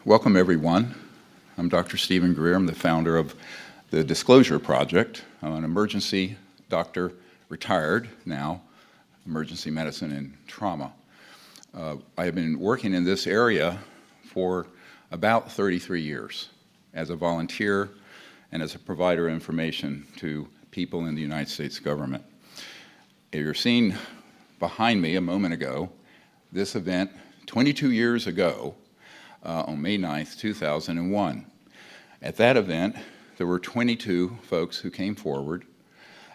Welcome, everyone. I'm Dr. Stephen Greer. I'm the founder of the Disclosure Project. I'm an emergency doctor, retired now, emergency medicine and trauma. I have been working in this area for about 33 years as a volunteer and as a provider of information to people in the United States government. You're seeing behind me a moment ago this event 22 years ago on May 9th, 2001. At that event, there were 22 folks who came forward,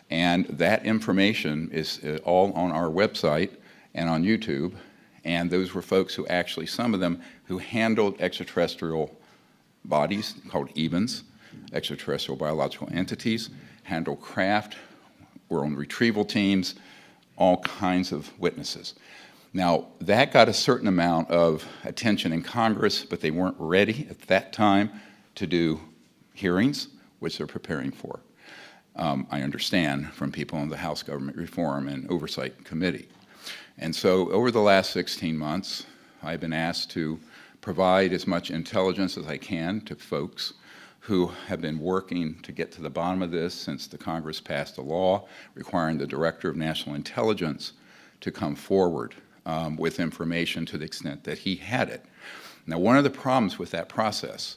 and that information is all on our website and on YouTube, and those were folks who actually, some of them, who handled extraterrestrial bodies called EBINs, extraterrestrial biological entities, handled craft, were on retrieval teams, all kinds of witnesses. Now, that got a certain amount of attention in Congress, but they weren't ready at that time to do hearings, which they're preparing for. I understand from people in the House Government Reform and Oversight Committee. And so over the last 16 months, I've been asked to provide as much intelligence as I can to folks who have been working to get to the bottom of this since the Congress passed a law requiring the Director of National Intelligence to come forward with information to the extent that he had it. Now, one of the problems with that process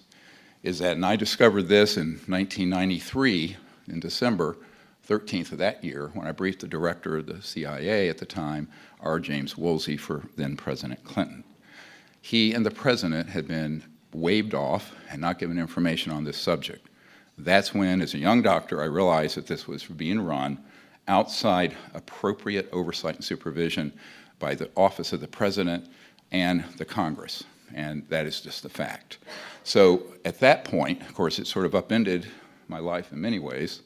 is that, and I discovered this in 1993, in December 13th of that year, when I briefed the director of the CIA at the time, R. James Woolsey, for then President Clinton. He and the president had been waved off and not given information on this subject. That's when, as a young doctor, I realized that this was being run outside appropriate oversight and supervision by the Office of the President and the Congress, and that is just a fact. So at that point, of course, it sort of upended my life in many ways,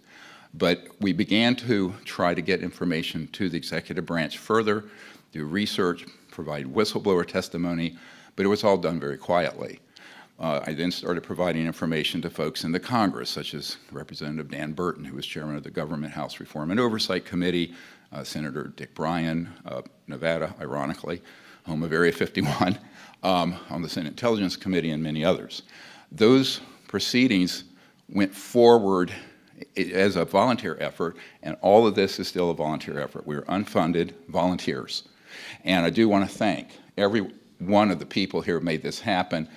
but we began to try to get information to the executive branch further, do research, provide whistleblower testimony, but it was all done very quietly. I then started providing information to folks in the Congress, such as Representative Dan Burton, who was chairman of the Government House Reform and Oversight Committee, Senator Dick Bryan, Nevada, ironically, home of Area 51, on the Senate Intelligence Committee, and many others. Those proceedings went forward as a volunteer effort, and all of this is still a volunteer effort. We're unfunded volunteers. And I do want to thank every one of the people here who made this happen,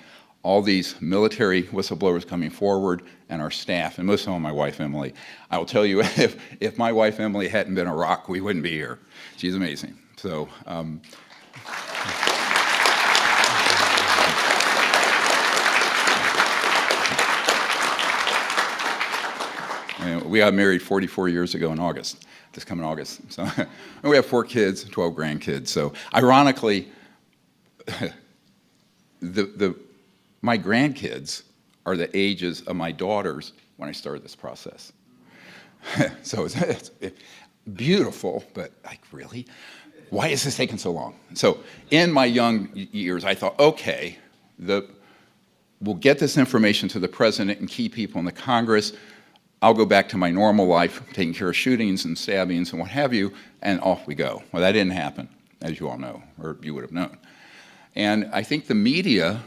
all these military whistleblowers coming forward, and our staff, and most of all my wife, Emily. I will tell you, if my wife, Emily, hadn't been a rock, we wouldn't be here. She's amazing. So, we got married 44 years ago in August, this coming August. So, and we have 4 kids, 12 grandkids. So, ironically, my grandkids are the ages of my daughters when I started this process. So it's beautiful, but like, really? Why is this taking so long? So in my young years, I thought, okay, we'll get this information to the president and key people in the Congress. I'll go back to my normal life, taking care of shootings and stabbings and what have you, and off we go. Well, that didn't happen, as you all know, or you would have known. And I think the media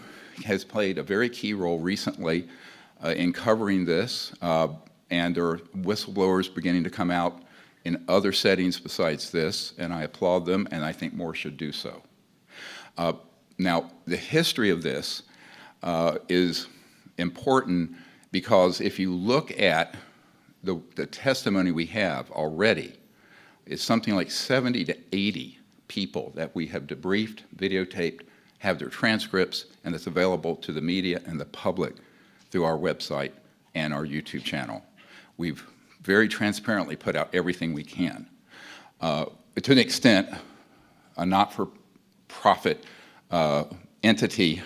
has played a very key role recently in covering this, and there are whistleblowers beginning to come out in other settings besides this, and I applaud them, and I think more should do so. Now, the history of this is important because if you look at the testimony we have already, it's something like 70 to 80 people that we have debriefed, videotaped, have their transcripts, and it's available to the media and the public through our website and our YouTube channel. We've very transparently put out everything we can. To an extent, a not-for-profit entity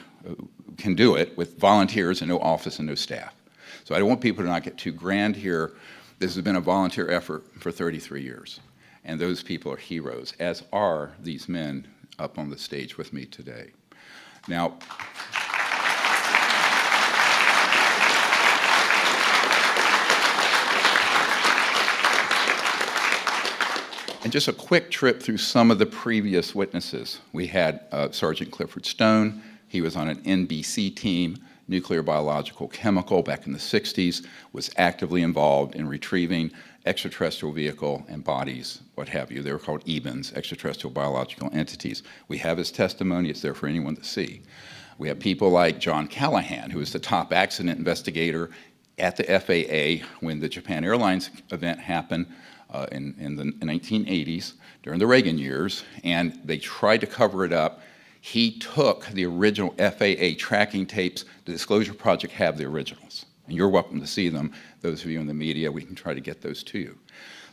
can do it with volunteers and no office and no staff. So I don't want people to not get too grand here. This has been a volunteer effort for 33 years, and those people are heroes, as are these men up on the stage with me today. Now, and just a quick trip through some of the previous witnesses. We had Sergeant Clifford Stone. He was on an NBC team, nuclear, biological, chemical, back in the 60s, was actively involved in retrieving extraterrestrial vehicle and bodies, what have you. They were called EBINs, extraterrestrial biological entities. We have his testimony. It's there for anyone to see. We have people like John Callahan, who was the top accident investigator at the FAA when the Japan Airlines event happened in the 1980s, during the Reagan years, and they tried to cover it up. He took the original FAA tracking tapes. The Disclosure Project have the originals, and you're welcome to see them. Those of you in the media, we can try to get those to you.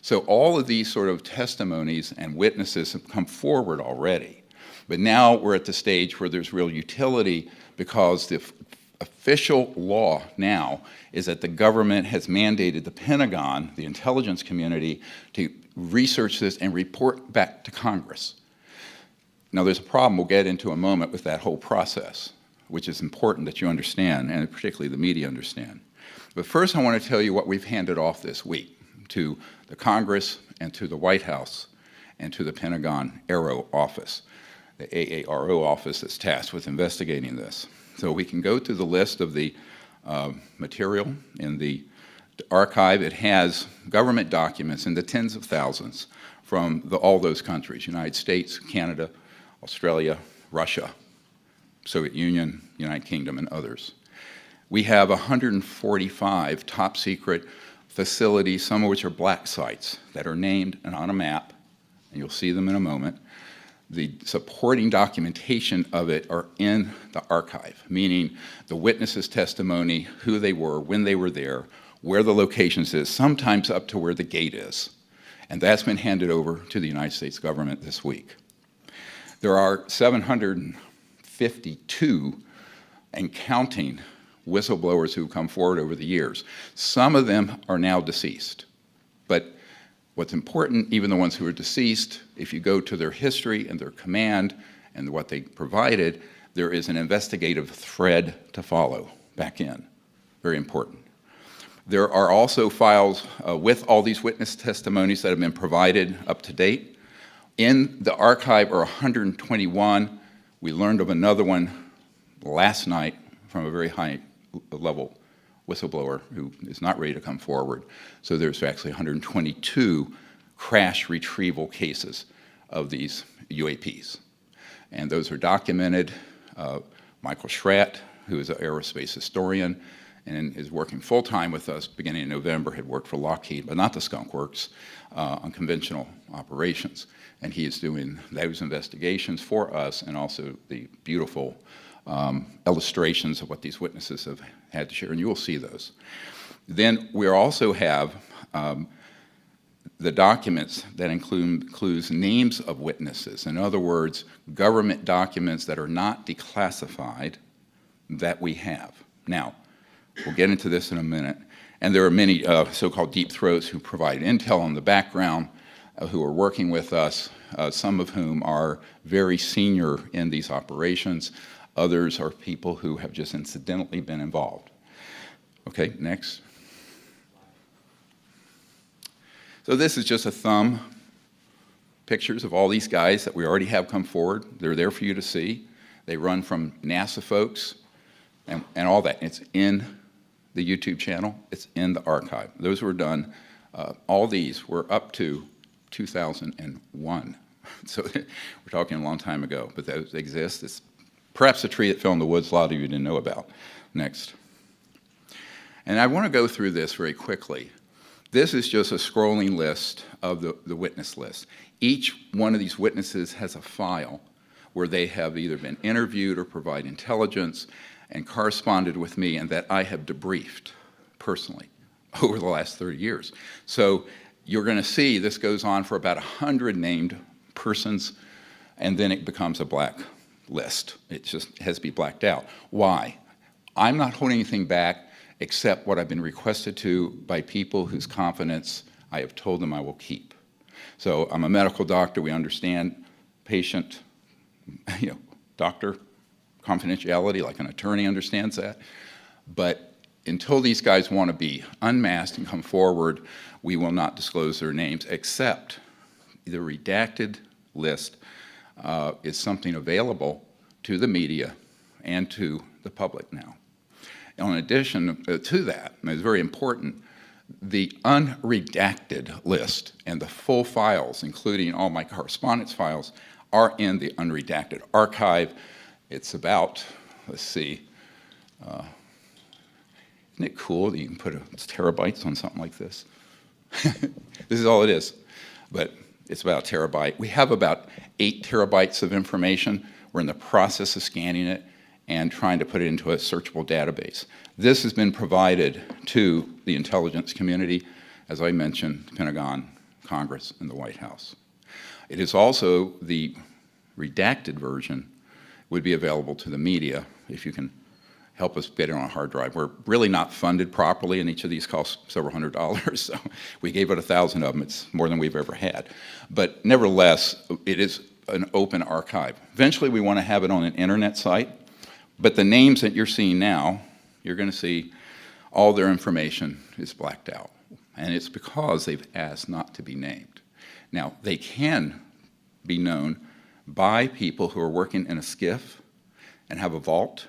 So all of these sort of testimonies and witnesses have come forward already. But now we're at the stage where there's real utility, because the official law now is that the government has mandated the Pentagon, the intelligence community, to research this and report back to Congress. Now, there's a problem we'll get into in a moment with that whole process, which is important that you understand, and particularly the media understand. But first, I want to tell you what we've handed off this week to the Congress and to the White House and to the Pentagon Aero office, the AARO office that's tasked with investigating this. So we can go through the list of the material in the archive. It has government documents in the tens of thousands from all those countries: United States, Canada, Australia, Russia, Soviet Union, United Kingdom, and others. We have 145 top secret facilities, some of which are black sites, that are named and on a map, and you'll see them in a moment. The supporting documentation of it are in the archive, meaning the witnesses' testimony, who they were, when they were there, where the locations is, sometimes up to where the gate is. And that's been handed over to the United States government this week. There are 752 and counting whistleblowers who've come forward over the years. Some of them are now deceased. But what's important, even the ones who are deceased, if you go to their history and their command and what they provided, there is an investigative thread to follow back in. Very important. There are also files with all these witness testimonies that have been provided up to date. In the archive are 121. We learned of another one last night from a very high-level whistleblower who is not ready to come forward. So there's actually 122 crash retrieval cases of these UAPs. And those are documented. Michael Schratt, who is an aerospace historian and is working full-time with us beginning in November, had worked for Lockheed, but not the Skunk Works, on conventional operations. And he is doing those investigations for us, and also the beautiful illustrations of what these witnesses have had to share, and you will see those. Then we also have the documents that includes names of witnesses. In other words, government documents that are not declassified that we have. Now, we'll get into this in a minute. And there are many so-called deep throats who provide intel on the background, who are working with us, some of whom are very senior in these operations. Others are people who have just incidentally been involved. Okay, next. So this is just a thumb, pictures of all these guys that we already have come forward. They're there for you to see. They run from NASA folks and all that. It's in the YouTube channel. It's in the archive. Those were done, all these were up to 2001. So we're talking a long time ago, but those exist. It's perhaps a tree that fell in the woods a lot of you didn't know about. Next. And I want to go through this very quickly. This is just a scrolling list of the witness list. Each one of these witnesses has a file where they have either been interviewed or provide intelligence and corresponded with me, and that I have debriefed personally over the last 30 years. So you're going to see this goes on for about 100 named persons, and then it becomes a black list. It just has to be blacked out. Why? I'm not holding anything back except what I've been requested to by people whose confidence I have told them I will keep. So I'm a medical doctor. We understand patient, doctor confidentiality, like an attorney understands that. But until these guys want to be unmasked and come forward, we will not disclose their names, except the redacted list is something available to the media and to the public now. In addition to that, and it's very important, the unredacted list and the full files, including all my correspondence files, are in the unredacted archive. It's about, let's see, isn't it cool that you can put terabytes on something like this? This is all it is, but it's about a terabyte. We have about 8 terabytes of information. We're in the process of scanning it and trying to put it into a searchable database. This has been provided to the intelligence community, as I mentioned, the Pentagon, Congress, and the White House. It is also the redacted version would be available to the media if you can help us get it on a hard drive. We're really not funded properly, and each of these costs several $100s, so we gave it 1,000 of them. It's more than we've ever had. But nevertheless, it is an open archive. Eventually, we want to have it on an internet site, but the names that you're seeing now, you're going to see all their information is blacked out, and it's because they've asked not to be named. Now, they can be known by people who are working in a SCIF and have a vault,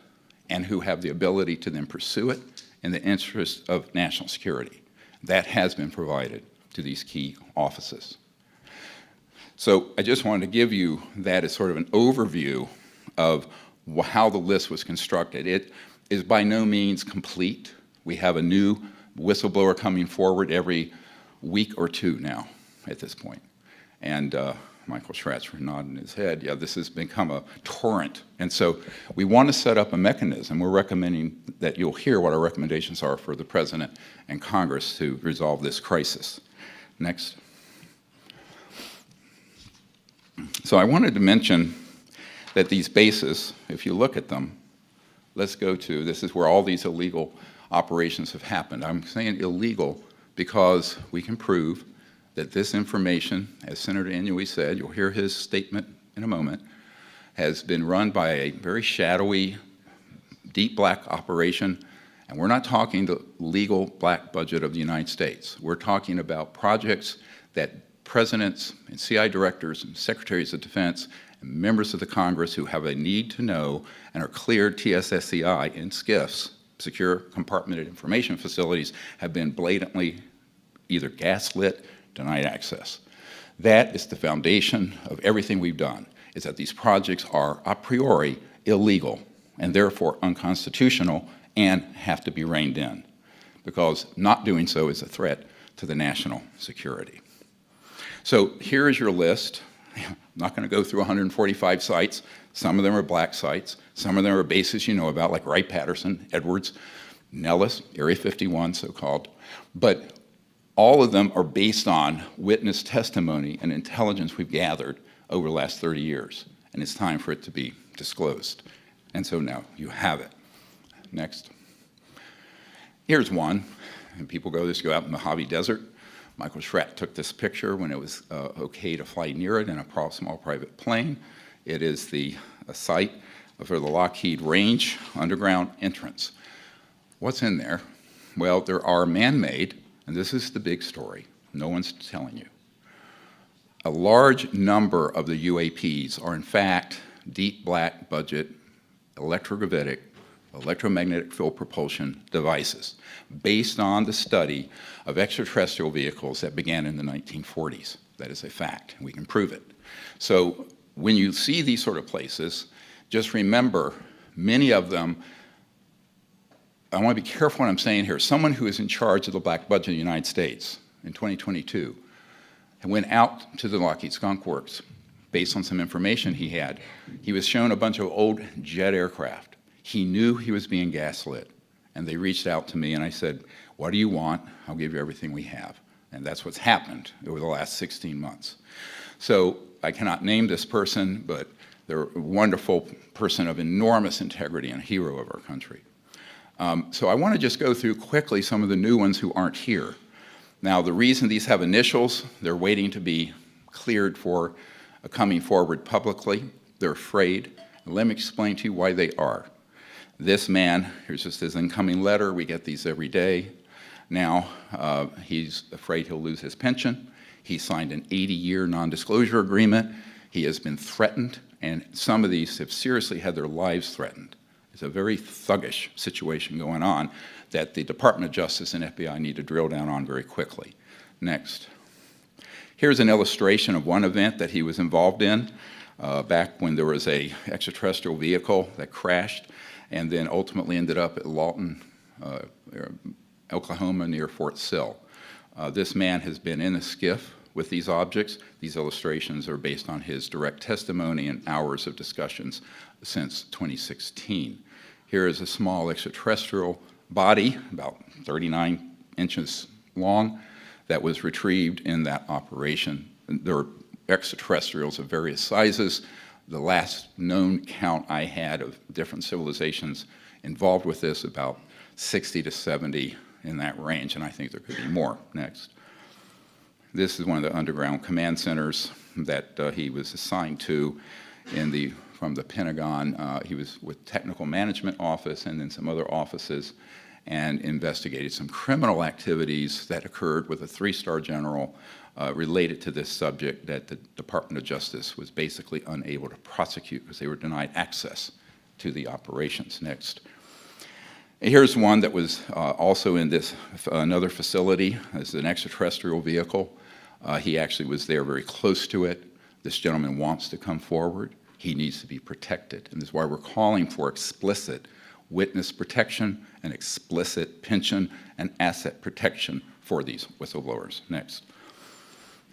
and who have the ability to then pursue it in the interest of national security. That has been provided to these key offices. So I just wanted to give you that as sort of an overview of how the list was constructed. It is by no means complete. We have a new whistleblower coming forward every week or two now at this point. And Michael Schratzer nodding his head. Yeah, this has become a torrent. And so we want to set up a mechanism. We're recommending that you'll hear what our recommendations are for the President and Congress to resolve this crisis. Next. So I wanted to mention that these bases, if you look at them, let's go to, this is where all these illegal operations have happened. I'm saying illegal because we can prove that this information, as Senator Inouye said, you'll hear his statement in a moment, has been run by a very shadowy, deep black operation, and we're not talking the legal black budget of the United States. We're talking about projects that presidents and CI directors and secretaries of defense and members of the Congress who have a need to know and are cleared TSSCI in SCIFs, secure compartmented information facilities, have been blatantly either gaslit, denied access. That is the foundation of everything we've done, is that these projects are a priori illegal and therefore unconstitutional and have to be reined in, because not doing so is a threat to the national security. So here is your list. I'm not going to go through 145 sites. Some of them are black sites. Some of them are bases you know about, like Wright-Patterson, Edwards, Nellis, Area 51, so-called. But all of them are based on witness testimony and intelligence we've gathered over the last 30 years, and it's time for it to be disclosed. And so now you have it. Next. Here's one, and people go out in the Mojave Desert. Michael Schratt took this picture when it was okay to fly near it in a small private plane. It is the site for the Lockheed Range underground entrance. What's in there? Well, there are man-made, and this is the big story, no one's telling you. A large number of the UAPs are in fact deep black budget electrogravitic, electromagnetic field propulsion devices based on the study of extraterrestrial vehicles that began in the 1940s. That is a fact, and we can prove it. So when you see these sort of places, just remember many of them, I want to be careful what I'm saying here. Someone who is in charge of the black budget of the United States in 2022 and went out to the Lockheed Skunk Works based on some information he had. He was shown a bunch of old jet aircraft. He knew he was being gaslit, and they reached out to me and I said, what do you want? I'll give you everything we have. And that's what's happened over the last 16 months. So I cannot name this person, but they're a wonderful person of enormous integrity and a hero of our country. So I want to just go through quickly some of the new ones who aren't here. Now, the reason these have initials, they're waiting to be cleared for coming forward publicly. They're afraid. Let me explain to you why they are. This man, here's just his incoming letter. We get these every day. Now, he's afraid he'll lose his pension. He signed an 80-year non-disclosure agreement. He has been threatened, and some of these have seriously had their lives threatened. It's a very thuggish situation going on that the Department of Justice and FBI need to drill down on very quickly. Next. Here's an illustration of one event that he was involved in back when there was a extraterrestrial vehicle that crashed and then ultimately ended up at Lawton, Oklahoma, near Fort Sill. This man has been in a skiff with these objects. These illustrations are based on his direct testimony and hours of discussions since 2016. Here is a small extraterrestrial body, about 39 inches long, that was retrieved in that operation. There were extraterrestrials of various sizes. The last known count I had of different civilizations involved with this, about 60 to 70 in that range, and I think there could be more. Next. This is one of the underground command centers that he was assigned to from the Pentagon. He was with Technical Management Office and then some other offices and investigated some criminal activities that occurred with a 3-star general related to this subject that the Department of Justice was basically unable to prosecute because they were denied access to the operations. Next. Here's one that was also in this another facility. It's an extraterrestrial vehicle. He actually was there very close to it. This gentleman wants to come forward. He needs to be protected. And this is why we're calling for explicit witness protection and explicit pension and asset protection for these whistleblowers. Next.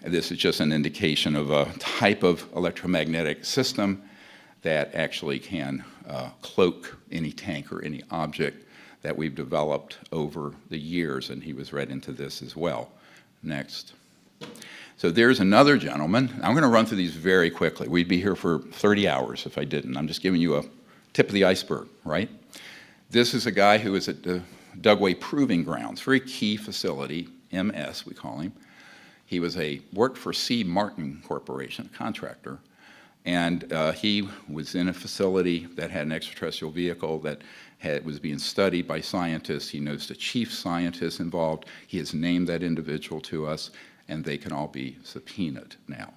And this is just an indication of a type of electromagnetic system that actually can cloak any tank or any object that we've developed over the years, and he was read into this as well. Next. So there's another gentleman. I'm going to run through these very quickly. We'd be here for 30 hours if I didn't. I'm just giving you a tip of the iceberg, right? This is a guy who is at the Dugway Proving Grounds, very key facility, MS we call him. He worked for C. Martin Corporation, a contractor, and he was in a facility that had an extraterrestrial vehicle that was being studied by scientists. He knows the chief scientist involved. He has named that individual to us, and they can all be subpoenaed now.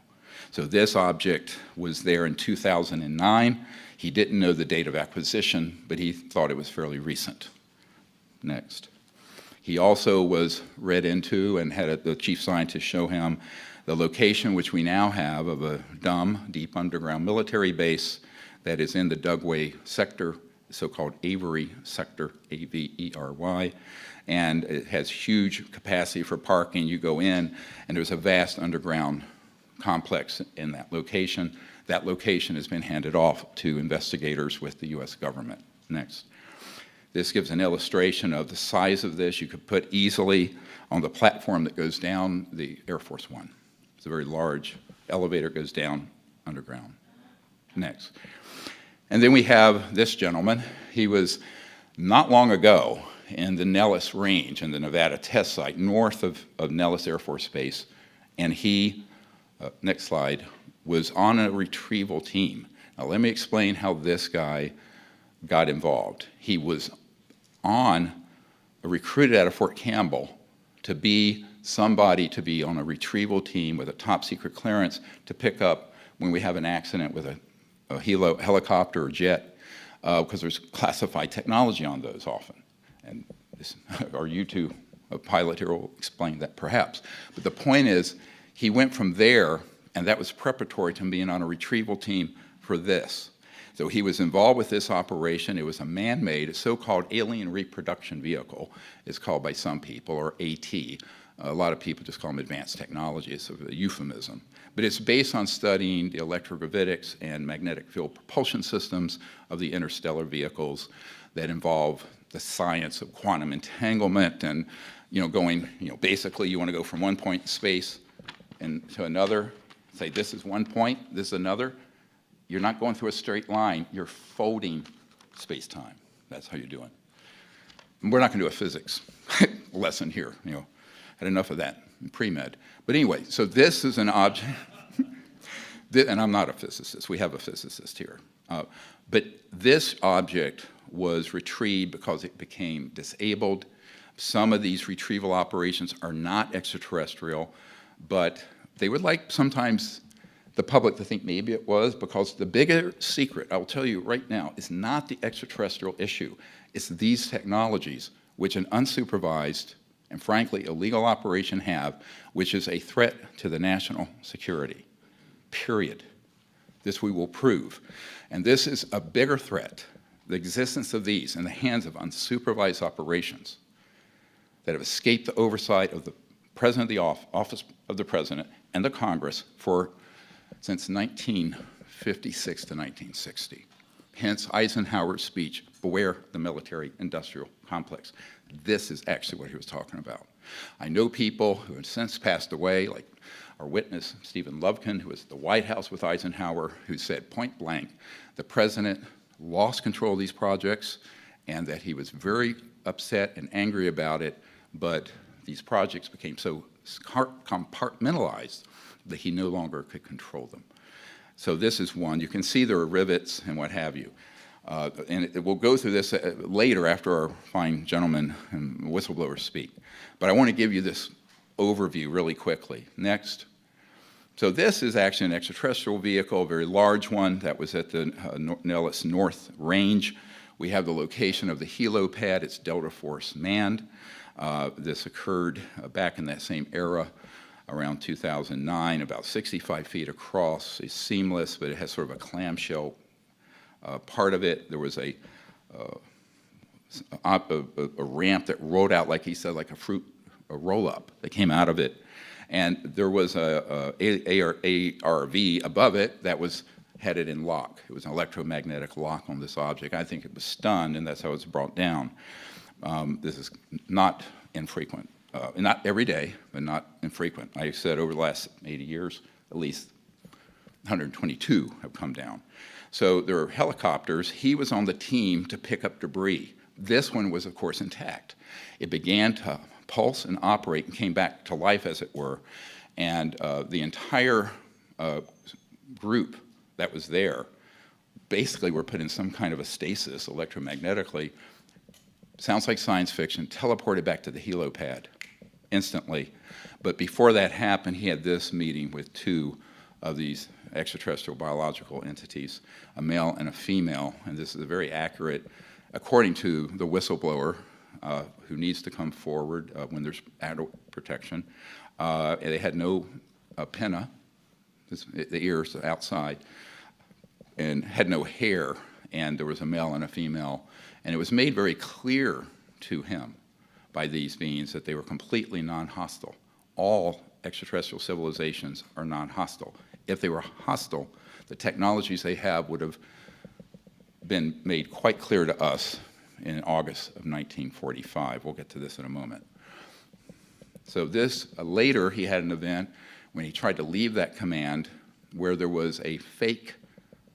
So this object was there in 2009. He didn't know the date of acquisition, but he thought it was fairly recent. Next. He also was read into and had the chief scientist show him the location, which we now have, of a DUM, deep underground military base, that is in the Dugway sector, so-called Avery sector, A-V-E-R-Y, and it has huge capacity for parking. You go in, and there's a vast underground complex in that location. That location has been handed off to investigators with the U.S. government. Next. This gives an illustration of the size of this. You could put easily on the platform that goes down the Air Force One. It's a very large elevator, goes down underground. Next. And then we have this gentleman. He was not long ago in the Nellis Range in the Nevada test site north of Nellis Air Force Base, and he, next slide, was on a retrieval team. Now let me explain how this guy got involved. He was recruited out of Fort Campbell to be somebody to be on a retrieval team with a top secret clearance to pick up when we have an accident with a helicopter or jet, because there's classified technology on those often. And our YouTube pilot here will explain that perhaps. But the point is, he went from there, and that was preparatory to being on a retrieval team for this. So he was involved with this operation. It was a man-made, so-called alien reproduction vehicle, it's called by some people, or AT. A lot of people just call them advanced technology. It's a euphemism. But it's based on studying the electrogravitics and magnetic field propulsion systems of the interstellar vehicles that involve the science of quantum entanglement and, going, basically you want to go from one point in space and to another, say this is one point, this is another. You're not going through a straight line, you're folding space-time. That's how you're doing. And we're not going to do a physics lesson here, Had enough of that in pre-med. But anyway, so this is an object, and I'm not a physicist, we have a physicist here. But this object was retrieved because it became disabled. Some of these retrieval operations are not extraterrestrial, but they would like sometimes the public to think maybe it was, because the bigger secret, I will tell you right now, is not the extraterrestrial issue. It's these technologies, which an unsupervised and frankly illegal operation have, which is a threat to the national security, period. This we will prove. And this is a bigger threat, the existence of these in the hands of unsupervised operations that have escaped the oversight of the President of the Office of the President and the Congress since 1956 to 1960. Hence Eisenhower's speech, beware the military-industrial complex. This is actually what he was talking about. I know people who have since passed away, like our witness, Stephen Lovkin, who was at the White House with Eisenhower, who said point blank, the president lost control of these projects and that he was very upset and angry about it, but these projects became so compartmentalized that he no longer could control them. So this is one. You can see there are rivets and what have you. And we'll go through this later after our fine gentlemen and whistleblowers speak. But I want to give you this overview really quickly. Next. So this is actually an extraterrestrial vehicle, a very large one that was at the Nellis North Range. We have the location of the helipad. It's Delta Force manned. This occurred back in that same era, around 2009, about 65 feet across. It's seamless, but it has sort of a clamshell part of it. There was a ramp that rolled out, like he said, like a roll-up that came out of it. And there was a ARV above it that was headed in lock. It was an electromagnetic lock on this object. I think it was stunned, and that's how it was brought down. This is not infrequent. Not every day, but not infrequent. I said over the last 80 years, at least 122 have come down. So there are helicopters. He was on the team to pick up debris. This one was, of course, intact. It began to pulse and operate and came back to life, as it were. And the entire group that was there basically were put in some kind of a stasis electromagnetically. Sounds like science fiction, teleported back to the helipad instantly. But before that happened, he had this meeting with two of these extraterrestrial biological entities, a male and a female, and this is very accurate, according to the whistleblower who needs to come forward when there's adult protection. They had no pinna, the ears outside, and had no hair, and there was a male and a female, and it was made very clear to him by these beings that they were completely non-hostile. All extraterrestrial civilizations are non-hostile. If they were hostile, the technologies they have would have been made quite clear to us in August of 1945. We'll get to this in a moment. So this, later he had an event when he tried to leave that command where there was a fake,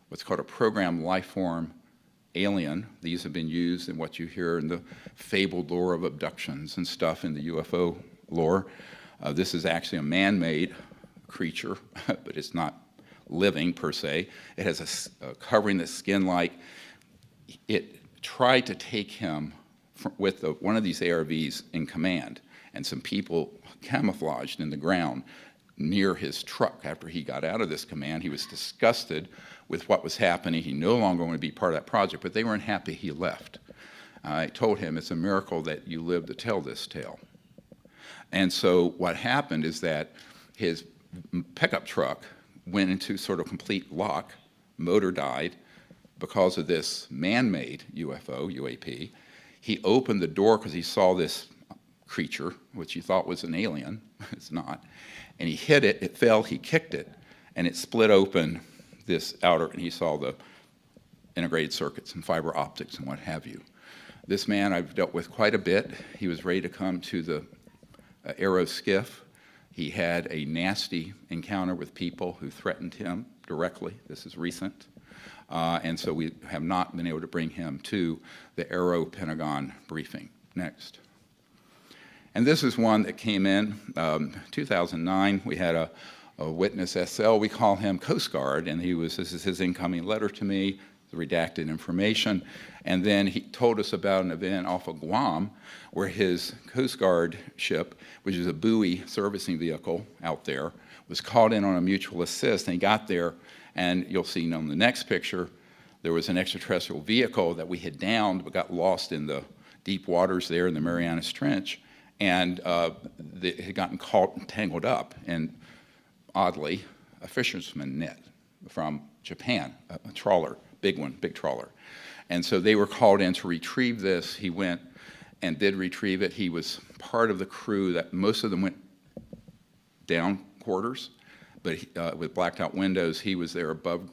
what's called a programmed life form alien. These have been used in what you hear in the fabled lore of abductions and stuff in the UFO lore. This is actually a man-made creature, but it's not living per se. It has a covering that's skin-like. It tried to take him with one of these ARVs in command, and some people camouflaged in the ground near his truck. After he got out of this command, he was disgusted with what was happening. He no longer wanted to be part of that project, but they weren't happy he left. I told him, it's a miracle that you lived to tell this tale. And so what happened is that his pickup truck went into sort of complete lock, motor died because of this man-made UFO, UAP. He opened the door because he saw this creature, which he thought was an alien. It's not. And he hit it, it fell, he kicked it, and it split open this outer, and he saw the integrated circuits and fiber optics and what have you. This man I've dealt with quite a bit. He was ready to come to the aero skiff. He had a nasty encounter with people who threatened him directly. This is recent. And so we have not been able to bring him to the Aero Pentagon briefing. Next. And this is one that came in 2009. We had a witness SL, we call him Coast Guard, and this is his incoming letter to me. redacted information. And then he told us about an event off of Guam where his Coast Guard ship, which is a buoy servicing vehicle out there, was called in on a mutual assist. And he got there, and you'll see on the next picture, there was an extraterrestrial vehicle that we had downed but got lost in the deep waters there in the Marianas Trench. And it had gotten caught and tangled up in, oddly, a fisherman net from Japan, a trawler, big one, big trawler. And so they were called in to retrieve this. He went and did retrieve it. He was part of the crew that most of them went down quarters, but with blacked out windows, he was there above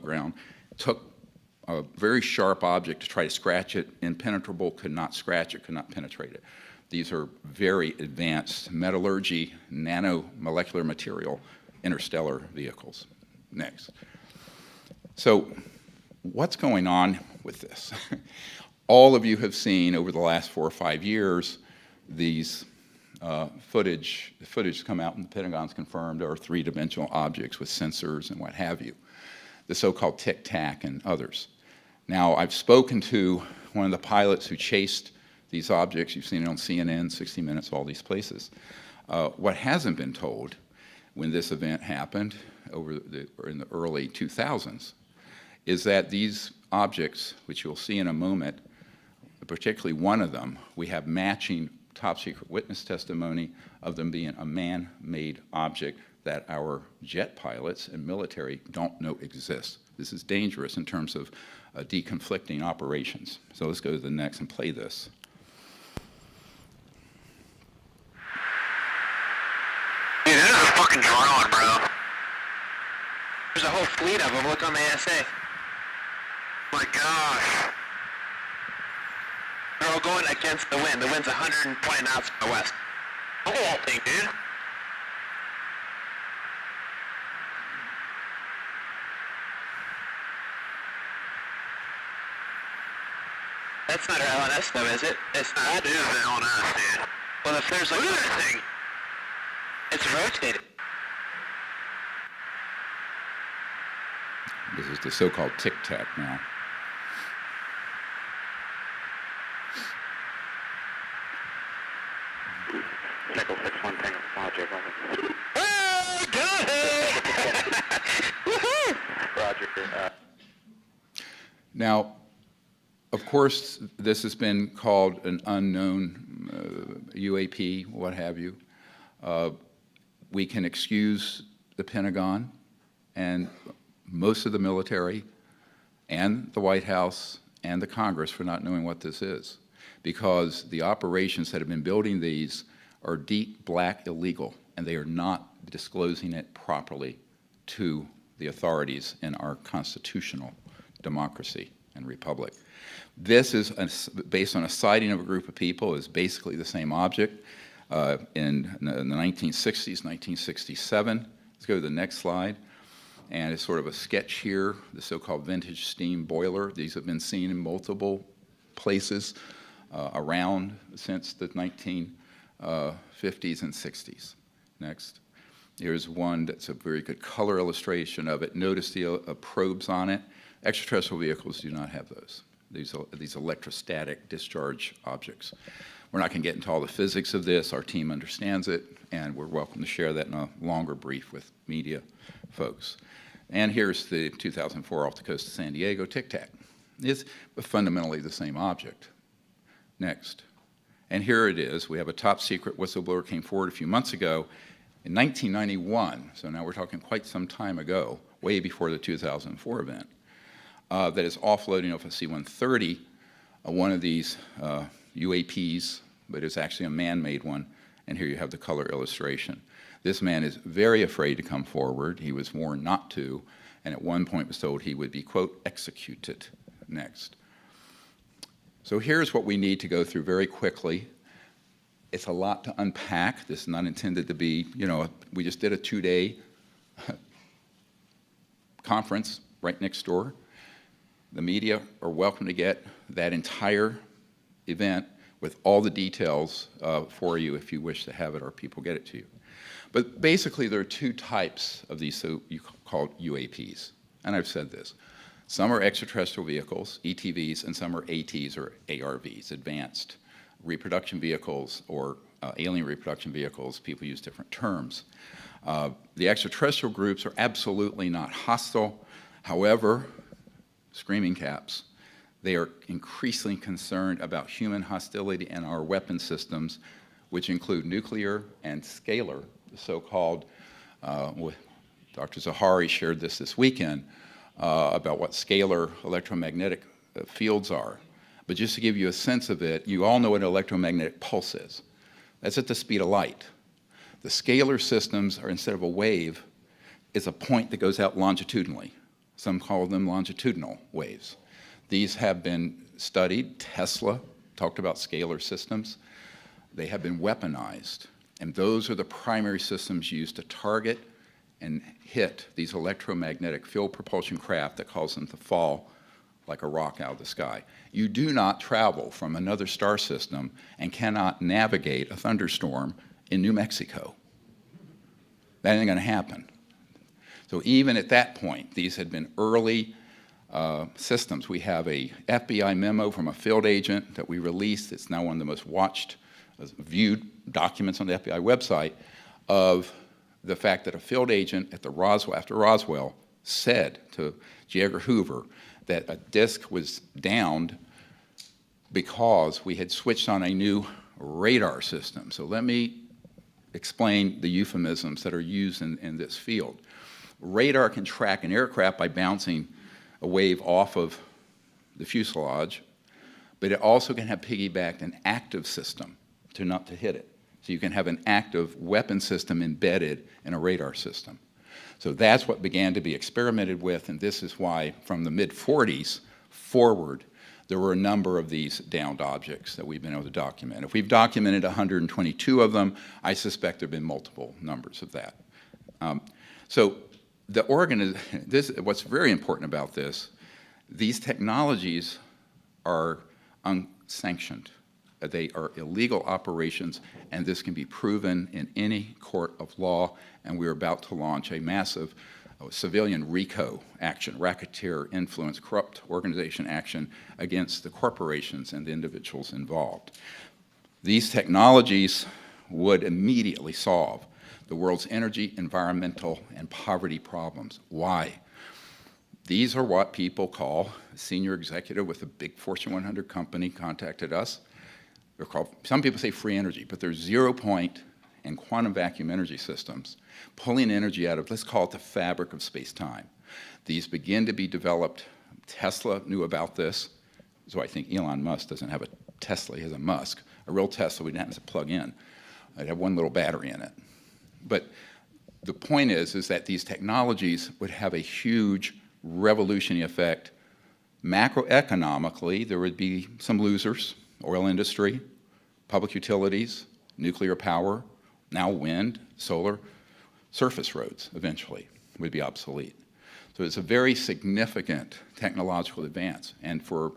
ground, took a very sharp object to try to scratch it, impenetrable, could not scratch it, could not penetrate it. These are very advanced metallurgy, nanomolecular material, interstellar vehicles. Next. So what's going on with this? All of you have seen over the last 4 or 5 years these footage come out and the Pentagon's confirmed are three-dimensional objects with sensors and what have you, the so-called tic-tac and others. Now, I've spoken to one of the pilots who chased these objects. You've seen it on CNN, 60 Minutes, all these places. What hasn't been told when this event happened in the early 2000s is that these objects, which you'll see in a moment, particularly one of them, we have matching top secret witness testimony of them being a man-made object that our jet pilots and military don't know exists. This is dangerous in terms of deconflicting operations. So let's go to the next and play this. Dude, that is a fucking drone, bro. There's a whole fleet of them. Look on the ASA. My gosh. They're all going against the wind. The wind's 120 knots to the west. Look at that thing, dude. That's not our LNS though, is it? It's not. That is the LNS, dude. Well, if there's like... Look at that thing. It's rotated. This is the so-called tic-tac now. Nickel 6-1 Tango Project. Roger. Now, of course, this has been called an unknown UAP, what have you. We can excuse the Pentagon and most of the military and the White House and the Congress for not knowing what this is, because the operations that have been building these are deep black illegal, and they are not disclosing it properly to the authorities in our constitutional democracy and republic. This is based on a sighting of a group of people. Is basically the same object in the 1960s, 1967. Let's go to the next slide. And it's sort of a sketch here, the so-called vintage steam boiler. These have been seen in multiple places around since the 1950s and 60s. Next. Here's one that's a very good color illustration of it. Notice the probes on it. Extraterrestrial vehicles do not have those. These electrostatic discharge objects. We're not going to get into all the physics of this. Our team understands it, and we're welcome to share that in a longer brief with media folks. And here's the 2004 off the coast of San Diego tic-tac. It's fundamentally the same object. Next. And here it is. We have a top secret whistleblower came forward a few months ago in 1991, so now we're talking quite some time ago, way before the 2004 event, that is offloading off a C-130, one of these UAPs, but it's actually a man-made one, and here you have the color illustration. This man is very afraid to come forward. He was warned not to, and at one point was told he would be, quote, executed. Next. So here's what we need to go through very quickly. It's a lot to unpack. This is not intended to be, we just did a 2-day conference right next door. The media are welcome to get that entire event with all the details for you if you wish to have it or people get it to you. But basically there are two types of these so-called UAPs, and I've said this. Some are extraterrestrial vehicles, ETVs, and some are ATs or ARVs, advanced reproduction vehicles or alien reproduction vehicles. People use different terms. The extraterrestrial groups are absolutely not hostile. However, screaming caps, they are increasingly concerned about human hostility in our weapon systems, which include nuclear and scalar, the so-called, Dr. Zahari shared this weekend, about what scalar electromagnetic fields are. But just to give you a sense of it, you all know what an electromagnetic pulse is. That's at the speed of light. The scalar systems are, instead of a wave, is a point that goes out longitudinally. Some call them longitudinal waves. These have been studied. Tesla talked about scalar systems. They have been weaponized, and those are the primary systems used to target and hit these electromagnetic field propulsion craft that cause them to fall like a rock out of the sky. You do not travel from another star system and cannot navigate a thunderstorm in New Mexico. That ain't gonna happen. So even at that point, these had been early systems. We have a FBI memo from a field agent that we released. It's now one of the most watched, viewed documents on the FBI website of the fact that a field agent at the Roswell, after Roswell, said to J. Edgar Hoover that a disk was downed because we had switched on a new radar system. So let me explain the euphemisms that are used in this field. Radar can track an aircraft by bouncing a wave off of the fuselage, but it also can have piggybacked an active system not to hit it. So you can have an active weapon system embedded in a radar system. So that's what began to be experimented with, and this is why from the mid-40s forward, there were a number of these downed objects that we've been able to document. If we've documented 122 of them, I suspect there have been multiple numbers of that. So what's very important about this, these technologies are unsanctioned. They are illegal operations, and this can be proven in any court of law, and we're about to launch a massive civilian RICO action, racketeer influence, corrupt organization action against the corporations and the individuals involved. These technologies would immediately solve the world's energy, environmental, and poverty problems. Why? These are what people call, a senior executive with a big Fortune 100 company contacted us. They're called, some people say free energy, but they're zero-point and quantum vacuum energy systems, pulling energy out of, let's call it the fabric of space-time. These begin to be developed. Tesla knew about this, so I think Elon Musk doesn't have a Tesla, he has a Musk. A real Tesla, we didn't have to plug in. I'd have one little battery in it. But the point is that these technologies would have a huge revolutionary effect. Macroeconomically, there would be some losers, oil industry, public utilities, nuclear power, now wind, solar, surface roads eventually would be obsolete. So it's a very significant technological advance, and for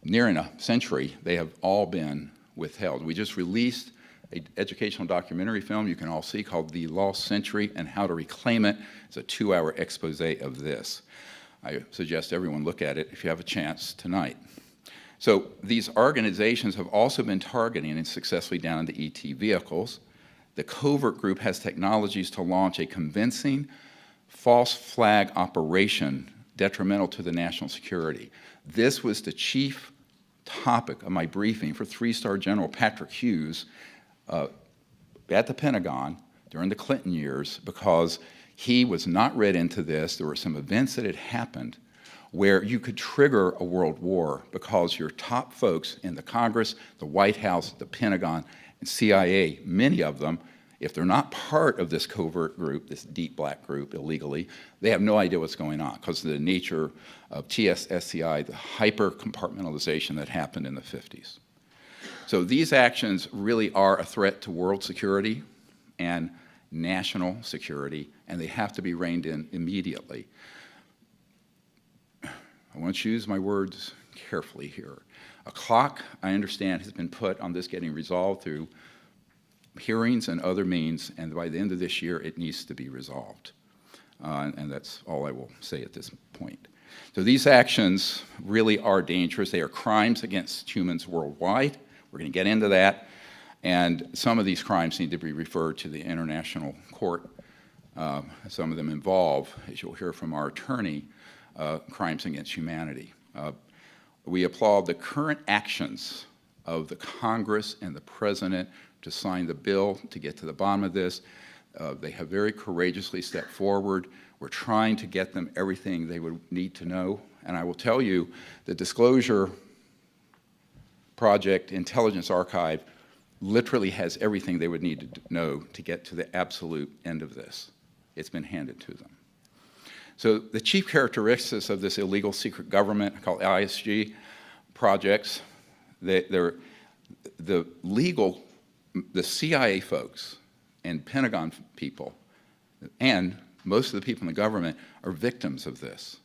nearing a century, they have all been withheld. We just released an educational documentary film you can all see called The Lost Century and How to Reclaim It. It's a 2-hour expose of this. I suggest everyone look at it if you have a chance tonight. So these organizations have also been targeting and successfully down the ET vehicles. The covert group has technologies to launch a convincing false flag operation detrimental to the national security. This was the chief topic of my briefing for 3-star General Patrick Hughes at the Pentagon during the Clinton years, because he was not read into this. There were some events that had happened where you could trigger a world war because your top folks in the Congress, the White House, the Pentagon, and CIA, many of them, if they're not part of this covert group, this deep black group illegally, they have no idea what's going on because of the nature of TSSCI, the hyper-compartmentalization that happened in the 50s. So these actions really are a threat to world security and national security, and they have to be reined in immediately. I want to choose my words carefully here. A clock, I understand, has been put on this getting resolved through hearings and other means, and by the end of this year, it needs to be resolved. And that's all I will say at this point. So these actions really are dangerous. They are crimes against humans worldwide. We're going to get into that. And some of these crimes need to be referred to the International Court. Some of them involve, as you'll hear from our attorney, crimes against humanity. We applaud the current actions of the Congress and the President to sign the bill to get to the bottom of this. They have very courageously stepped forward. We're trying to get them everything they would need to know. And I will tell you, the Disclosure Project Intelligence Archive literally has everything they would need to know to get to the absolute end of this. It's been handed to them. So the chief characteristics of this illegal secret government called ISG projects, the CIA folks and Pentagon people and most of the people in the government are victims of this.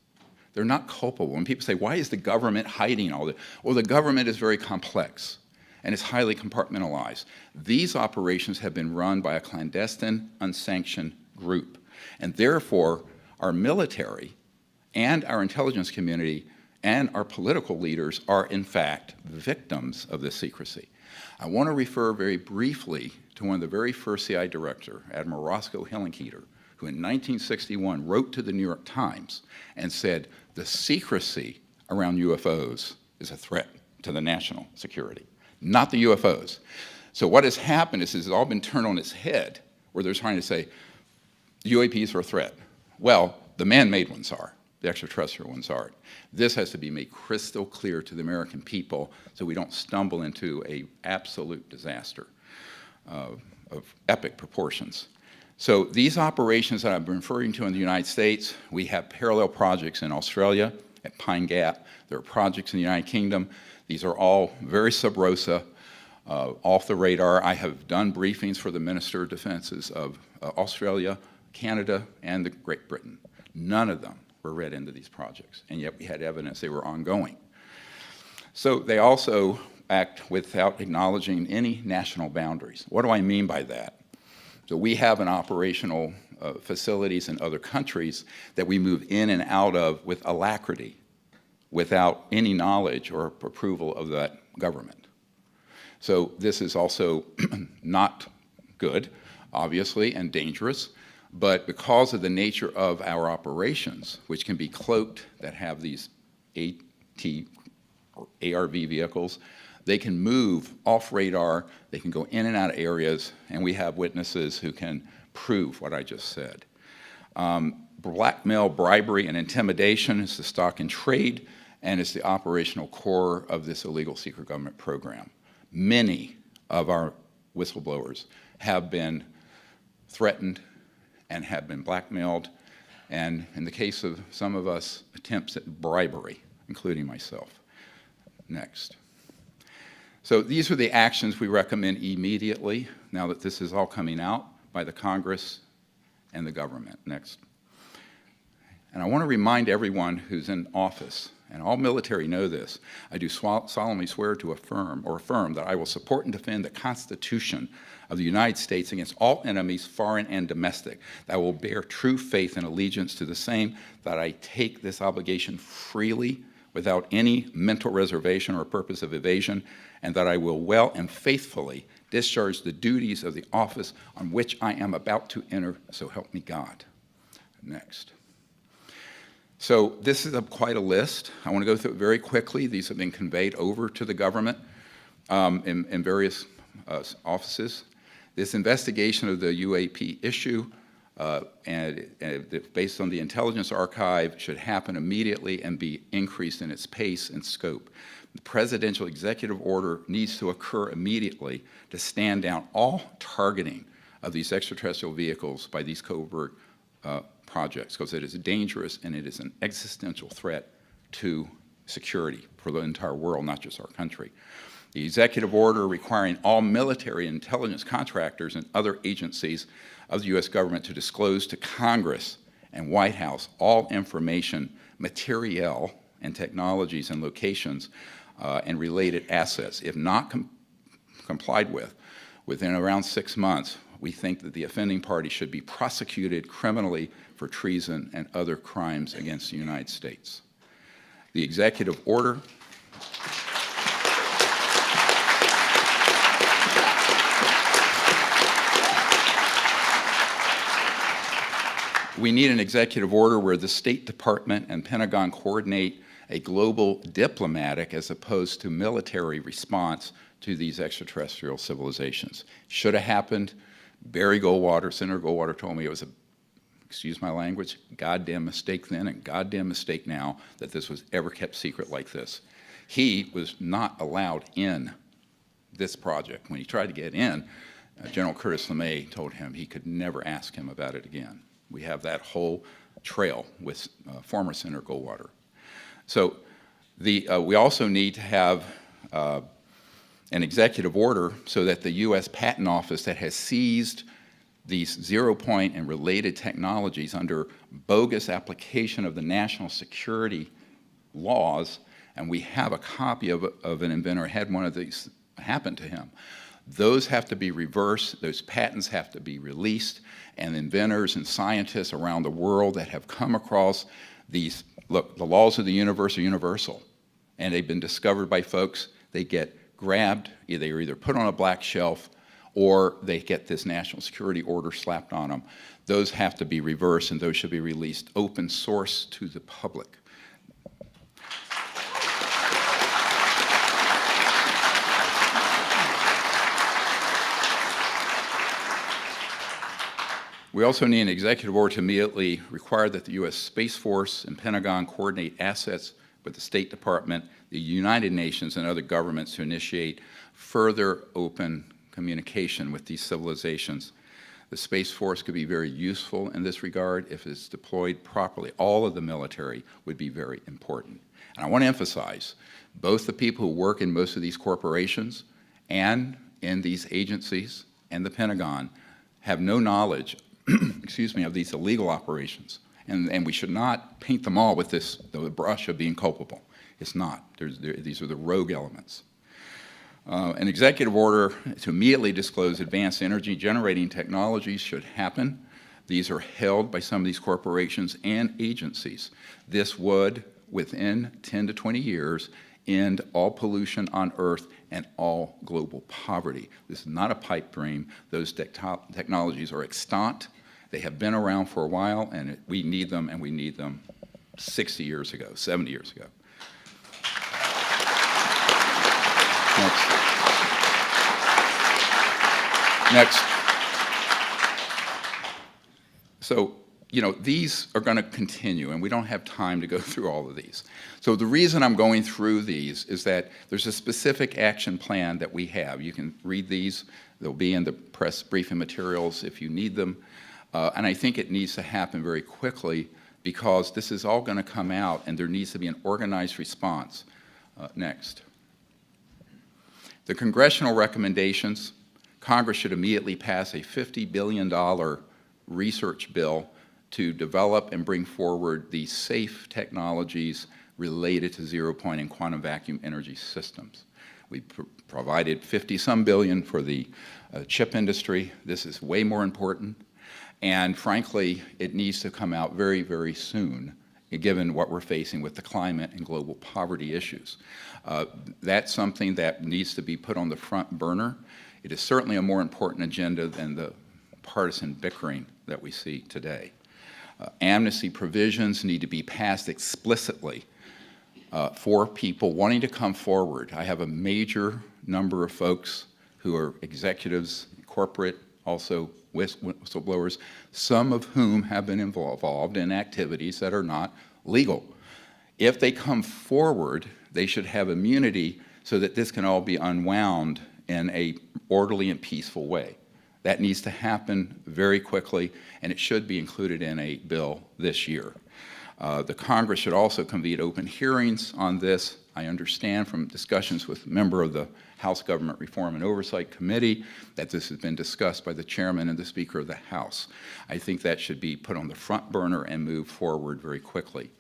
They're not culpable. When people say, why is the government hiding all this? Well, the government is very complex and it's highly compartmentalized. These operations have been run by a clandestine, unsanctioned group. And therefore, our military and our intelligence community and our political leaders are, in fact, victims of this secrecy. I want to refer very briefly to one of the very first CIA director, Admiral Roscoe Hillenkoetter, who in 1961 wrote to the New York Times and said, the secrecy around UFOs is a threat to the national security, not the UFOs. So what has happened is it's all been turned on its head, where they're trying to say, UAPs are a threat. Well, the man-made ones are. The extraterrestrial ones aren't. This has to be made crystal clear to the American people so we don't stumble into an absolute disaster of epic proportions. So these operations that I've been referring to in the United States, we have parallel projects in Australia at Pine Gap. There are projects in the United Kingdom. These are all very sub rosa, off the radar. I have done briefings for the Minister of Defenses of Australia, Canada, and the Great Britain. None of them were read into these projects, and yet we had evidence they were ongoing. So they also act without acknowledging any national boundaries. What do I mean by that? So we have an operational facilities in other countries that we move in and out of with alacrity, without any knowledge or approval of that government. So this is also not good, obviously, and dangerous. But because of the nature of our operations, which can be cloaked, that have these AT or ARV vehicles, they can move off radar, they can go in and out of areas, and we have witnesses who can prove what I just said. Blackmail, bribery, and intimidation is the stock in trade, and it's the operational core of this illegal secret government program. Many of our whistleblowers have been threatened and have been blackmailed, and in the case of some of us, attempts at bribery, including myself. Next. So these are the actions we recommend immediately, now that this is all coming out by the Congress and the government. Next. And I want to remind everyone who's in office, and all military know this, I do solemnly swear to affirm that I will support and defend the Constitution of the United States against all enemies, foreign and domestic, that I will bear true faith and allegiance to the same, that I take this obligation freely without any mental reservation or purpose of evasion, and that I will well and faithfully discharge the duties of the office on which I am about to enter, so help me God. Next. So this is quite a list. I want to go through it very quickly. These have been conveyed over to the government in various offices. This investigation of the UAP issue, based on the intelligence archive, should happen immediately and be increased in its pace and scope. The presidential executive order needs to occur immediately to stand down all targeting of these extraterrestrial vehicles by these covert projects, because it is dangerous and it is an existential threat to security for the entire world, not just our country. The executive order requiring all military intelligence contractors and other agencies of the U.S. government to disclose to Congress and White House all information, materiel, and technologies and locations and related assets. If not complied with, within around 6 months, we think that the offending party should be prosecuted criminally for treason and other crimes against the United States. The executive order we need an executive order where the State Department and Pentagon coordinate a global diplomatic as opposed to military response to these extraterrestrial civilizations. Should have happened. Barry Goldwater, Senator Goldwater told me it was a, excuse my language, goddamn mistake then and goddamn mistake now that this was ever kept secret like this. He was not allowed in this project. When he tried to get in, General Curtis LeMay told him he could never ask him about it again. We have that whole trail with former Senator Goldwater. So we also need to have an executive order so that the U.S. Patent Office that has seized these zero-point and related technologies under bogus application of the national security laws, and we have a copy of an inventor had one of these happen to him. Those have to be reversed, those patents have to be released, and inventors and scientists around the world that have come across these, look, the laws of the universe are universal, and they've been discovered by folks, they get grabbed, they are either put on a black shelf or they get this national security order slapped on them. Those have to be reversed and those should be released open source to the public. We also need an executive order to immediately require that the U.S. Space Force and Pentagon coordinate assets with the State Department, the United Nations, and other governments to initiate further open communication with these civilizations. The Space Force could be very useful in this regard if it's deployed properly. All of the military would be very important. And I want to emphasize, both the people who work in most of these corporations and in these agencies and the Pentagon have no knowledge excuse me, of these illegal operations. And we should not paint them all with the brush of being culpable. It's not. These are the rogue elements. An executive order to immediately disclose advanced energy generating technologies should happen. These are held by some of these corporations and agencies. This would, within 10 to 20 years, end all pollution on Earth and all global poverty. This is not a pipe dream. Those technologies are extant. They have been around for a while, and we need them, and we need them 60 years ago, 70 years ago. Next. So, you know, these are going to continue, and we don't have time to go through all of these. So the reason I'm going through these is that there's a specific action plan that we have. You can read these. They'll be in the press briefing materials if you need them. And I think it needs to happen very quickly because this is all going to come out, and there needs to be an organized response. Next. The congressional recommendations, Congress should immediately pass a $50 billion research bill to develop and bring forward the safe technologies related to zero-point and quantum vacuum energy systems. We provided 50-some billion for the chip industry. This is way more important. And frankly, it needs to come out very, very soon, given what we're facing with the climate and global poverty issues. That's something that needs to be put on the front burner. It is certainly a more important agenda than the partisan bickering that we see today. Amnesty provisions need to be passed explicitly for people wanting to come forward. I have a major number of folks who are executives, corporate, also whistleblowers, some of whom have been involved in activities that are not legal. If they come forward, they should have immunity so that this can all be unwound in an orderly and peaceful way. That needs to happen very quickly, and it should be included in a bill this year. The Congress should also convene open hearings on this. I understand from discussions with a member of the House Government Reform and Oversight Committee that this has been discussed by the chairman and the Speaker of the House. I think that should be put on the front burner and move forward very quickly.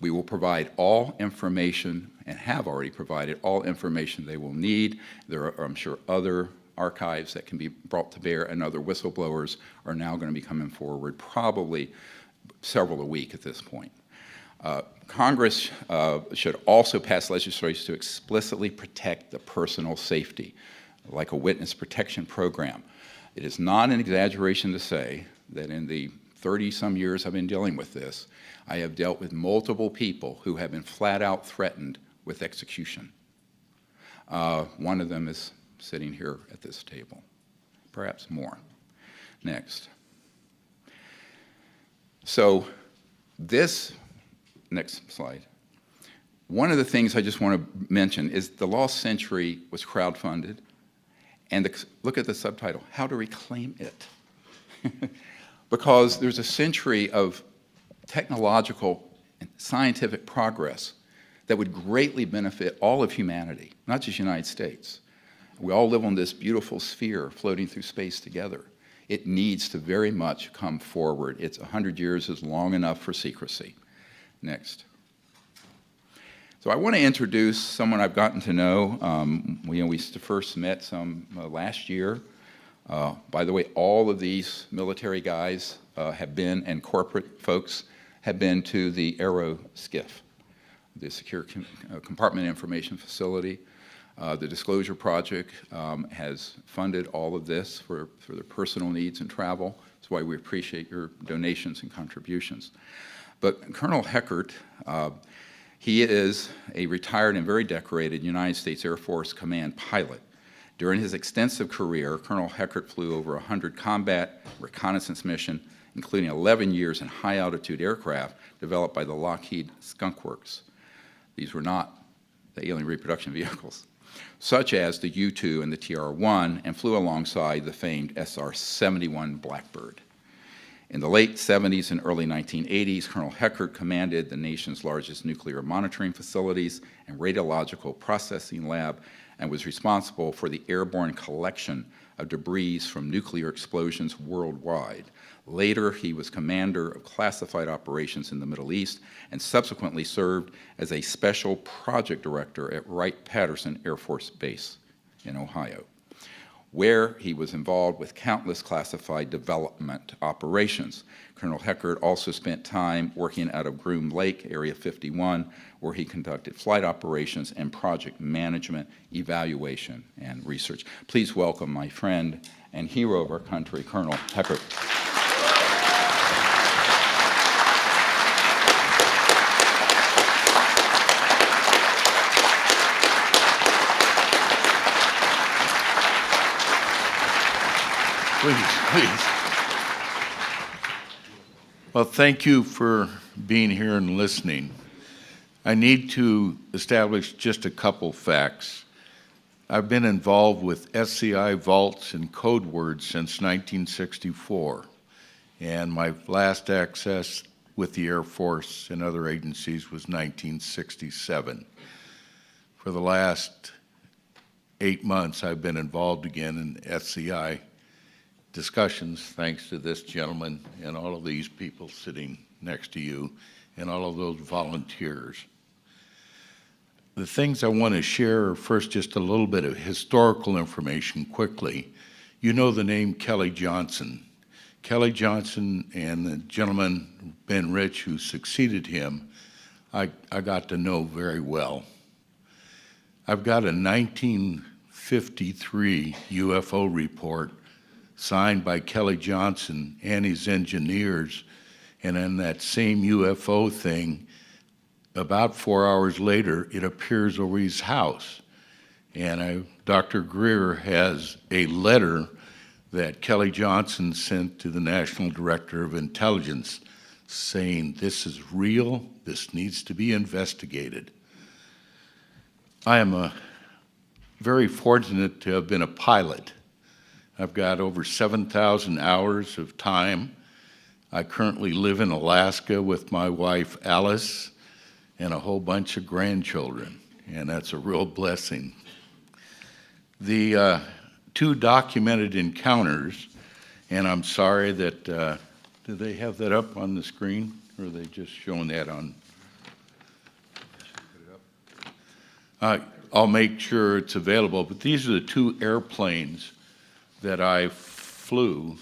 We will provide all information and have already provided all information they will need. There are, I'm sure, other archives that can be brought to bear, and other whistleblowers are now going to be coming forward, probably several a week at this point. Congress should also pass legislation to explicitly protect the personal safety, like a witness protection program. It is not an exaggeration to say that in the 30-some years I've been dealing with this, I have dealt with multiple people who have been flat out threatened with execution. One of them is sitting here at this table, perhaps more. Next. So this, next slide. One of the things I just want to mention is the Lost Century was crowdfunded, and look at the subtitle, How to Reclaim It. Because there's a century of technological and scientific progress that would greatly benefit all of humanity, not just the United States. We all live on this beautiful sphere floating through space together. It needs to very much come forward. It's 100 years is long enough for secrecy. Next. So I want to introduce someone I've gotten to know. We first met last year. By the way, all of these military guys have been, and corporate folks have been to the Aero Skiff, the Secure Compartment Information Facility. The Disclosure Project has funded all of this for their personal needs and travel. That's why we appreciate your donations and contributions. But Colonel Heckert, he is a retired and very decorated United States Air Force Command pilot. During his extensive career, Colonel Heckert flew over 100 combat reconnaissance missions, including 11 years in high-altitude aircraft developed by the Lockheed Skunk Works. These were not the alien reproduction vehicles, such as the U-2 and the TR-1, and flew alongside the famed SR-71 Blackbird. In the late 70s and early 1980s, Colonel Heckert commanded the nation's largest nuclear monitoring facilities and radiological processing lab, and was responsible for the airborne collection of debris from nuclear explosions worldwide. Later, he was commander of classified operations in the Middle East and subsequently served as a special project director at Wright-Patterson Air Force Base in Ohio, where he was involved with countless classified development operations. Colonel Heckert also spent time working out of Groom Lake, Area 51, where he conducted flight operations and project management, evaluation, and research. Please welcome my friend and hero of our country, Colonel Heckert. Please. Well, thank you for being here and listening. I need to establish just a couple facts. I've been involved with SCI vaults and code words since 1964, and my last access with the Air Force and other agencies was 1967. For the last 8 months, I've been involved again in SCI discussions, thanks to this gentleman and all of these people sitting next to you and all of those volunteers. The things I want to share are first just a little bit of historical information quickly. You know the name Kelly Johnson. Kelly Johnson and the gentleman, Ben Rich, who succeeded him, I got to know very well. I've got a 1953 UFO report signed by Kelly Johnson and his engineers, and in that same UFO thing, about 4 hours later, it appears over his house. And Dr. Greer has a letter that Kelly Johnson sent to the National Director of Intelligence saying, this is real, this needs to be investigated. I am very fortunate to have been a pilot. I've got over 7,000 hours of time. I currently live in Alaska with my wife, Alice, and a whole bunch of grandchildren, and that's a real blessing. The two documented encounters, and I'm sorry that, do they have that up on the screen, or are they just showing that on? I'll make sure it's available, but these are the two airplanes that I flew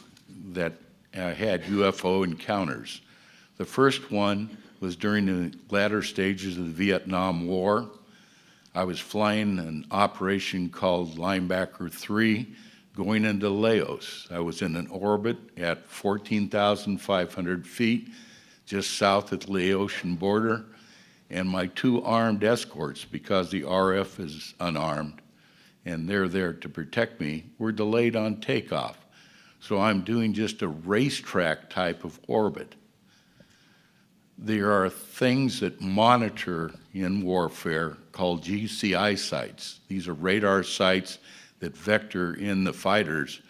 that had UFO encounters. The first one was during the latter stages of the Vietnam War. I was flying an operation called Linebacker 3 going into Laos. I was in an orbit at 14,500 feet just south of the Laotian border, and my two armed escorts, because the RF is unarmed and they're there to protect me, were delayed on takeoff. So I'm doing just a racetrack type of orbit. There are things that monitor in warfare called GCI sites. These are radar sites that vector in the fighters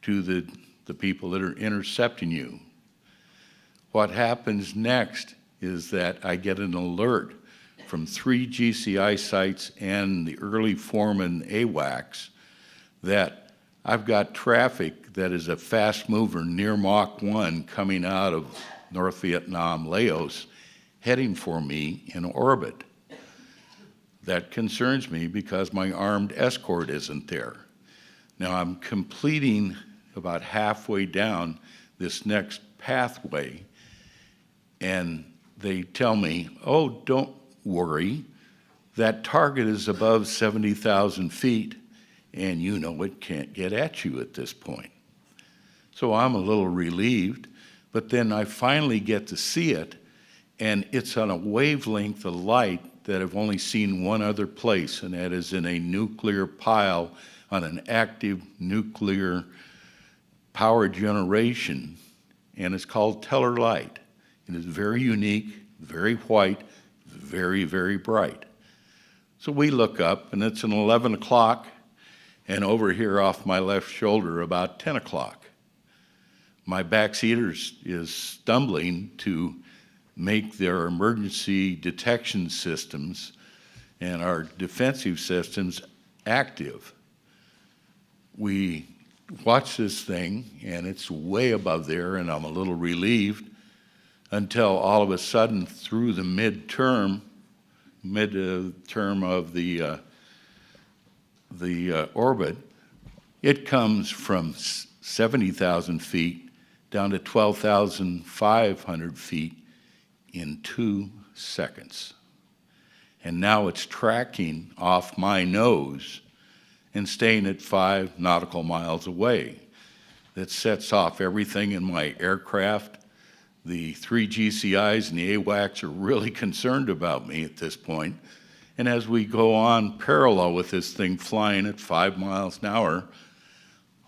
to the people that are intercepting you. What happens next is that I get an alert from 3 GCI sites and the early foreman AWACS that I've got traffic that is a fast mover near Mach 1 coming out of North Vietnam, Laos, heading for me in orbit. That concerns me because my armed escort isn't there. Now I'm completing about halfway down this next pathway, and they tell me, oh, don't worry, that target is above 70,000 feet, and you know it can't get at you at this point. So I'm a little relieved, but then I finally get to see it, and it's on a wavelength of light that I've only seen one other place, and that is in a nuclear pile on an active nuclear power generation, and it's called Teller light. It is very unique, very white, very, very bright. So we look up, and it's an 11 o'clock, and over here off my left shoulder, about 10 o'clock. My backseater is stumbling to make their emergency detection systems and our defensive systems active. We watch this thing, and it's way above there, and I'm a little relieved until all of a sudden, through the mid-term of the orbit, it comes from 70,000 feet down to 12,500 feet in 2 seconds. And now it's tracking off my nose and staying at 5 nautical miles away. That sets off everything in my aircraft. The 3 GCIs and the AWACS are really concerned about me at this point. And as we go on parallel with this thing flying at 5 miles an hour,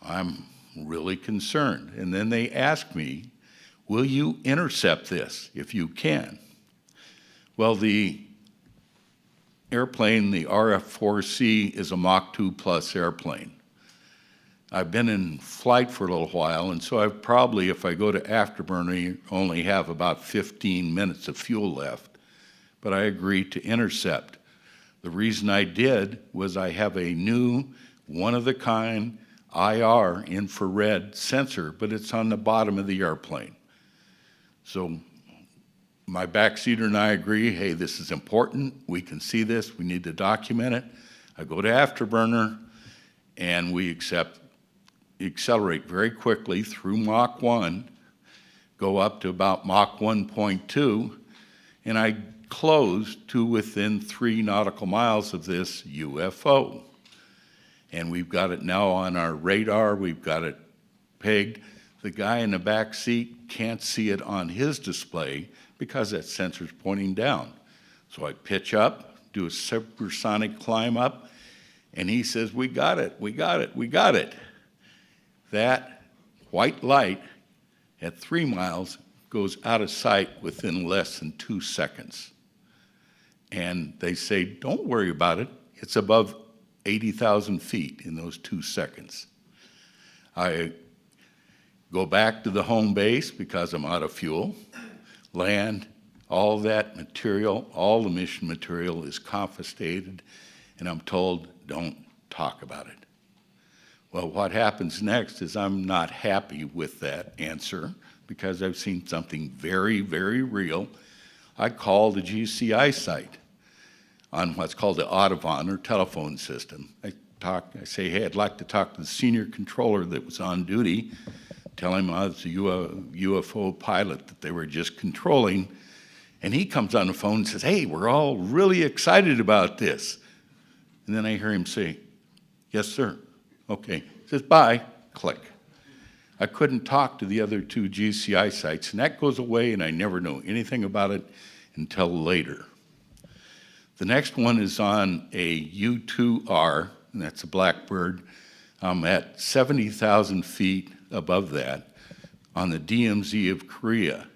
I'm really concerned. And then they ask me, will you intercept this if you can? Well, the airplane, the RF-4C, is a Mach 2 plus airplane. I've been in flight for a little while, and so I've probably, if I go to afterburner, only have about 15 minutes of fuel left. But I agreed to intercept. The reason I did was I have a new, one-of-the-kind IR infrared sensor, but it's on the bottom of the airplane. So my backseater and I agree, hey, this is important. We can see this. We need to document it. I go to afterburner, and we accelerate very quickly through Mach 1, go up to about Mach 1.2, and I close to within 3 nautical miles of this UFO. And we've got it now on our radar. We've got it pegged. The guy in the back seat can't see it on his display because that sensor's pointing down. So I pitch up, do a supersonic climb up, and he says, we got it, we got it, we got it. That white light at 3 miles goes out of sight within less than 2 seconds. And they say, don't worry about it. It's above 80,000 feet in those 2 seconds. I go back to the home base because I'm out of fuel, land, all that material, all the mission material is confiscated, and I'm told, don't talk about it. Well, what happens next is I'm not happy with that answer because I've seen something very, very real. I call the GCI site on what's called the Audubon or telephone system. I say, hey, I'd like to talk to the senior controller that was on duty, tell him I was a UFO pilot that they were just controlling, And he comes on the phone and says, hey, we're all really excited about this. And then I hear him say, yes, sir. Okay. He says, bye. Click. I couldn't talk to the other two GCI sites, and that goes away, and I never know anything about it until later. The next one is on a U-2R, and that's a Blackbird. I'm at 70,000 feet above that on the DMZ of Korea.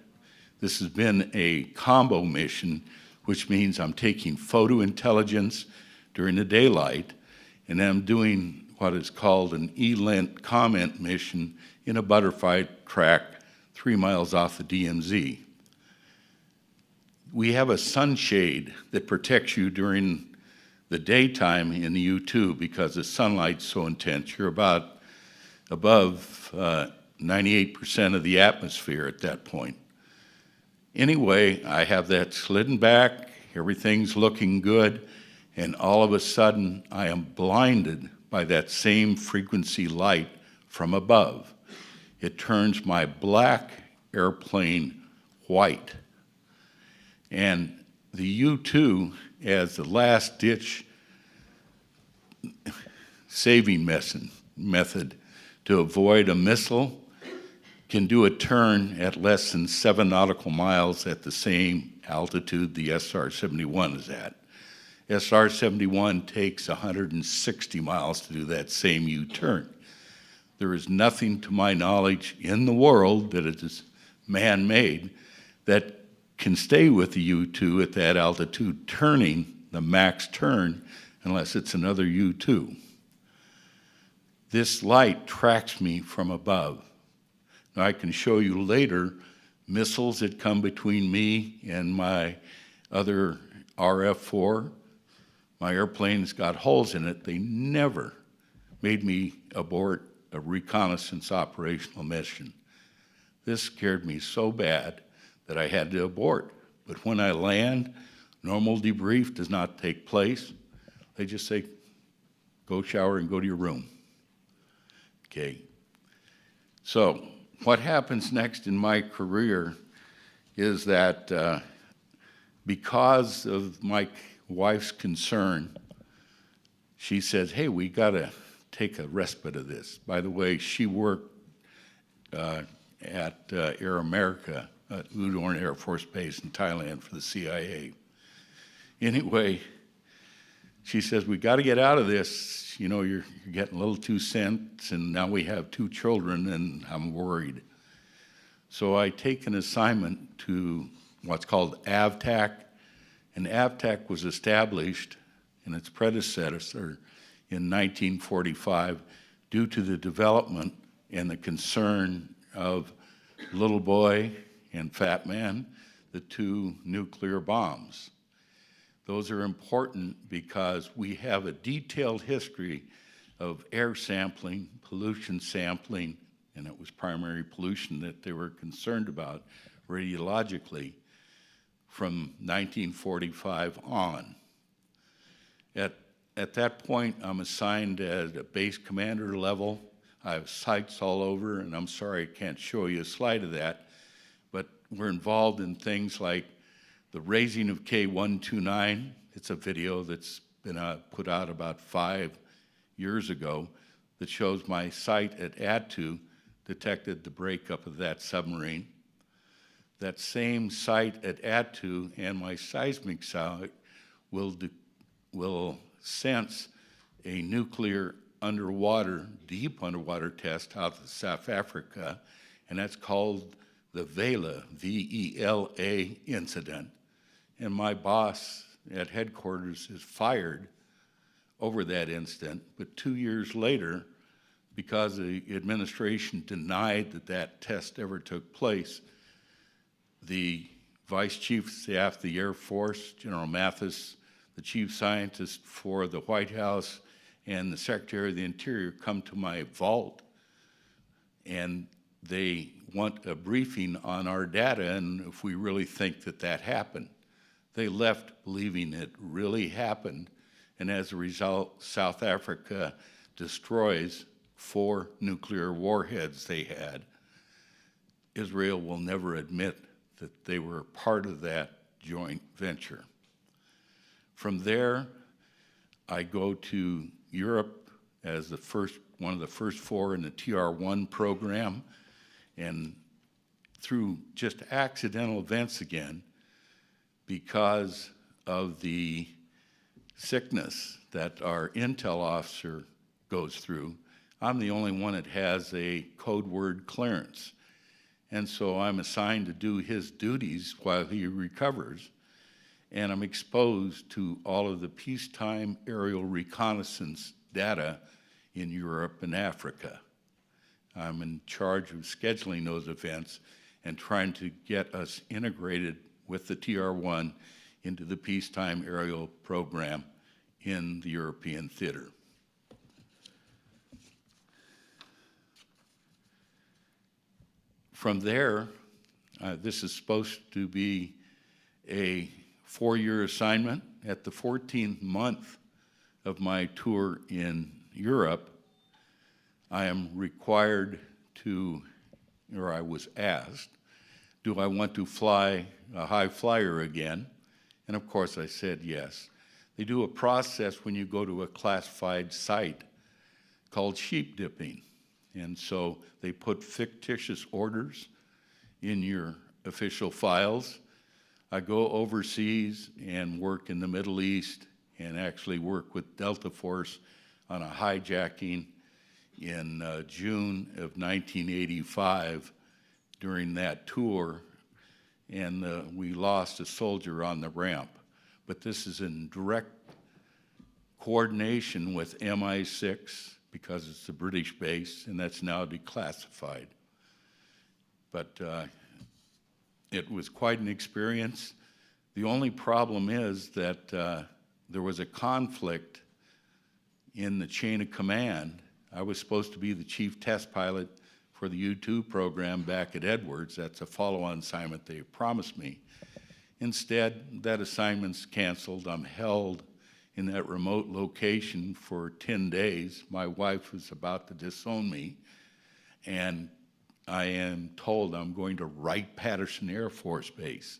This has been a combo mission, which means I'm taking photo intelligence during the daylight, and I'm doing what is called an ELINT comment mission in a butterfly track 3 miles off the DMZ. We have a sunshade that protects you during the daytime in the U-2 because the sunlight's so intense. You're about above 98% of the atmosphere at that point. Anyway, I have that slidden back, everything's looking good, and all of a sudden I am blinded by that same frequency light from above. It turns my black airplane white. And the U-2, as the last-ditch saving method to avoid a missile, can do a turn at less than 7 nautical miles at the same altitude the SR-71 is at. SR-71 takes 160 miles to do that same U-turn. There is nothing, to my knowledge, in the world that is man-made that can stay with the U-2 at that altitude turning the max turn unless it's another U-2. This light tracks me from above. Now, I can show you later missiles that come between me and my other RF-4. My airplane's got holes in it. They never made me abort a reconnaissance operational mission. This scared me so bad that I had to abort. But when I land, normal debrief does not take place. They just say, go shower and go to your room. Okay. So what happens next in my career is that because of my wife's concern, she says, hey, we got to take a respite of this. By the way, she worked at Air America at Udorn Air Force Base in Thailand for the CIA. Anyway, she says, we got to get out of this. You know, you're getting a little too tense, and now we have 2 children, and I'm worried. So I take an assignment to what's called AVTAC, and AVTAC was established in its predecessor in 1945 due to the development and the concern of Little Boy and Fat Man, the 2 nuclear bombs. Those are important because we have a detailed history of air sampling, pollution sampling, and it was primary pollution that they were concerned about radiologically from 1945 on. At that point, I'm assigned at a base commander level. I have sites all over, and I'm sorry I can't show you a slide of that, but we're involved in things like the raising of K-129. It's a video that's been put out about 5 years ago that shows my site at Attu detected the breakup of that submarine. That same site at Attu and my seismic site will sense a nuclear underwater, deep underwater test out of South Africa, and that's called the Vela, V-E-L-A incident. And my boss at headquarters is fired over that incident, but 2 years later, because the administration denied that that test ever took place, the Vice Chief of Staff of the Air Force, General Mathis, the Chief Scientist for the White House, and the Secretary of the Interior come to my vault, and they want a briefing on our data and if we really think that that happened. They left believing it really happened, and as a result, South Africa destroys 4 nuclear warheads they had. Israel will never admit that they were part of that joint venture. From there, I go to Europe as one of the first four in the TR1 program, and through just accidental events again, because of the sickness that our intel officer goes through, I'm the only one that has a code word clearance. And so I'm assigned to do his duties while he recovers, and I'm exposed to all of the peacetime aerial reconnaissance data in Europe and Africa. I'm in charge of scheduling those events and trying to get us integrated with the TR1 into the peacetime aerial program in the European theater. From there, this is supposed to be a 4-year assignment. At the 14th month of my tour in Europe, I am required to, or I was asked, do I want to fly a high flyer again? And of course I said yes. They do a process when you go to a classified site called sheep dipping. And so they put fictitious orders in your official files. I go overseas and work in the Middle East and actually work with Delta Force on a hijacking in June of 1985 during that tour, and we lost a soldier on the ramp. But this is in direct coordination with MI6 because it's a British base, and that's now declassified. But it was quite an experience. The only problem is that there was a conflict in the chain of command. I was supposed to be the chief test pilot for the U-2 program back at Edwards. That's a follow-on assignment they promised me. Instead, that assignment's canceled. I'm held in that remote location for 10 days. My wife was about to disown me, and I am told I'm going to Wright-Patterson Air Force Base.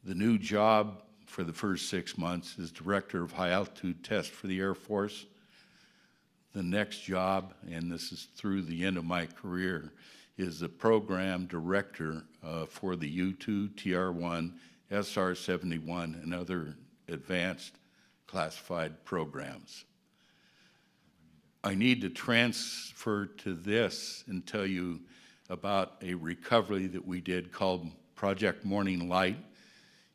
The new job for the first 6 months is Director of High Altitude Test for the Air Force. The next job, and this is through the end of my career, is the Program Director for the U-2, TR-1, SR-71, and other advanced classified programs. I need to transfer to this and tell you about a recovery that we did called Project Morning Light.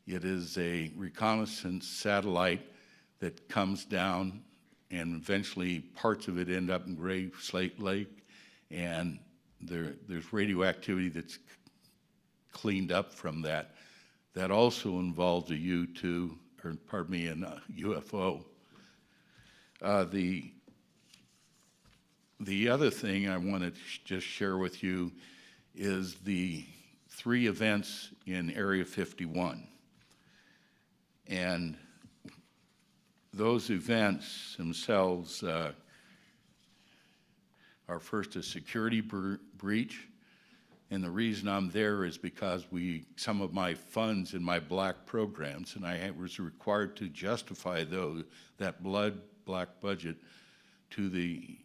It is a reconnaissance satellite that comes down, and eventually parts of it end up in Grave Slate Lake, and there's radioactivity that's cleaned up from that. That also involves a U-2, or pardon me, a UFO. The other thing I want to just share with you is the 3 events in Area 51. And those events themselves are first a security breach. And the reason I'm there is because some of my funds in my black programs, and I was required to justify that black budget to the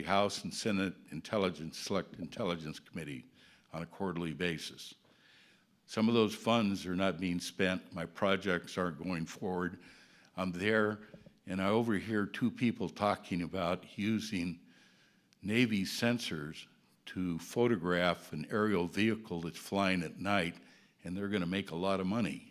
House and Senate Select Intelligence Committee on a quarterly basis. Some of those funds are not being spent. My projects aren't going forward. I'm there, and I overhear 2 people talking about using Navy sensors to photograph an aerial vehicle that's flying at night, and they're going to make a lot of money.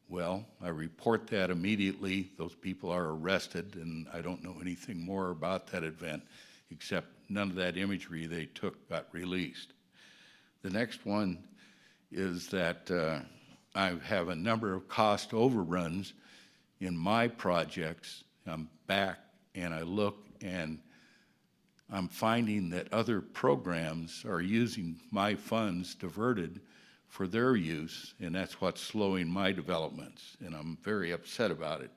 Well, I report that immediately. Those people are arrested, and I don't know anything more about that event, except none of that imagery they took got released. The next one is that I have a number of cost overruns in my projects. I'm back, and I look, and I'm finding that other programs are using my funds diverted for their use, and that's what's slowing my developments, and I'm very upset about it.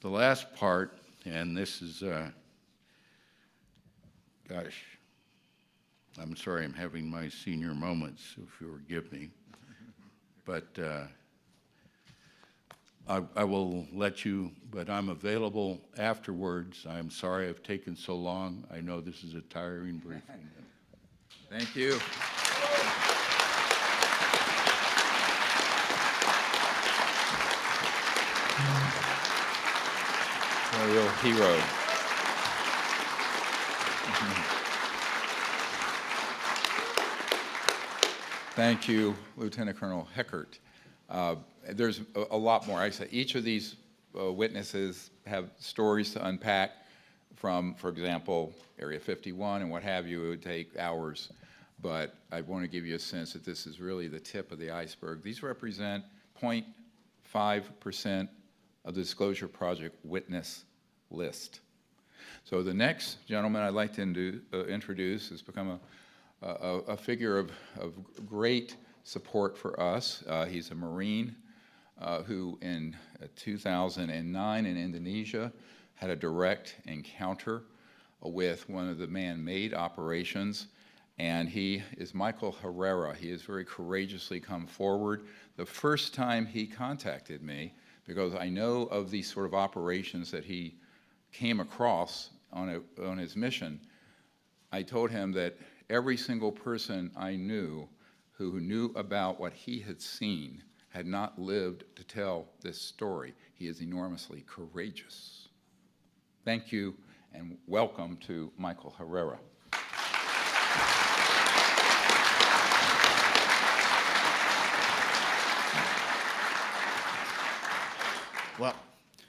The last part, and this is, gosh, I'm sorry I'm having my senior moments, if you'll forgive me, but I will let you, but I'm available afterwards. I'm sorry I've taken so long. I know this is a tiring briefing. Thank you. A real hero. Thank you, Lieutenant Colonel Heckert. There's a lot more. I said each of these witnesses have stories to unpack from, for example, Area 51 and what have you. It would take hours, but I want to give you a sense that this is really the tip of the iceberg. These represent 0.5% of the Disclosure Project witness list. So the next gentleman I'd like to introduce has become a figure of great support for us. He's a Marine who in 2009 in Indonesia had a direct encounter with one of the man-made operations, and he is Michael Herrera. He has very courageously come forward. The first time he contacted me, because I know of these sort of operations that he came across on his mission, I told him that every single person I knew who knew about what he had seen had not lived to tell this story. He is enormously courageous. Thank you, and welcome to Michael Herrera. Well,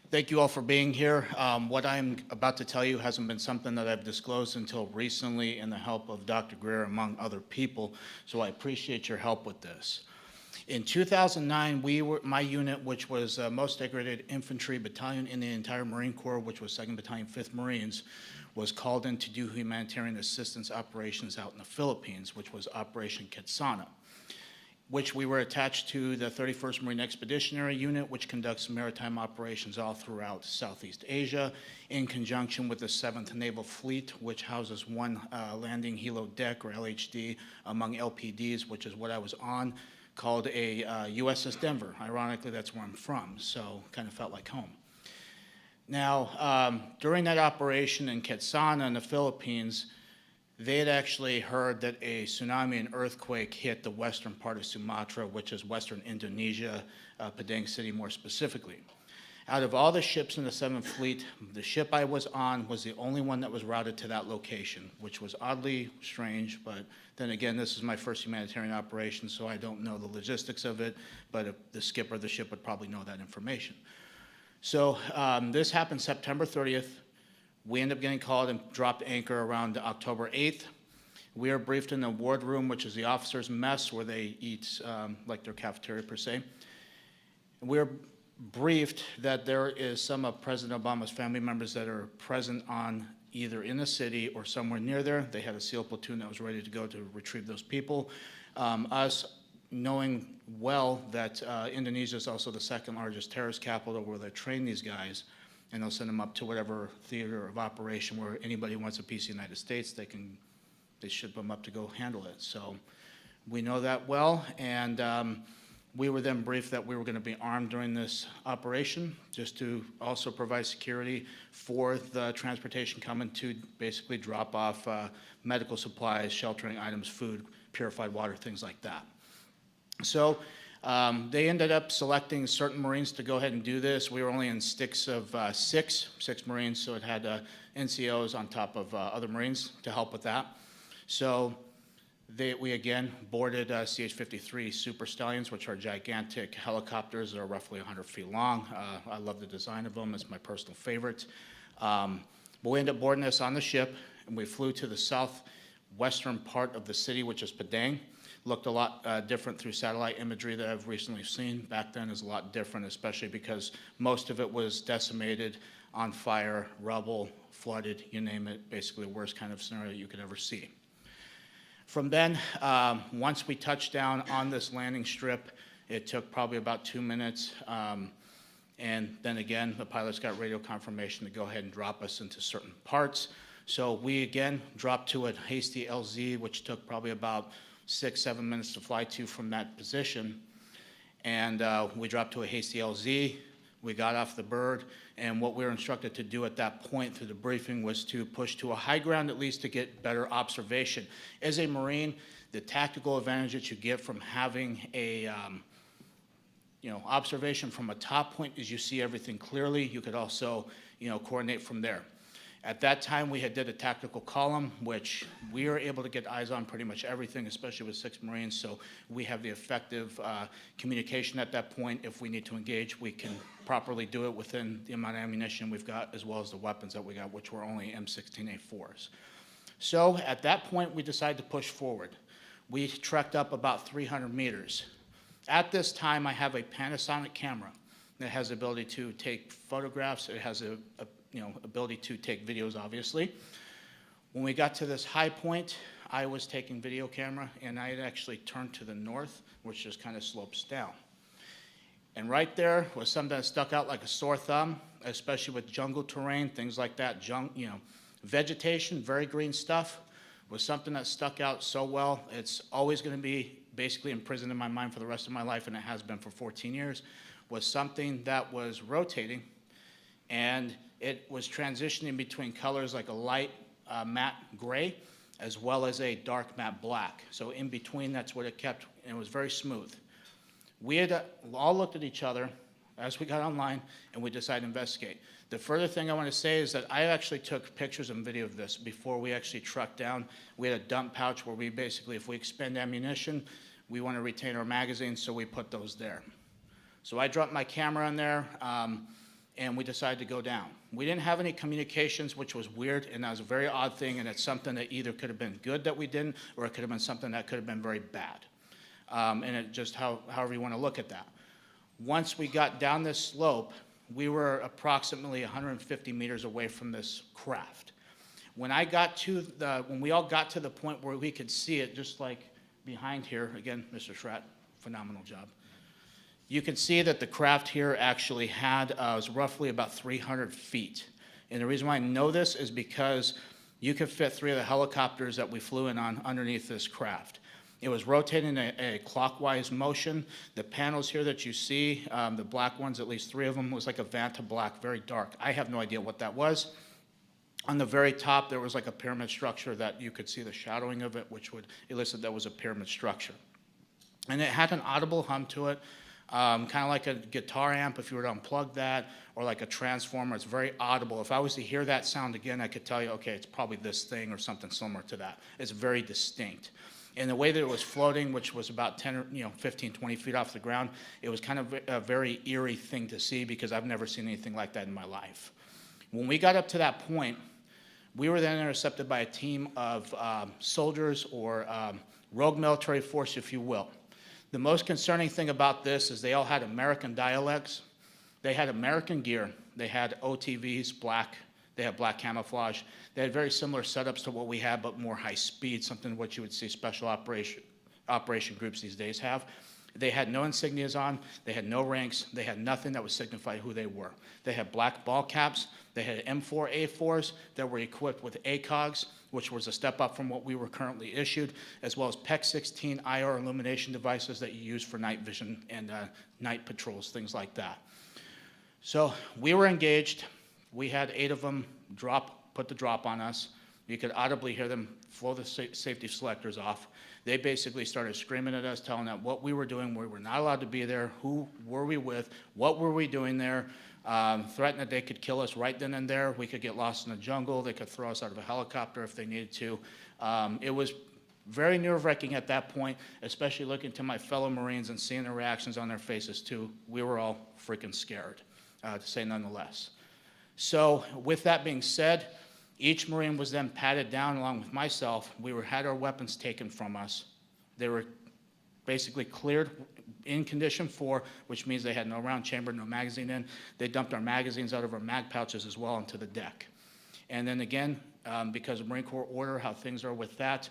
thank you all for being here. What I'm about to tell you hasn't been something that I've disclosed until recently in the help of Dr. Greer, among other people, so I appreciate your help with this. In 2009, my unit, which was most decorated infantry battalion in the entire Marine Corps, which was 2nd Battalion, 5th Marines, was called in to do humanitarian assistance operations out in the Philippines, which was Operation Quetzana, which we were attached to the 31st Marine Expeditionary Unit, which conducts maritime operations all throughout Southeast Asia, in conjunction with the 7th Naval Fleet, which houses one landing helo deck, or LHD, among LPDs, which is what I was on, called a USS Denver. Ironically, that's where I'm from, so kind of felt like home. Now, during that operation in Quetzana in the Philippines, they had actually heard that a tsunami and earthquake hit the western part of Sumatra, which is western Indonesia, Padang City more specifically. Out of all the ships in the 7th Fleet, the ship I was on was the only one that was routed to that location, which was oddly strange, but then again, this is my first humanitarian operation, so I don't know the logistics of it, but if the skipper of the ship would probably know that information. So this happened September 30th. We ended up getting called and dropped anchor around October 8th. We are briefed in the ward room, which is the officers' mess, where they eat like their cafeteria per se. We're briefed that there is some of President Obama's family members that are present on either in the city or somewhere near there. They had a SEAL platoon that was ready to go to retrieve those people. Us knowing well that Indonesia is also the 2nd largest terrorist capital where they train these guys, and they'll send them up to whatever theater of operation where anybody wants a piece of the United States, they ship them up to go handle it. So we know that well, and we were then briefed that we were going to be armed during this operation, just to also provide security for the transportation coming to basically drop off medical supplies, sheltering items, food, purified water, things like that. So they ended up selecting certain Marines to go ahead and do this. We were only in sticks of six Marines, so it had NCOs on top of other Marines to help with that. So we again boarded CH-53 Super Stallions, which are gigantic helicopters that are roughly 100 feet long. I love the design of them. It's my personal favorite. But we ended up boarding this on the ship, and we flew to the southwestern part of the city, which is Padang. Looked a lot different through satellite imagery that I've recently seen. Back then is a lot different, especially because most of it was decimated, on fire, rubble, flooded, you name it, basically the worst kind of scenario you could ever see. From then, once we touched down on this landing strip, it took probably about 2 minutes. And then again, the pilots got radio confirmation to go ahead and drop us into certain parts. So we again dropped to a hasty LZ, which took probably about 6-7 minutes to fly to from that position. and we dropped to a hasty LZ. We got off the bird, and what we were instructed to do at that point through the briefing was to push to a high ground at least to get better observation. As a Marine, the tactical advantage that you get from having a observation from a top point is you see everything clearly. You could also, coordinate from there. At that time, we had did a tactical column, which we were able to get eyes on pretty much everything, especially with 6 Marines, so we have the effective communication at that point. If we need to engage, we can properly do it within the amount of ammunition we've got, as well as the weapons that we got, which were only M16A4s. So at that point, we decided to push forward. We trekked up about 300 meters. At this time, I have a Panasonic camera that has the ability to take photographs. It has a ability to take videos, obviously. When we got to this high point, I was taking video camera, and I had actually turned to the north, which just kind of slopes down. And right there was something that stuck out like a sore thumb, especially with jungle terrain, things like that. Vegetation, very green stuff, was something that stuck out so well. It's always going to be basically imprisoned in my mind for the rest of my life, and it has been for 14 years, was something that was rotating, and it was transitioning between colors like a light matte gray as well as a dark matte black. So in between, that's what it kept, and it was very smooth. We had all looked at each other as we got online, and we decided to investigate. The further thing I want to say is that I actually took pictures and video of this before we actually trucked down. We had a dump pouch where we basically, if we expend ammunition, we want to retain our magazines, so we put those there. So I dropped my camera in there, and we decided to go down. We didn't have any communications, which was weird, and that was a very odd thing, and it's something that either could have been good that we didn't, or it could have been something that could have been very bad. And it just however you want to look at that. Once we got down this slope, we were approximately 150 meters away from this craft. When we all got to the point where we could see it, just like behind here, again, Mr. Schratt, phenomenal job. You can see that the craft here actually was roughly about 300 feet. And the reason why I know this is because you could fit 3 of the helicopters that we flew in on underneath this craft. It was rotating a clockwise motion. The panels here that you see, the black ones, at least 3 of them, was like a Vanta black, very dark. I have no idea what that was. On the very top, there was like a pyramid structure that you could see the shadowing of it, which would elicit that was a pyramid structure. And it had an audible hum to it. Kind of like a guitar amp if you were to unplug that, or like a transformer. It's very audible. If I was to hear that sound again, I could tell you, okay, it's probably this thing or something similar to that. It's very distinct. And the way that it was floating, which was about 10, 15, 20 feet off the ground, it was kind of a very eerie thing to see because I've never seen anything like that in my life. When we got up to that point, we were then intercepted by a team of soldiers or rogue military force, if you will. The most concerning thing about this is they all had American dialects. They had American gear. They had OTVs, black. They had black camouflage. They had very similar setups to what we had, but more high speed, something what you would see special operation groups these days have. They had no insignias on. They had no ranks. They had nothing that would signify who they were. They had black ball caps. They had M4A4s that were equipped with ACOGs, which was a step up from what we were currently issued, as well as PEC-16 IR illumination devices that you use for night vision and night patrols, things like that. So we were engaged. We had 8 of them put the drop on us. You could audibly hear them blow the safety selectors off. They basically started screaming at us, telling us what we were doing, we were not allowed to be there, who were we with, what were we doing there, threatened that they could kill us right then and there. We could get lost in the jungle. They could throw us out of a helicopter if they needed to. It was very nerve-wracking at that point, especially looking to my fellow Marines and seeing the reactions on their faces too. We were all freaking scared, to say nonetheless. So with that being said, each Marine was then patted down along with myself. We had our weapons taken from us. They were basically cleared in condition 4, which means they had no round chamber, no magazine in. They dumped our magazines out of our mag pouches as well onto the deck. And then again, because of Marine Corps order, how things are with that,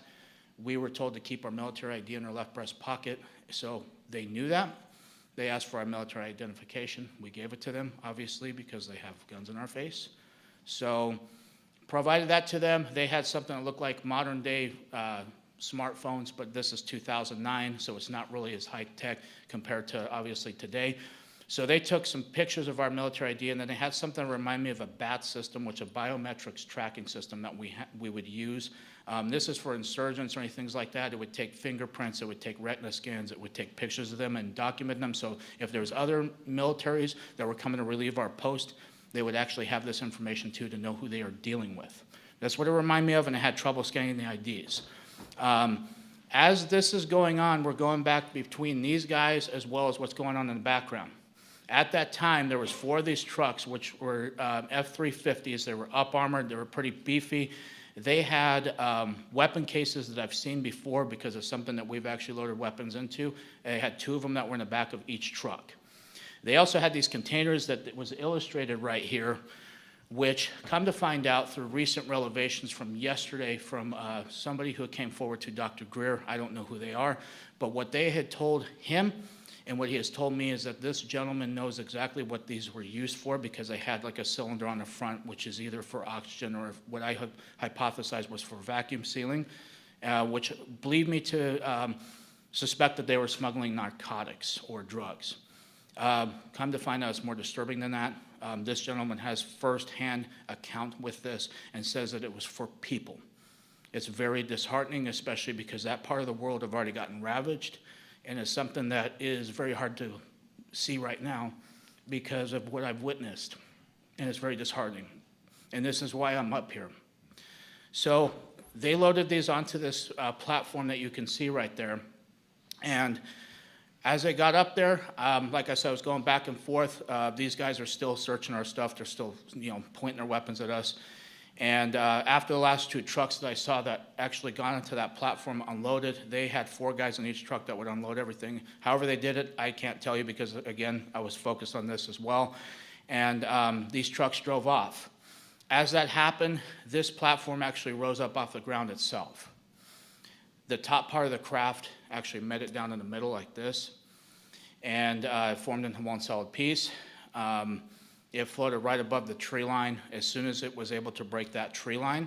we were told to keep our military ID in our left breast pocket. So they knew that. They asked for our military identification. We gave it to them, obviously, because they have guns in our face. So provided that to them. They had something that looked like modern day smartphones, but this is 2009, so it's not really as high tech compared to obviously today. So they took some pictures of our military ID, and then they had something remind me of a BAT system, which is a biometrics tracking system that we would use. This is for insurgents or anything like that. It would take fingerprints, it would take retina scans, it would take pictures of them and document them. So if there was other militaries that were coming to relieve our post, they would actually have this information too to know who they are dealing with. That's what it reminded me of, and I had trouble scanning the IDs. As this is going on, we're going back between these guys as well as what's going on in the background. At that time, there was 4 of these trucks, which were F-350s. They were up-armored. They were pretty beefy. They had weapon cases that I've seen before because of something that we've actually loaded weapons into. They had 2 of them that were in the back of each truck. They also had these containers that was illustrated right here, which come to find out through recent revelations from yesterday from somebody who came forward to Dr. Greer. I don't know who they are, but what they had told him and what he has told me is that this gentleman knows exactly what these were used for because they had like a cylinder on the front, which is either for oxygen or what I hypothesized was for vacuum sealing, which lead me to suspect that they were smuggling narcotics or drugs. Come to find out it's more disturbing than that. This gentleman has first-hand account with this and says that it was for people. It's very disheartening, especially because that part of the world have already gotten ravaged, and it's something that is very hard to see right now because of what I've witnessed, and it's very disheartening. And this is why I'm up here. So they loaded these onto this platform that you can see right there, and as I got up there, like I said, I was going back and forth. These guys are still searching our stuff. They're still, pointing their weapons at us. And after the last 2 trucks that I saw that actually got onto that platform unloaded, they had 4 guys in each truck that would unload everything. However they did it, I can't tell you because, again, I was focused on this as well. And these trucks drove off. As that happened, this platform actually rose up off the ground itself. The top part of the craft actually met it down in the middle like this, and it formed into one solid piece. It floated right above the tree line. As soon as it was able to break that tree line,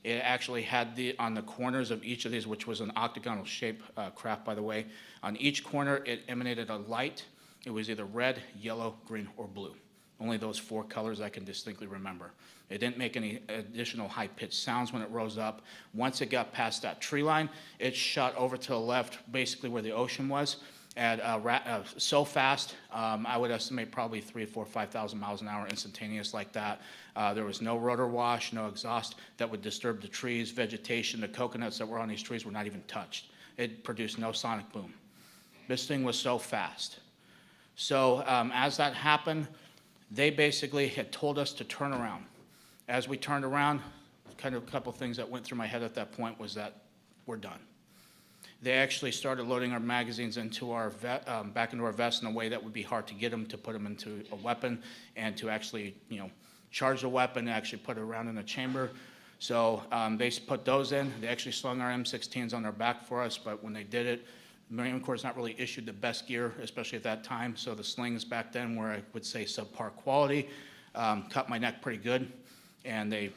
it actually had on the corners of each of these, which was an octagonal shape craft, by the way, on each corner it emanated a light. It was either red, yellow, green, or blue. Only those 4 colors I can distinctly remember. It didn't make any additional high-pitched sounds when it rose up. Once it got past that tree line, it shot over to the left, basically where the ocean was, at so fast, I would estimate probably 3,000, 4,000, 5,000 miles an hour instantaneous like that. There was no rotor wash, no exhaust that would disturb the trees, vegetation. The coconuts that were on these trees were not even touched. It produced no sonic boom. This thing was so fast. So as that happened, they basically had told us to turn around. As we turned around, kind of a couple things that went through my head at that point was that we're done. They actually started loading our magazines into our back into our vest in a way that would be hard to get them to put them into a weapon and to actually, charge the weapon and actually put it around in a chamber. So they put those in. They actually slung our M16s on their back for us, but when they did it, the Marine Corps not really issued the best gear, especially at that time. So the slings back then were, I would say, subpar quality, cut my neck pretty good, and they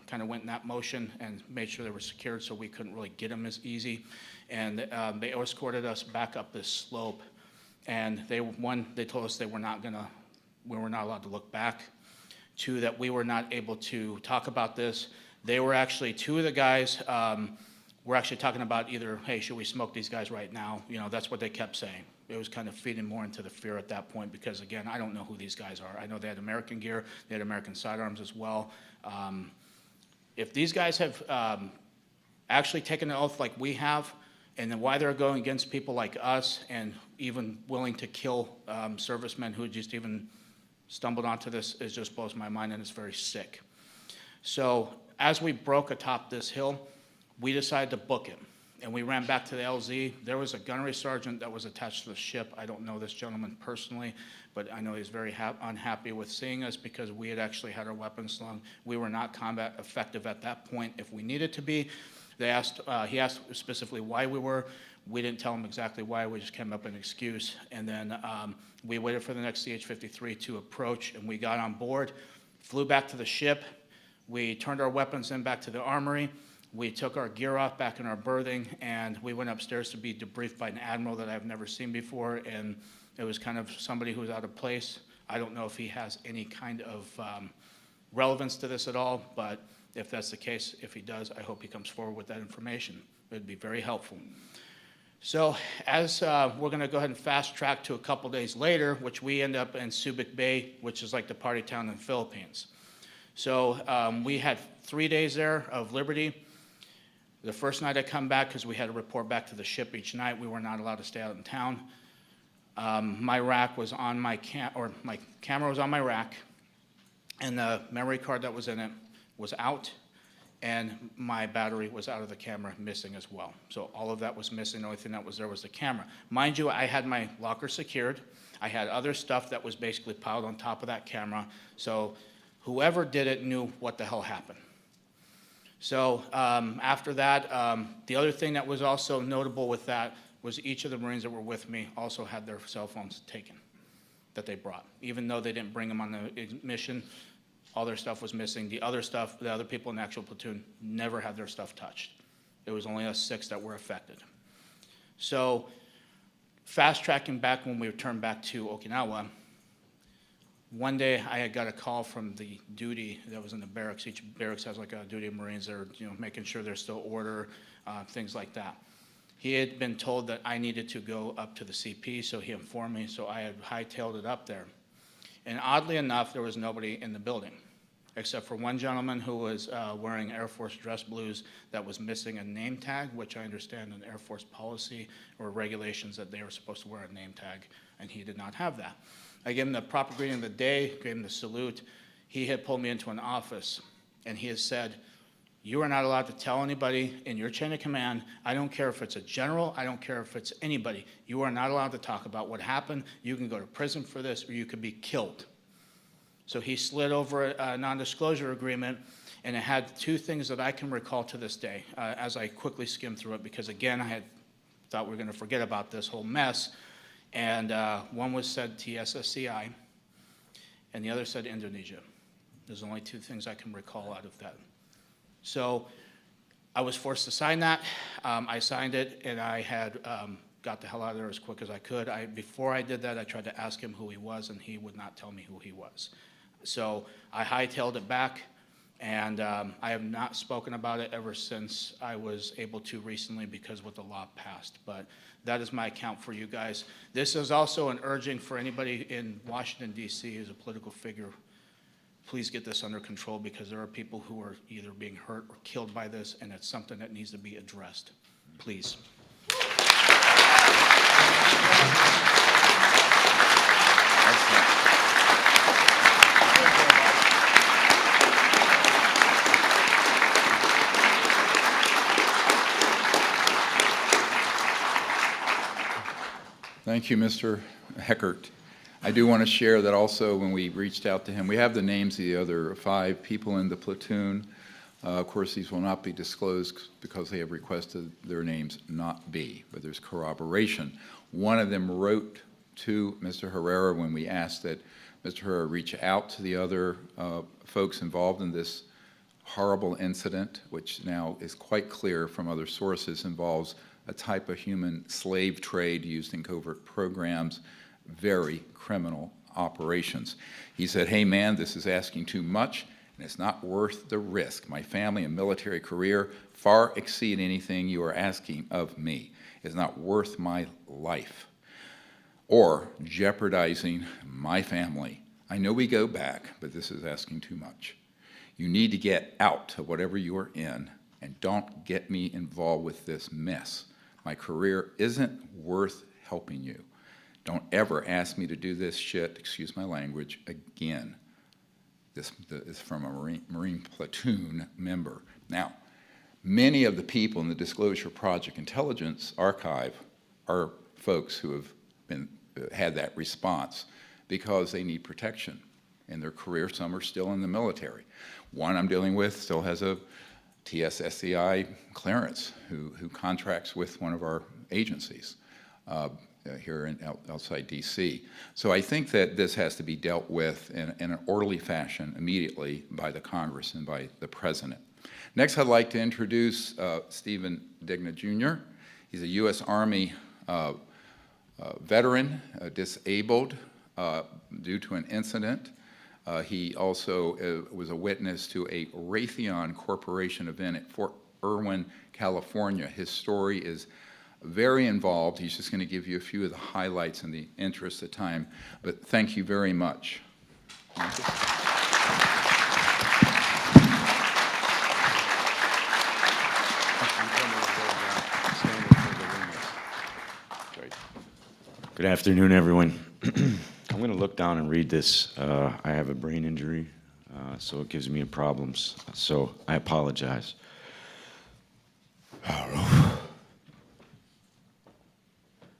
kind of went in that motion and made sure they were secured so we couldn't really get them as easy. And they escorted us back up this slope. And they told us we were not allowed to look back. 2, that we were not able to talk about this. They were actually, 2 of the guys were actually talking about either, hey, should we smoke these guys right now? That's what they kept saying. It was kind of feeding more into the fear at that point because, again, I don't know who these guys are. I know they had American gear. They had American sidearms as well. If these guys have actually taken an oath like we have, and then why they're going against people like us and even willing to kill servicemen who just even stumbled onto this, it just blows my mind, and it's very sick. So as we broke atop this hill, we decided to book it. And we ran back to the LZ. There was a gunnery sergeant that was attached to the ship. I don't know this gentleman personally, but I know he's very unhappy with seeing us because we had actually had our weapons slung. We were not combat effective at that point if we needed to be. He asked specifically why we were. We didn't tell him exactly why. We just came up with an excuse. And then we waited for the next CH-53 to approach, and we got on board, flew back to the ship. We turned our weapons in back to the armory. We took our gear off back in our berthing, and we went upstairs to be debriefed by an admiral that I've never seen before, and it was kind of somebody who was out of place. I don't know if he has any kind of relevance to this at all, but if that's the case, if he does, I hope he comes forward with that information. It would be very helpful. So as we're going to go ahead and fast track to a couple days later, which we end up in Subic Bay, which is like the party town in the Philippines. So we had 3 days there of liberty. The first night I come back, because we had to report back to the ship each night, we were not allowed to stay out in town. My rack was on my camera was on my rack, and the memory card that was in it was out, and my battery was out of the camera, missing as well. So all of that was missing. The only thing that was there was the camera. Mind you, I had my locker secured. I had other stuff that was basically piled on top of that camera. So whoever did it knew what the hell happened. So after that, the other thing that was also notable with that was each of the Marines that were with me also had their cell phones taken that they brought. Even though they didn't bring them on the mission, all their stuff was missing. The other stuff, the other people in the actual platoon never had their stuff touched. It was only us 6 that were affected. So fast tracking back when we returned back to Okinawa, one day I had got a call from the duty that was in the barracks. Each barracks has like a duty of Marines that are, making sure there's still order, things like that. He had been told that I needed to go up to the CP, so he informed me, so I had hightailed it up there. And oddly enough, there was nobody in the building, except for one gentleman who was wearing Air Force dress blues that was missing a name tag, which I understand in Air Force policy or regulations that they were supposed to wear a name tag, and he did not have that. I gave him the proper greeting of the day, gave him the salute. He had pulled me into an office, and he had said, "You are not allowed to tell anybody in your chain of command. I don't care if it's a general. I don't care if it's anybody. You are not allowed to talk about what happened. You can go to prison for this, or you could be killed." So he slid over a non-disclosure agreement, and it had 2 things that I can recall to this day as I quickly skimmed through it, because again, I had thought we were going to forget about this whole mess. And one was said TSSCI, and the other said Indonesia. There's only 2 things I can recall out of that. So I was forced to sign that. I signed it, and I had got the hell out of there as quick as I could. Before I did that, I tried to ask him who he was, and he would not tell me who he was. So I hightailed it back, and I have not spoken about it ever since I was able to recently, because what the law passed. But that is my account for you guys. This is also an urging for anybody in Washington, D.C. who's a political figure. Please get this under control, because there are people who are either being hurt or killed by this, and it's something that needs to be addressed. Please. Thank you, Mr. Heckert. I do want to share that also when we reached out to him, we have the names of the other 5 people in the platoon. Of course, these will not be disclosed because they have requested their names not be, but there's corroboration. One of them wrote to Mr. Herrera when we asked that Mr. Herrera reach out to the other folks involved in this horrible incident, which now is quite clear from other sources involves a type of human slave trade used in covert programs, very criminal operations. He said, "Hey man, this is asking too much, and it's not worth the risk. My family and military career far exceed anything you are asking of me. It's not worth my life or jeopardizing my family. I know we go back, but this is asking too much. You need to get out of whatever you are in, and don't get me involved with this mess. My career isn't worth helping you. Don't ever ask me to do this shit, excuse my language, again." This is from a Marine platoon member. Now, many of the people in the Disclosure Project Intelligence Archive are folks who have had that response because they need protection in their career. Some are still in the military. One I'm dealing with still has a TSSCI clearance who contracts with one of our agencies here outside D.C. So I think that this has to be dealt with in an orderly fashion immediately by the Congress and by the President. Next, I'd like to introduce Stephen Digna Jr. He's a U.S. Army veteran, disabled due to an incident. He also was a witness to a Raytheon Corporation event at Fort Irwin, California. His story is very involved. He's just going to give you a few of the highlights in the interest of time. But thank you very much. Thank you. Good afternoon, everyone. I'm going to look down and read this. I have a brain injury, so it gives me problems. So I apologize.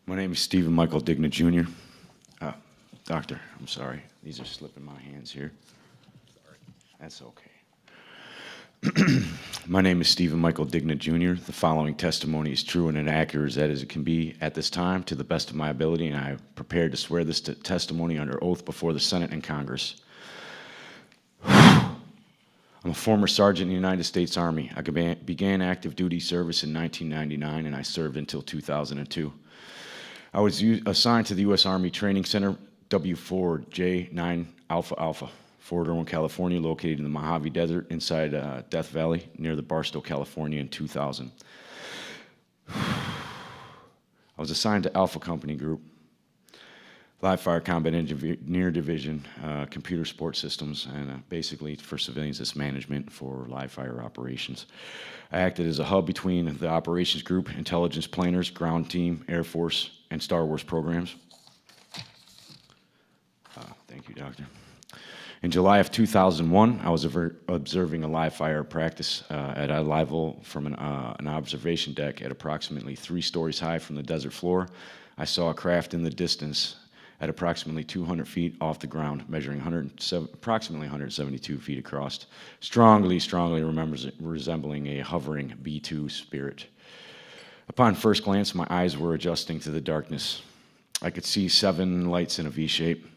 My name is Stephen Michael Digna Jr. Doctor, I'm sorry. These are slipping my hands here. That's okay. My name is Stephen Michael Digna Jr. The following testimony is true and accurate as it can be at this time, to the best of my ability, and I am prepared to swear this testimony under oath before the Senate and Congress. I'm a former sergeant in the United States Army. I began active duty service in 1999, and I served until 2002. I was assigned to the U.S. Army Training Center, W4J9 Alpha Alpha, Fort Irwin, California, located in the Mojave Desert inside Death Valley near the Barstow, California in 2000. I was assigned to Alpha Company Group, Live Fire Combat Engineer Division, Computer Support Systems, and basically for civilians, it's management for live fire operations. I acted as a hub between the operations group, intelligence planners, ground team, Air Force, and Star Wars programs. Thank you, Doctor. In July of 2001, I was observing a live fire practice at a level from an observation deck at approximately 3 stories high from the desert floor. I saw a craft in the distance at approximately 200 feet off the ground, measuring approximately 172 feet across, strongly resembling a hovering B-2 Spirit. Upon first glance, my eyes were adjusting to the darkness. I could see 7 lights in a V shape.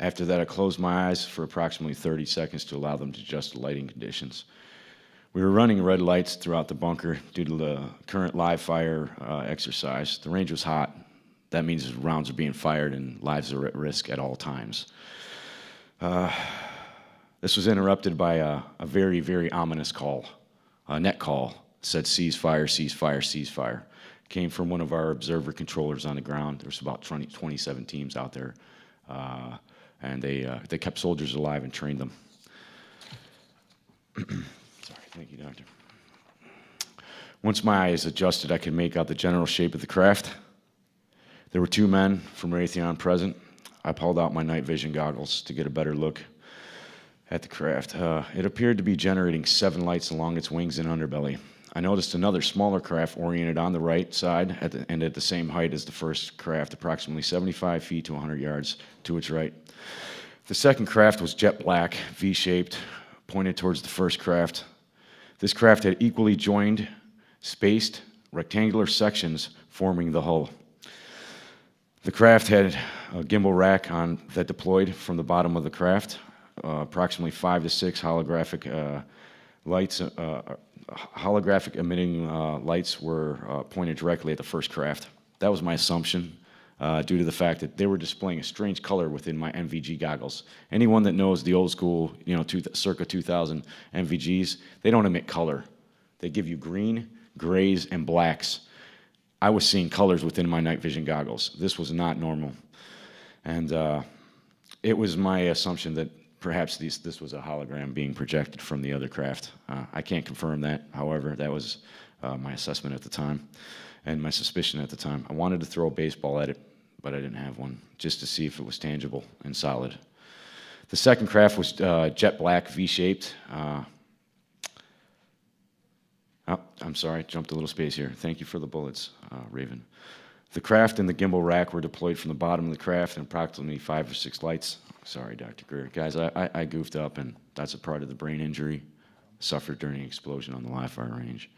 After that, I closed my eyes for approximately 30 seconds to allow them to adjust to lighting conditions. We were running red lights throughout the bunker due to the current live fire exercise. The range was hot. That means rounds are being fired and lives are at risk at all times. This was interrupted by a very, very ominous call, a net call. It said, "Cease fire, cease fire, cease fire." It came from one of our observer controllers on the ground. There was about 27 teams out there. And they kept soldiers alive and trained them. Sorry, thank you, Doctor. Once my eyes adjusted, I could make out the general shape of the craft. There were 2 men from Raytheon present. I pulled out my night vision goggles to get a better look at the craft. It appeared to be generating 7 lights along its wings and underbelly. I noticed another smaller craft oriented on the right side and at the same height as the first craft, approximately 75 feet to 100 yards to its right. The second craft was jet black, V-shaped, pointed towards the first craft. This craft had equally joined, spaced, rectangular sections forming the hull. The craft had a gimbal rack that deployed from the bottom of the craft. Approximately 5 to 6 holographic lights, holographic emitting lights were pointed directly at the first craft. That was my assumption due to the fact that they were displaying a strange color within my NVG goggles. Anyone that knows the old school, circa 2000 NVGs, they don't emit color. They give you green, grays, and blacks. I was seeing colors within my night vision goggles. This was not normal. And it was my assumption that perhaps this was a hologram being projected from the other craft. I can't confirm that. However, that was my assessment at the time and my suspicion at the time. I wanted to throw a baseball at it, but I didn't have one, just to see if it was tangible and solid. The second craft was jet black, V-shaped. Oh, I'm sorry, jumped a little space here. Thank you for the bullets, Raven. The craft and the gimbal rack were deployed from the bottom of the craft and approximately 5 or 6 lights. Sorry, Dr. Greer. Guys, I goofed up, and that's a part of the brain injury suffered during an explosion on the live fire range.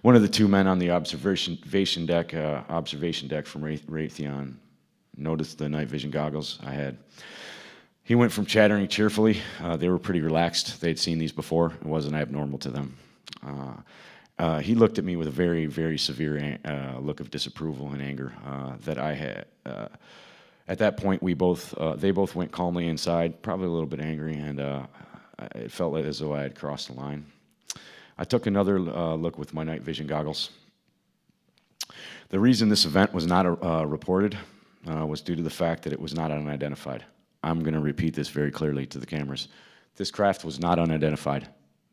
One of the 2 men on the observation deck from Raytheon noticed the night vision goggles I had. He went from chattering cheerfully. They were pretty relaxed. They'd seen these before. It wasn't abnormal to them. He looked at me with a very, very severe look of disapproval and anger that I had. At that point, they both went calmly inside, probably a little bit angry, and it felt as though I had crossed the line. I took another look with my night vision goggles. The reason this event was not reported was due to the fact that it was not unidentified. I'm going to repeat this very clearly to the cameras. This craft was not unidentified.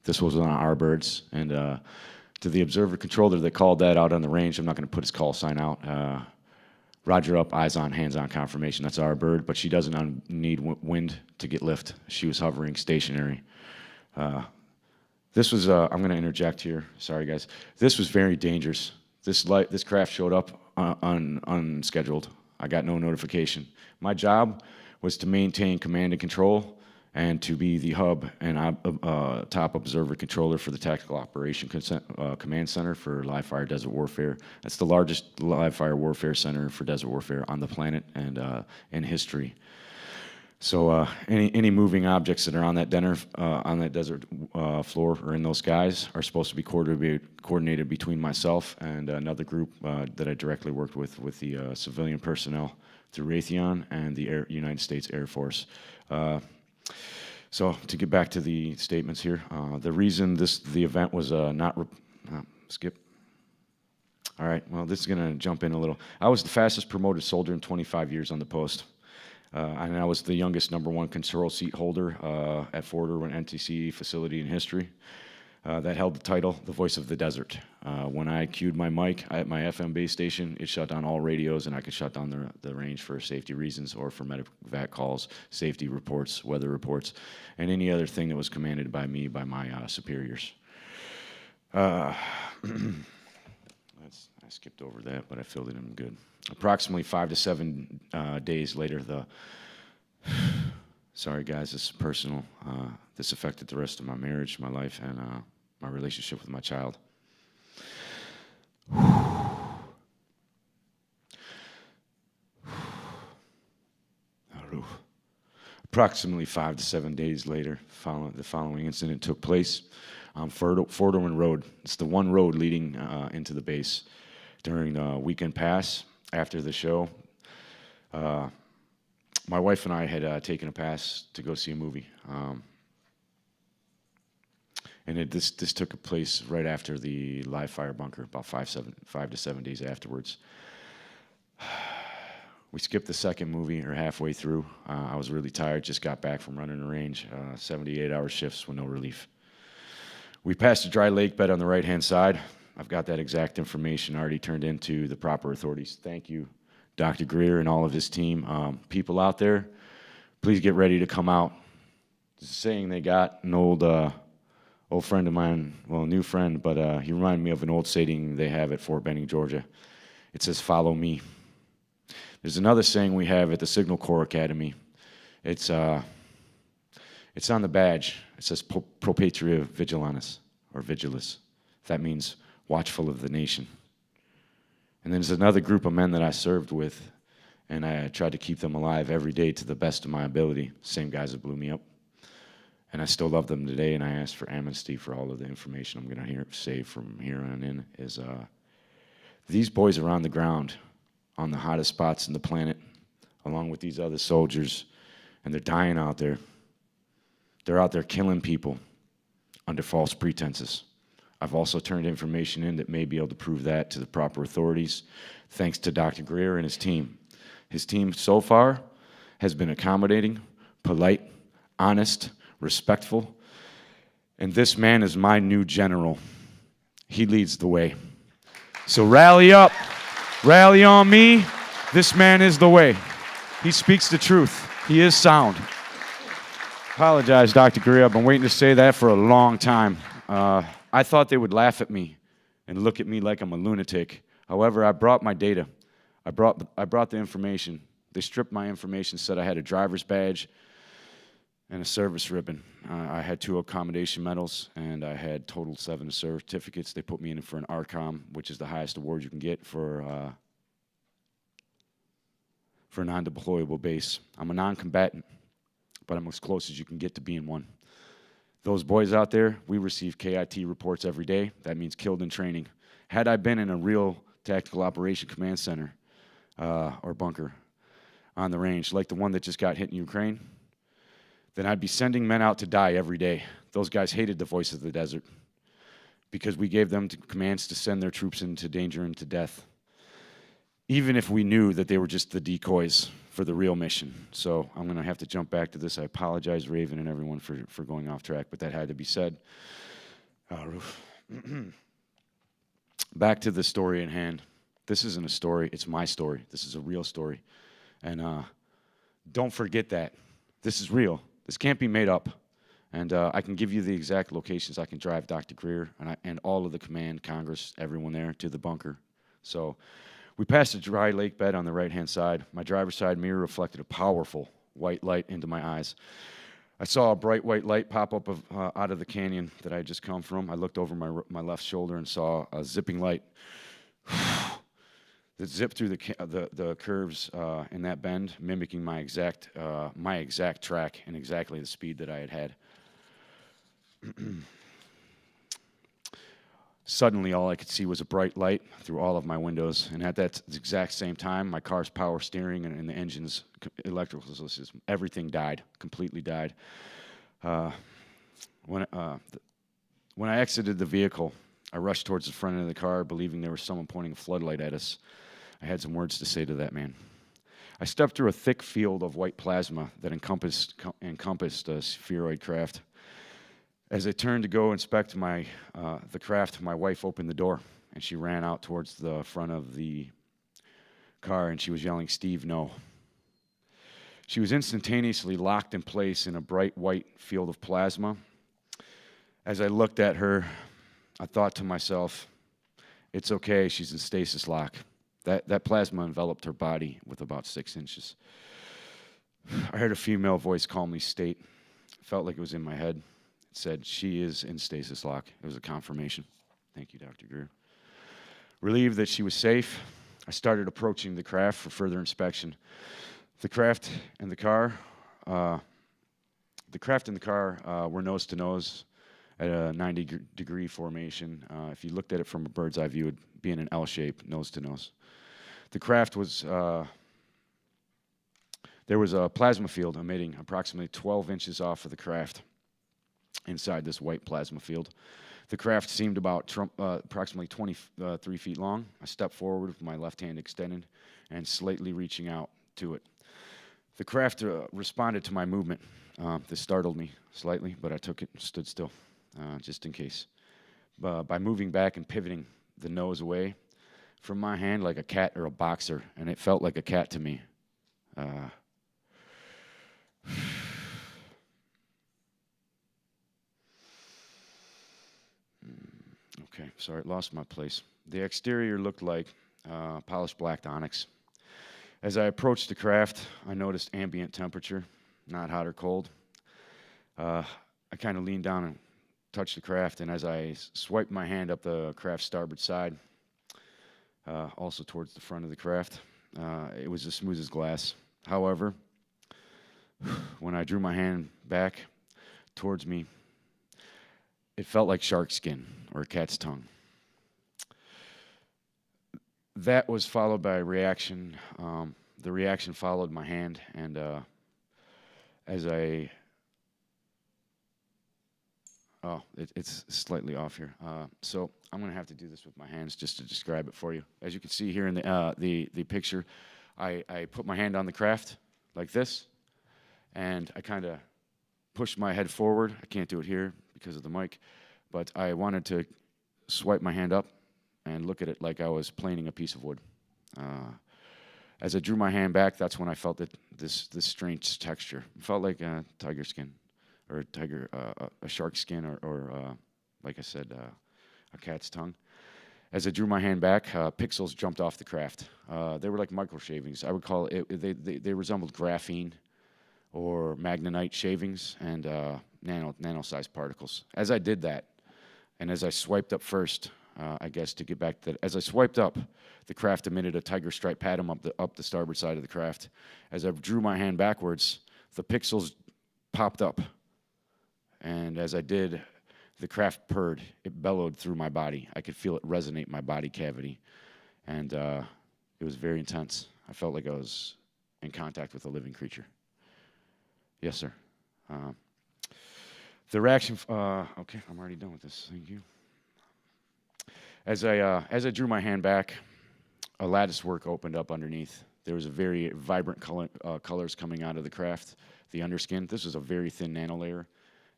This was on our birds, and to the observer controller that called that out on the range, I'm not going to put his call sign out. Roger up, eyes on, hands on confirmation. That's our bird, but she doesn't need wind to get lift. She was hovering stationary. This was, I'm going to interject here. Sorry, guys. This was very dangerous. This craft showed up unscheduled. I got no notification. My job was to maintain command and control and to be the hub and top observer controller for the Tactical Operation Command Center for live fire desert warfare. That's the largest live fire warfare center for desert warfare on the planet and in history. So any moving objects that are on that desert floor or in those skies are supposed to be coordinated between myself and another group that I directly worked with the civilian personnel through Raytheon and the United States Air Force. So to get back to the statements here, the reason the event was skip. All right, well, this is going to jump in a little. I was the fastest promoted soldier in 25 years on the post. And I was the youngest #1 control seat holder at Fort Irwin NTC facility in history that held the title, the Voice of the Desert. When I cued my mic at my FM base station, it shut down all radios, and I could shut down the range for safety reasons or for medevac calls, safety reports, weather reports, and any other thing that was commanded by me, by my superiors. I skipped over that, but I filled it in good. Approximately 5 to 7 days later, sorry guys, this is personal. This affected the rest of my marriage, my life, and my relationship with my child. Approximately 5 to 7 days later, the following incident took place on Fort Irwin Road. It's the one road leading into the base. During the weekend pass, after the show, my wife and I had taken a pass to go see a movie. And this took place right after the live fire bunker, about 5 to 7 days afterwards. We skipped the second movie, or halfway through. I was really tired, just got back from running the range, 78-hour shifts with no relief. We passed a dry lake bed on the right-hand side. I've got that exact information already turned into the proper authorities. Thank you, Dr. Greer and all of his team. People out there, please get ready to come out. There's a saying they got, an old friend of mine, well, a new friend, but he reminded me of an old saying they have at Fort Benning, Georgia. It says, "Follow me." There's another saying we have at the Signal Corps Academy. It's on the badge. It says, "Pro Patria Vigilantes," or Vigilis. That means watchful of the nation. And then there's another group of men that I served with, and I tried to keep them alive every day to the best of my ability. Same guys that blew me up. And I still love them today, and I ask for amnesty for all of the information I'm going to say from here on in. These boys are on the ground, on the hottest spots in the planet, along with these other soldiers, and they're dying out there. They're out there killing people under false pretenses. I've also turned information in that may be able to prove that to the proper authorities, thanks to Dr. Greer and his team. His team so far has been accommodating, polite, honest, respectful, and this man is my new general. He leads the way. So rally up, rally on me. This man is the way. He speaks the truth. He is sound. Apologize, Dr. Greer. I've been waiting to say that for a long time. I thought they would laugh at me and look at me like I'm a lunatic. However, I brought my data. I brought the information. They stripped my information, said I had a driver's badge and a service ribbon. I had 2 accommodation medals, and I had total 7 certificates. They put me in for an ARCOM, which is the highest award you can get for a non-deployable base. I'm a non-combatant, but I'm as close as you can get to being one. Those boys out there, we receive KIT reports every day. That means killed in training. Had I been in a real tactical operation command center or bunker on the range, like the one that just got hit in Ukraine, then I'd be sending men out to die every day. Those guys hated the voice of the desert because we gave them commands to send their troops into danger and to death, even if we knew that they were just the decoys for the real mission. So I'm going to have to jump back to this. I apologize, Raven and everyone, for going off track, but that had to be said. Back to the story in hand. This isn't a story. It's my story. This is a real story. And don't forget that. This is real. This can't be made up. And I can give you the exact locations. I can drive Dr. Greer and all of the command, Congress, everyone there to the bunker. So we passed a dry lake bed on the right-hand side. My driver's side mirror reflected a powerful white light into my eyes. I saw a bright white light pop up out of the canyon that I had just come from. I looked over my left shoulder and saw a zipping light that zipped through the curves in that bend, mimicking my exact track and exactly the speed that I had had. Suddenly, all I could see was a bright light through all of my windows, and at that exact same time, my car's power steering and the engine's electrical system, everything died, completely died. When I exited the vehicle, I rushed towards the front end of the car, believing there was someone pointing a floodlight at us. I had some words to say to that man. I stepped through a thick field of white plasma that encompassed a spheroid craft. As I turned to go inspect the craft, my wife opened the door, and she ran out towards the front of the car, and she was yelling, "Steve, no." She was instantaneously locked in place in a bright white field of plasma. As I looked at her, I thought to myself, it's okay, she's in stasis lock. That plasma enveloped her body with about 6 inches. I heard a female voice calmly state, it felt like it was in my head. It said, she is in stasis lock. It was a confirmation. Thank you, Dr. Greer. Relieved that she was safe, I started approaching the craft for further inspection. The craft and the car were nose to nose at a 90-degree formation. If you looked at it from a bird's eye view, it would be in an L shape, nose to nose. The craft was, there was a plasma field emitting approximately 12 inches off of the craft inside this white plasma field. The craft seemed about approximately 23 feet long. I stepped forward with my left hand extended and slightly reaching out to it. The craft responded to my movement. This startled me slightly, but I took it and stood still, just in case. By moving back and pivoting the nose away from my hand like a cat or a boxer, and it felt like a cat to me. Okay, sorry, lost my place. The exterior looked like polished black onyx. As I approached the craft, I noticed ambient temperature, not hot or cold. I kind of leaned down and touched the craft, and as I swiped my hand up the craft's starboard side, also towards the front of the craft, it was as smooth as glass. However, when I drew my hand back towards me, it felt like shark skin or a cat's tongue. That was followed by a reaction. The reaction followed my hand, and as I... Oh, it's slightly off here. So I'm going to have to do this with my hands just to describe it for you. As you can see here in the picture, I put my hand on the craft like this, and I kind of pushed my head forward. I can't do it here because of the mic, but I wanted to swipe my hand up and look at it like I was planing a piece of wood. As I drew my hand back, that's when I felt that this strange texture. It felt like tiger skin, or a shark skin, or like I said, a cat's tongue. As I drew my hand back, pixels jumped off the craft. They were like micro shavings. I would call it, they resembled graphene or magnetite shavings and nano-sized particles. As I did that, and as I swiped up first, I guess to get back to that, as I swiped up, the craft emitted a tiger stripe pattern up the starboard side of the craft. As I drew my hand backwards, the pixels popped up. And as I did, the craft purred. It bellowed through my body. I could feel it resonate my body cavity. And it was very intense. I felt like I was in contact with a living creature. Yes, sir. The reaction, okay, I'm already done with this. Thank you. As I drew my hand back, a lattice work opened up underneath. There was a very vibrant colors coming out of the craft, the underskin. This was a very thin nanolayer.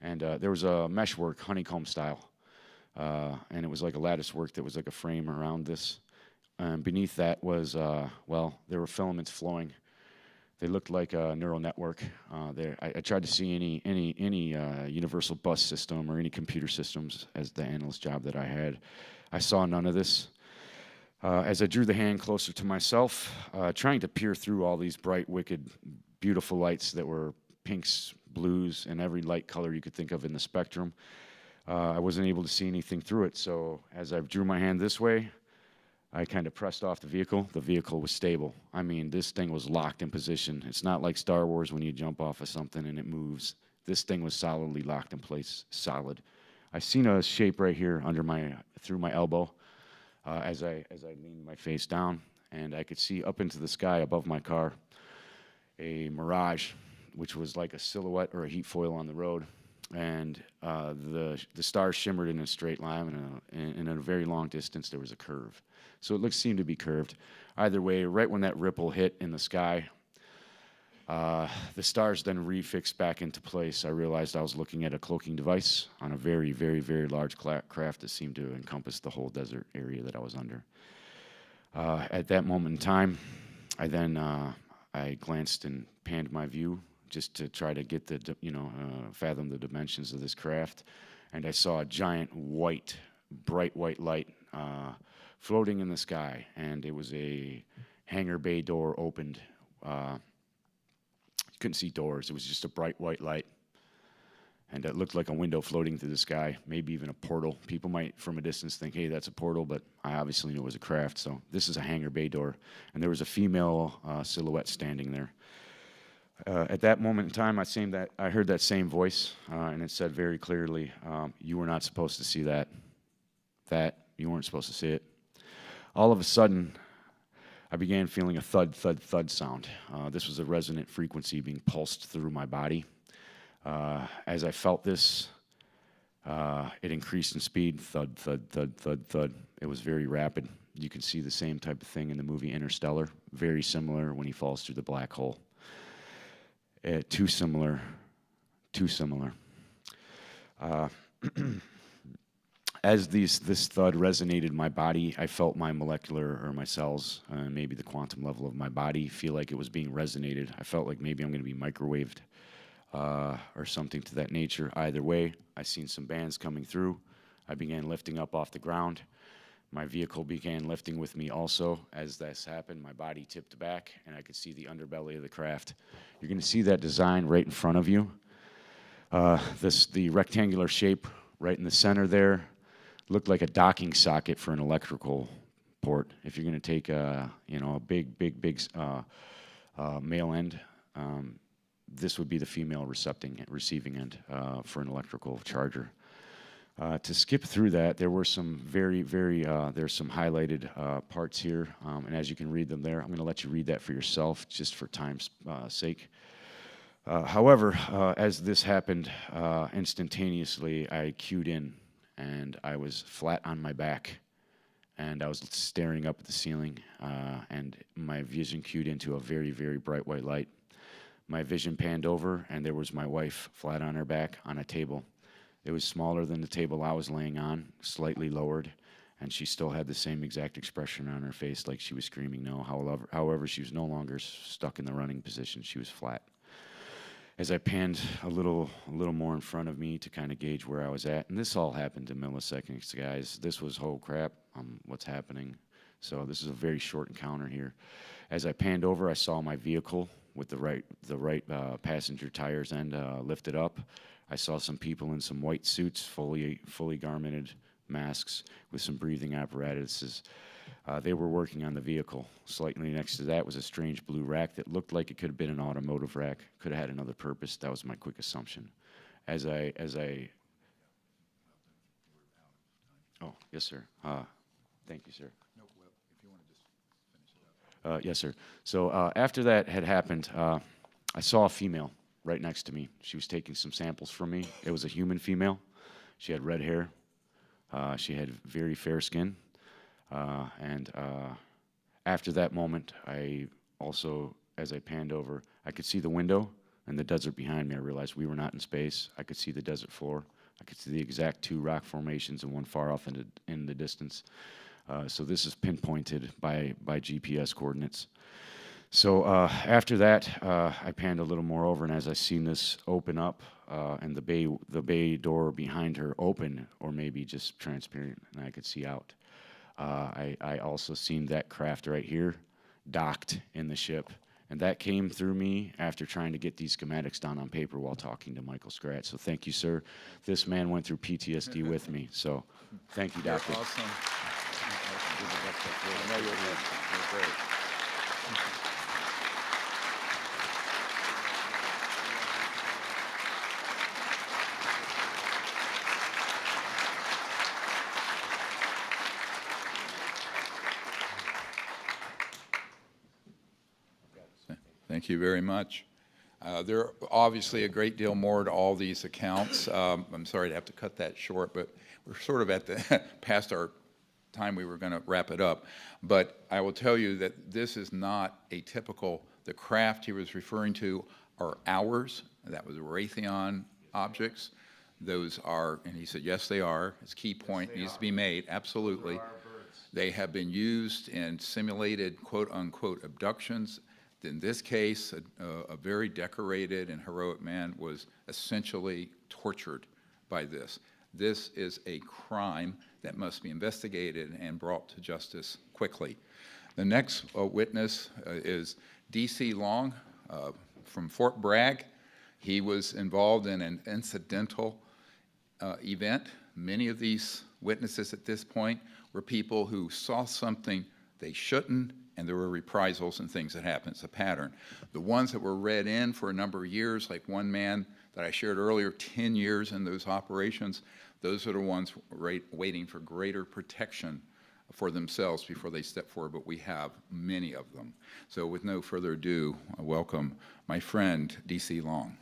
And there was a meshwork, honeycomb style. And it was like a lattice work that was like a frame around this. Beneath that was, well, there were filaments flowing. They looked like a neural network. I tried to see any universal bus system or any computer systems as the analyst job that I had. I saw none of this. As I drew the hand closer to myself, trying to peer through all these bright, wicked, beautiful lights that were pinks, blues, and every light color you could think of in the spectrum, I wasn't able to see anything through it. So as I drew my hand this way, I kind of pressed off the vehicle. The vehicle was stable. I mean, this thing was locked in position. It's not like Star Wars when you jump off of something and it moves. This thing was solidly locked in place, solid. I seen a shape right here through my elbow as I leaned my face down, and I could see up into the sky above my car a mirage, which was like a silhouette or a heat foil on the road. And the stars shimmered in a straight line, and in a very long distance there was a curve. So it seemed to be curved. Either way, right when that ripple hit in the sky, the stars then refixed back into place. I realized I was looking at a cloaking device on a very, very, very large craft that seemed to encompass the whole desert area that I was under. At that moment in time, I glanced and panned my view just to try to get fathom the dimensions of this craft. And I saw a giant bright white light floating in the sky. And it was a hangar bay door opened. You couldn't see doors. It was just a bright white light. And it looked like a window floating through the sky, maybe even a portal. People might, from a distance, think, hey, that's a portal, but I obviously knew it was a craft. So this is a hangar bay door. And there was a female silhouette standing there. At that moment in time, I heard that same voice, and it said very clearly, you were not supposed to see that. You weren't supposed to see it. All of a sudden, I began feeling a thud, thud, thud sound. This was a resonant frequency being pulsed through my body. As I felt this, it increased in speed, thud, thud, thud, thud, thud. It was very rapid. You can see the same type of thing in the movie Interstellar, very similar when he falls through the black hole. Too similar. As this thud resonated in my body, I felt my molecular or my cells, maybe the quantum level of my body, feel like it was being resonated. I felt like maybe I'm going to be microwaved or something to that nature. Either way, I seen some bands coming through. I began lifting up off the ground. My vehicle began lifting with me also. As this happened, my body tipped back, and I could see the underbelly of the craft. You're going to see that design right in front of you. The rectangular shape right in the center there looked like a docking socket for an electrical port. If you're going to take a big male end, this would be the female receiving end for an electrical charger. To skip through that, there were some there's some highlighted parts here, and as you can read them there, I'm going to let you read that for yourself, just for time's sake. However, as this happened, instantaneously, I cued in, and I was flat on my back, and I was staring up at the ceiling, and my vision cued into a very, very bright white light. My vision panned over, and there was my wife flat on her back on a table. It was smaller than the table I was laying on, slightly lowered, and she still had the same exact expression on her face, like she was screaming no. However, she was no longer stuck in the running position. She was flat. As I panned a little more in front of me to kind of gauge where I was at, and this all happened in milliseconds, guys. This was, oh crap, what's happening? So this is a very short encounter here. As I panned over, I saw my vehicle with the right passenger tires end lifted up. I saw some people in some white suits, fully garmented masks with some breathing apparatuses. They were working on the vehicle. Slightly next to that was a strange blue rack that looked like it could have been an automotive rack, could have had another purpose. That was my quick assumption. As I Oh, yes, sir. Thank you, sir. No, well, if you want to just finish it up. Yes, sir. So after that had happened, I saw a female right next to me. She was taking some samples from me. It was a human female. She had red hair. She had very fair skin. And after that moment, I also, as I panned over, I could see the window and the desert behind me. I realized we were not in space. I could see the desert floor. I could see the exact two rock formations and one far off in the distance. So this is pinpointed by GPS coordinates. So after that, I panned a little more over, and as I seen this open up and the bay door behind her open, or maybe just transparent, and I could see out. I also seen that craft right here docked in the ship. And that came through me after trying to get these schematics down on paper while talking to Michael Scratch. So thank you, sir. This man went through PTSD with me. So thank you, Doctor. You're awesome. I know you're great. Thank you very much. There are obviously a great deal more to all these accounts. I'm sorry to have to cut that short, but we're sort of at the past our time we were going to wrap it up. But I will tell you that this is not a typical, the craft he was referring to are ours. That was Raytheon objects. Those are, and he said, yes, they are. His key point needs to be made, absolutely. They have been used in simulated quote-unquote abductions. In this case, a very decorated and heroic man was essentially tortured by this. This is a crime that must be investigated and brought to justice quickly. The next witness is D.C. Long from Fort Bragg. He was involved in an incidental event. Many of these witnesses at this point were people who saw something they shouldn't, and there were reprisals and things that happened. It's a pattern. The ones that were read in for a number of years, like one man that I shared earlier, 10 years in those operations, those are the ones waiting for greater protection for themselves before they step forward, but we have many of them. So with no further ado, I welcome my friend, D.C. Long.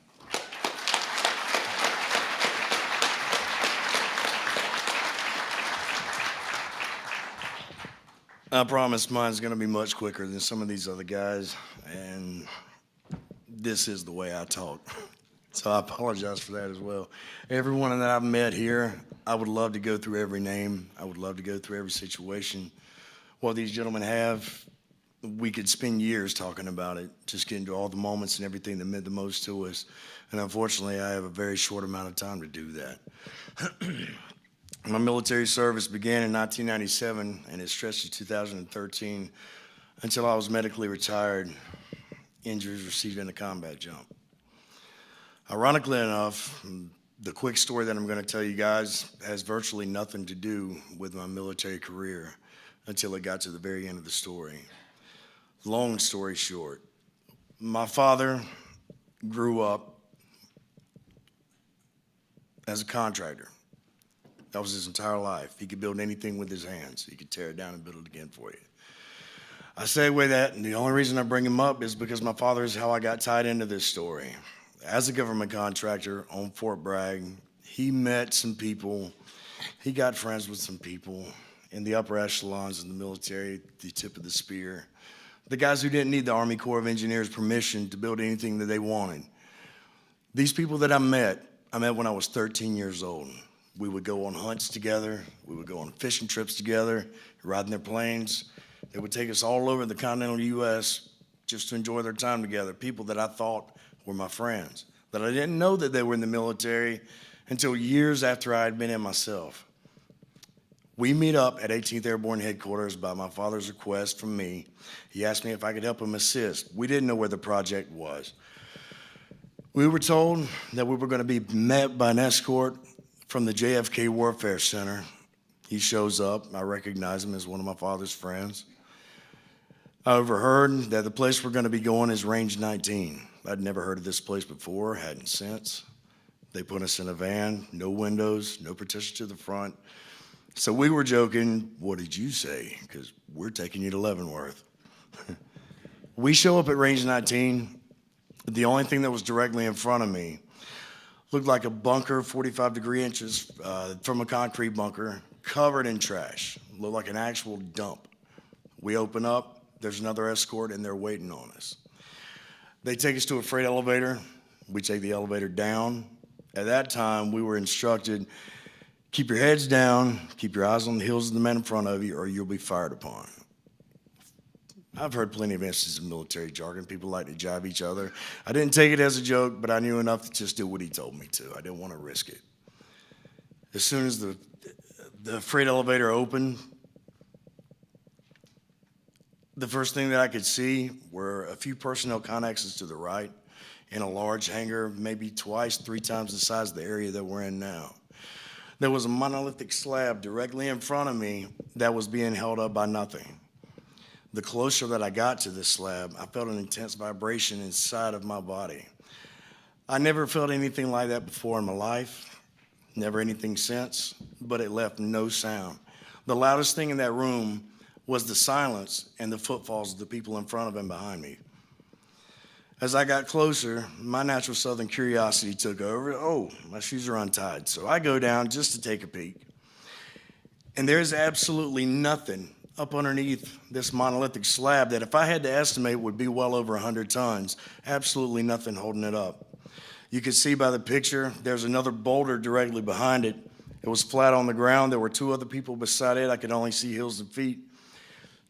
I promise mine's going to be much quicker than some of these other guys, and this is the way I talk. So I apologize for that as well. Everyone that I've met here, I would love to go through every name. I would love to go through every situation. What these gentlemen have, we could spend years talking about it, just getting to all the moments and everything that meant the most to us. And unfortunately, I have a very short amount of time to do that. My military service began in 1997, and it stretched to 2013 until I was medically retired, injuries received in a combat jump. Ironically enough, the quick story that I'm going to tell you guys has virtually nothing to do with my military career until it got to the very end of the story. Long story short, my father grew up as a contractor. That was his entire life. He could build anything with his hands. He could tear it down and build it again for you. I segue that, and the only reason I bring him up is because my father is how I got tied into this story. As a government contractor on Fort Bragg, he met some people. He got friends with some people in the upper echelons in the military, the tip of the spear. The guys who didn't need the Army Corps of Engineers permission to build anything that they wanted. These people that I met when I was 13 years old. We would go on hunts together. We would go on fishing trips together, riding their planes. They would take us all over the continental U.S. just to enjoy their time together. People that I thought were my friends, that I didn't know that they were in the military until years after I had been in myself. We meet up at 18th Airborne Headquarters by my father's request from me. He asked me if I could help him assist. We didn't know where the project was. We were told that we were going to be met by an escort from the JFK Warfare Center. He shows up. I recognize him as one of my father's friends. I overheard that the place we're going to be going is Range 19. I'd never heard of this place before, hadn't since. They put us in a van, no windows, no partition to the front. So we were joking, what did you say? Because we're taking you to Leavenworth. We show up at Range 19. The only thing that was directly in front of me looked like a bunker, 45 degree inches from a concrete bunker, covered in trash. Looked like an actual dump. We open up, there's another escort, and they're waiting on us. They take us to a freight elevator. We take the elevator down. At that time, we were instructed, keep your heads down, keep your eyes on the heels of the men in front of you, or you'll be fired upon. I've heard plenty of instances of military jargon. People like to jive each other. I didn't take it as a joke, but I knew enough to just do what he told me to. I didn't want to risk it. As soon as the freight elevator opened, the first thing that I could see were a few personnel connexes to the right in a large hangar, maybe twice, 3 times the size of the area that we're in now. There was a monolithic slab directly in front of me that was being held up by nothing. The closer that I got to this slab, I felt an intense vibration inside of my body. I never felt anything like that before in my life, never anything since, but it left no sound. The loudest thing in that room was the silence and the footfalls of the people in front of and behind me. As I got closer, my natural southern curiosity took over. Oh, my shoes are untied. So I go down just to take a peek. And there's absolutely nothing up underneath this monolithic slab that if I had to estimate would be well over 100 tons. Absolutely nothing holding it up. You can see by the picture, there's another boulder directly behind it. It was flat on the ground. There were 2 other people beside it. I could only see heels and feet.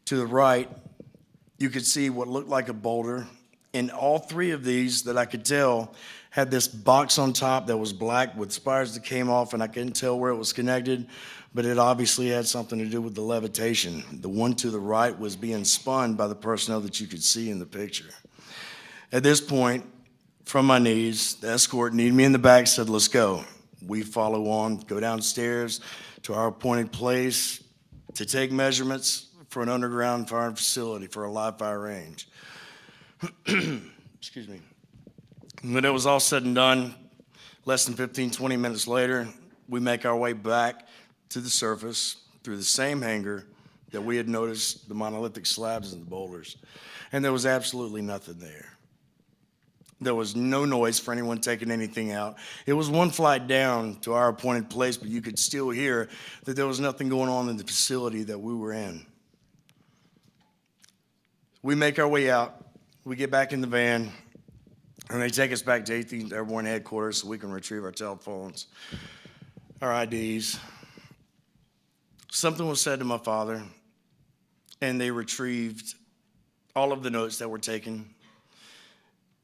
To the right, you could see what looked like a boulder. And all 3 of these that I could tell had this box on top that was black with spires that came off, and I couldn't tell where it was connected, but it obviously had something to do with the levitation. The one to the right was being spun by the personnel that you could see in the picture. At this point, from my knees, the escort needed me in the back, said, let's go. We follow on, go downstairs to our appointed place to take measurements for an underground firing facility for a live fire range. Excuse me. When it was all said and done, less than 15, 20 minutes later, we make our way back to the surface through the same hangar that we had noticed the monolithic slabs and the boulders. And there was absolutely nothing there. There was no noise for anyone taking anything out. It was 1 flight down to our appointed place, but you could still hear that there was nothing going on in the facility that we were in. We make our way out. We get back in the van, and they take us back to 18th Airborne Headquarters so we can retrieve our telephones, our IDs. Something was said to my father, and they retrieved all of the notes that were taken.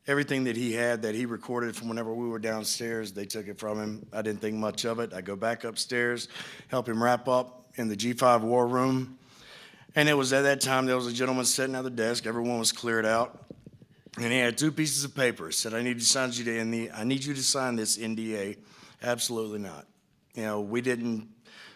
Everything that he had that he recorded from whenever we were downstairs, they took it from him. I didn't think much of it. I go back upstairs, help him wrap up in the G5 war room. And it was at that time there was a gentleman sitting at the desk. Everyone was cleared out. And he had 2 pieces of paper. Said, I need you to sign this NDA. Absolutely not. You know, we didn't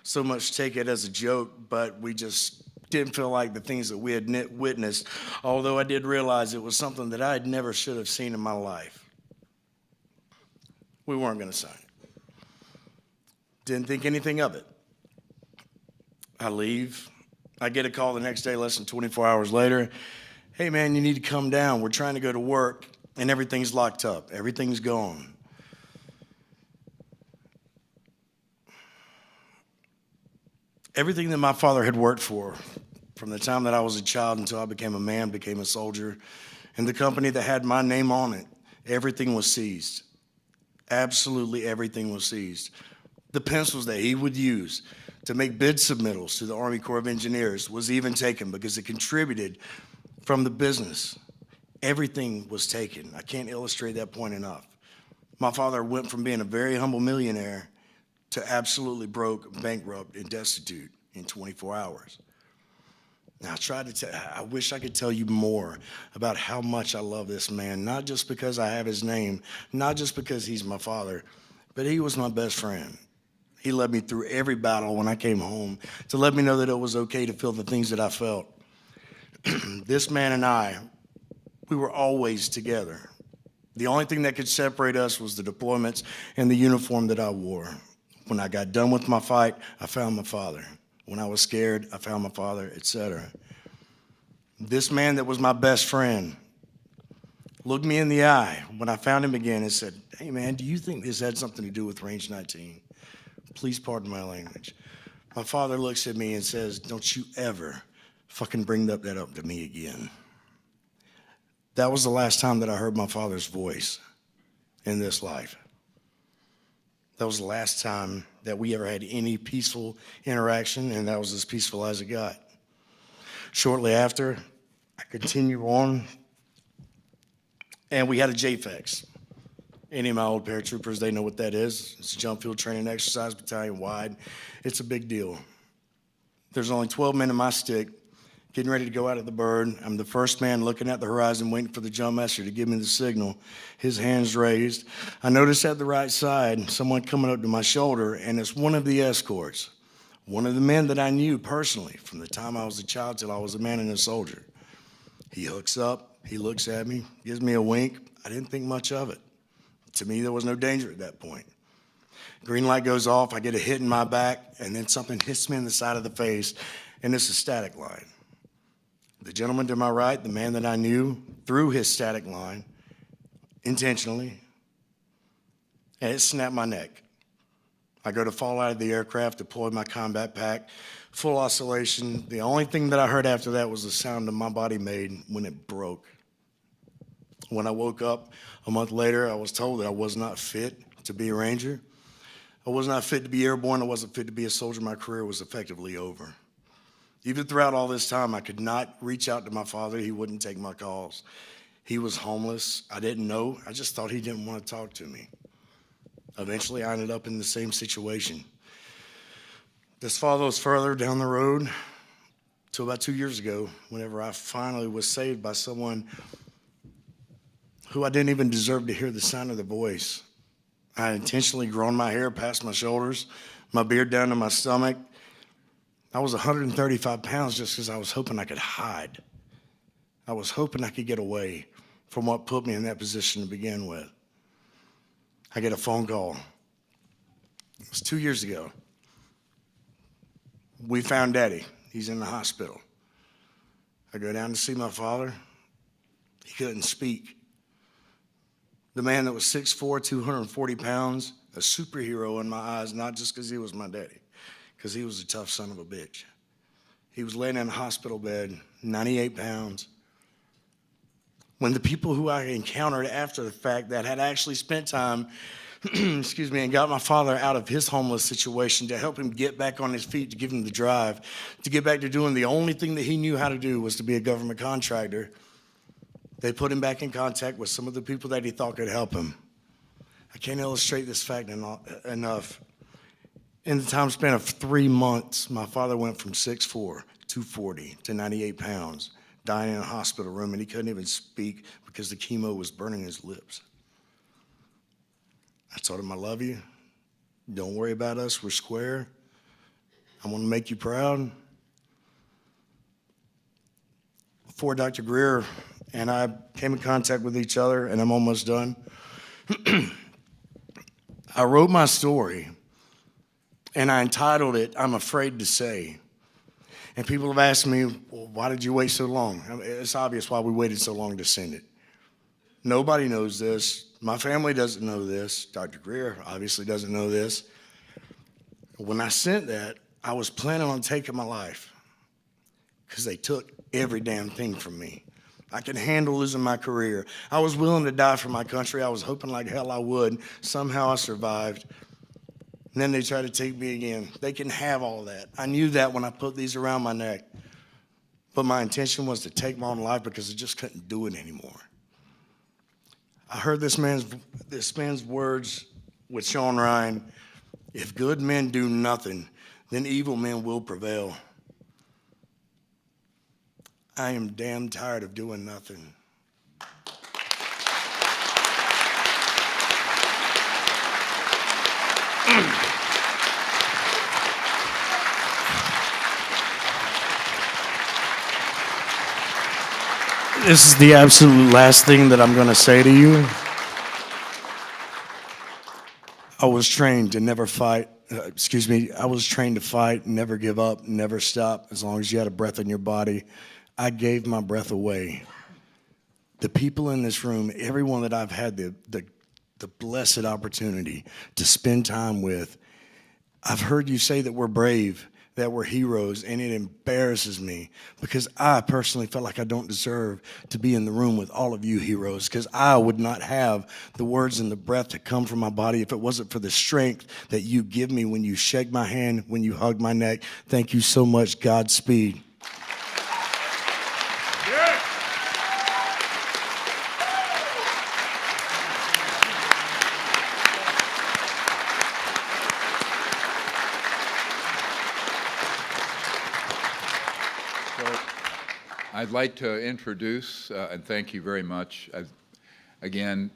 so much take it as a joke, but we just didn't feel like the things that we had witnessed, although I did realize it was something that I never should have seen in my life. We weren't going to sign it. Didn't think anything of it. I leave. I get a call the next day, less than 24 hours later. Hey, man, you need to come down. We're trying to go to work, and everything's locked up. Everything's gone. Everything that my father had worked for, from the time that I was a child until I became a man, became a soldier, and the company that had my name on it, everything was seized. Absolutely everything was seized. The pencils that he would use to make bid submittals to the Army Corps of Engineers was even taken because it contributed from the business. Everything was taken. I can't illustrate that point enough. My father went from being a very humble millionaire to absolutely broke, bankrupt, and destitute in 24 hours. Now, I wish I could tell you more about how much I love this man, not just because I have his name, not just because he's my father, but he was my best friend. He led me through every battle when I came home to let me know that it was okay to feel the things that I felt. This man and I, we were always together. The only thing that could separate us was the deployments and the uniform that I wore. When I got done with my fight, I found my father. When I was scared, I found my father, etc. This man that was my best friend looked me in the eye when I found him again and said, "Hey man, do you think this had something to do with Range 19? Please pardon my language." My father looks at me and says, "Don't you ever fucking bring that up to me again." That was the last time that I heard my father's voice in this life. That was the last time that we ever had any peaceful interaction, and that was as peaceful as it got. Shortly after, I continue on, and we had a JFEX. Any of my old paratroopers, they know what that is. It's a jump field training exercise, battalion wide. It's a big deal. There's only 12 men in my stick, getting ready to go out of the bird. I'm the first man looking at the horizon, waiting for the jump master to give me the signal. His hand's raised. I notice at the right side, someone coming up to my shoulder, and it's one of the escorts. One of the men that I knew personally from the time I was a child till I was a man and a soldier. He hooks up, he looks at me, gives me a wink. I didn't think much of it. To me, there was no danger at that point. Green light goes off, I get a hit in my back, and then something hits me in the side of the face, and it's a static line. The gentleman to my right, the man that I knew, threw his static line intentionally, and it snapped my neck. I go to fall out of the aircraft, deploy my combat pack, full oscillation. The only thing that I heard after that was the sound that my body made when it broke. When I woke up a month later, I was told that I was not fit to be a Ranger. I was not fit to be airborne. I wasn't fit to be a soldier. My career was effectively over. Even throughout all this time, I could not reach out to my father. He wouldn't take my calls. He was homeless. I didn't know. I just thought he didn't want to talk to me. Eventually, I ended up in the same situation. This follows further down the road to about 2 years ago, whenever I finally was saved by someone who I didn't even deserve to hear the sound of their voice. I had intentionally grown my hair past my shoulders, my beard down to my stomach. I was 135 pounds just because I was hoping I could hide. I was hoping I could get away from what put me in that position to begin with. I get a phone call. It was 2 years ago. We found Daddy. He's in the hospital. I go down to see my father. He couldn't speak. The man that was 6'4", 240 pounds, a superhero in my eyes, not just because he was my daddy, because he was a tough son of a bitch. He was laying in a hospital bed, 98 pounds. When the people who I encountered after the fact that had actually spent time, excuse me, and got my father out of his homeless situation to help him get back on his feet, to give him the drive, to get back to doing the only thing that he knew how to do was to be a government contractor, they put him back in contact with some of the people that he thought could help him. I can't illustrate this fact enough. In the time span of 3 months, my father went from 6'4", 240 to 98 pounds, dying in a hospital room, and he couldn't even speak because the chemo was burning his lips. I told him, "I love you. Don't worry about us. We're square. I want to make you proud." Before Dr. Greer and I came in contact with each other, and I'm almost done, I wrote my story, and I entitled it, "I'm Afraid to Say." And people have asked me, "Well, why did you wait so long?" I mean, it's obvious why we waited so long to send it. Nobody knows this. My family doesn't know this. Dr. Greer obviously doesn't know this. When I sent that, I was planning on taking my life because they took every damn thing from me. I could handle losing my career. I was willing to die for my country. I was hoping like hell I would. Somehow I survived. And then they tried to take me again. They can have all that. I knew that when I put these around my neck. But my intention was to take my own life because I just couldn't do it anymore. I heard this man's words with Sean Ryan: "If good men do nothing, then evil men will prevail." I am damn tired of doing nothing. This is the absolute last thing that I'm going to say to you. I was trained to never fight. I was trained to fight, never give up, never stop, as long as you had a breath in your body. I gave my breath away. The people in this room, everyone that I've had the blessed opportunity to spend time with, I've heard you say that we're brave, that we're heroes, and it embarrasses me because I personally felt like I don't deserve to be in the room with all of you heroes, because I would not have the words and the breath to come from my body if it wasn't for the strength that you give me when you shake my hand, when you hug my neck. Thank you so much. Godspeed. I'd like to introduce, and thank you very much. Again,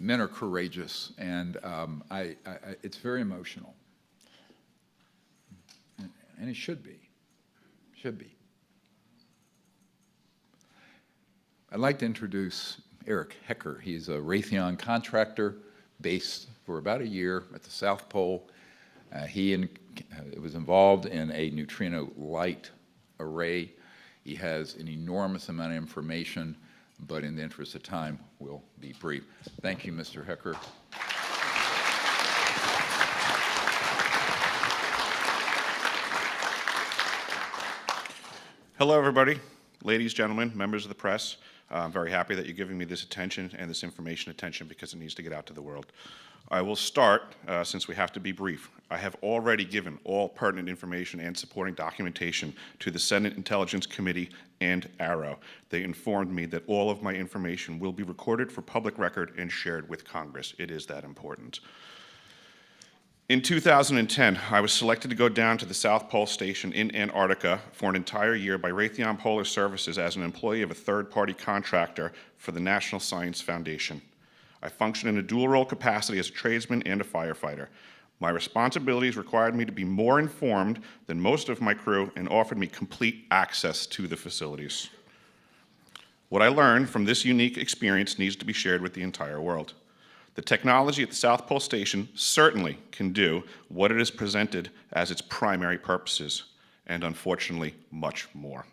men are courageous, and it's very emotional. And it should be. Should be. I'd like to introduce Eric Hecker. He's a Raytheon contractor based for about a year at the South Pole. He was involved in a neutrino light array. He has an enormous amount of information, but in the interest of time, we'll be brief. Thank you, Mr. Hecker. Hello, everybody. Ladies, gentlemen, members of the press. I'm very happy that you're giving me this attention and this information attention because it needs to get out to the world. I will start, since we have to be brief. I have already given all pertinent information and supporting documentation to the Senate Intelligence Committee and AARO. They informed me that all of my information will be recorded for public record and shared with Congress. It is that important. In 2010, I was selected to go down to the South Pole Station in Antarctica for an entire year by Raytheon Polar Services as an employee of a third-party contractor for the National Science Foundation. I function in a dual-role capacity as a tradesman and a firefighter. My responsibilities required me to be more informed than most of my crew and offered me complete access to the facilities. What I learned from this unique experience needs to be shared with the entire world. The technology at the South Pole Station certainly can do what it is presented as its primary purposes, and unfortunately, much more.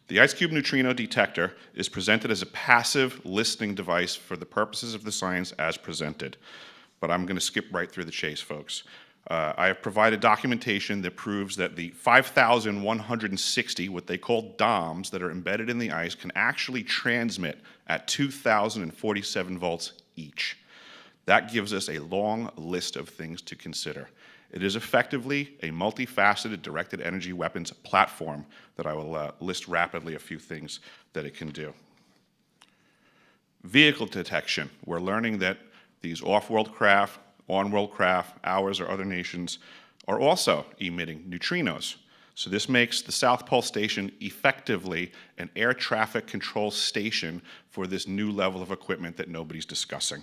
The IceCube neutrino detector is presented as a passive listening device for the purposes of the science as presented. But I'm going to skip right through the chase, folks. I have provided documentation that proves that the 5,160, what they call DOMs, that are embedded in the ice can actually transmit at 2,047 volts each. That gives us a long list of things to consider. It is effectively a multifaceted directed energy weapons platform that I will list rapidly a few things that it can do. Vehicle detection. We're learning that these off-world craft, on-world craft, ours or other nations, are also emitting neutrinos. So this makes the South Pole Station effectively an air traffic control station for this new level of equipment that nobody's discussing.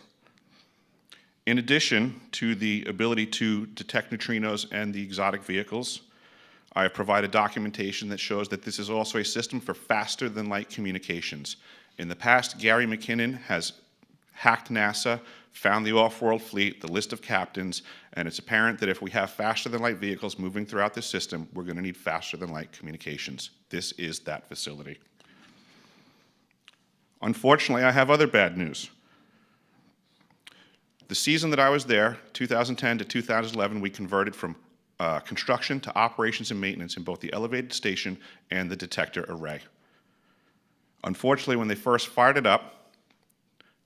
In addition to the ability to detect neutrinos and the exotic vehicles, I have provided documentation that shows that this is also a system for faster than light communications. In the past, Gary McKinnon has hacked NASA, found the off-world fleet, the list of captains, and it's apparent that if we have faster than light vehicles moving throughout this system, we're going to need faster than light communications. This is that facility. Unfortunately, I have other bad news. The season that I was there, 2010 to 2011, we converted from construction to operations and maintenance in both the elevated station and the detector array. Unfortunately, when they first fired it up,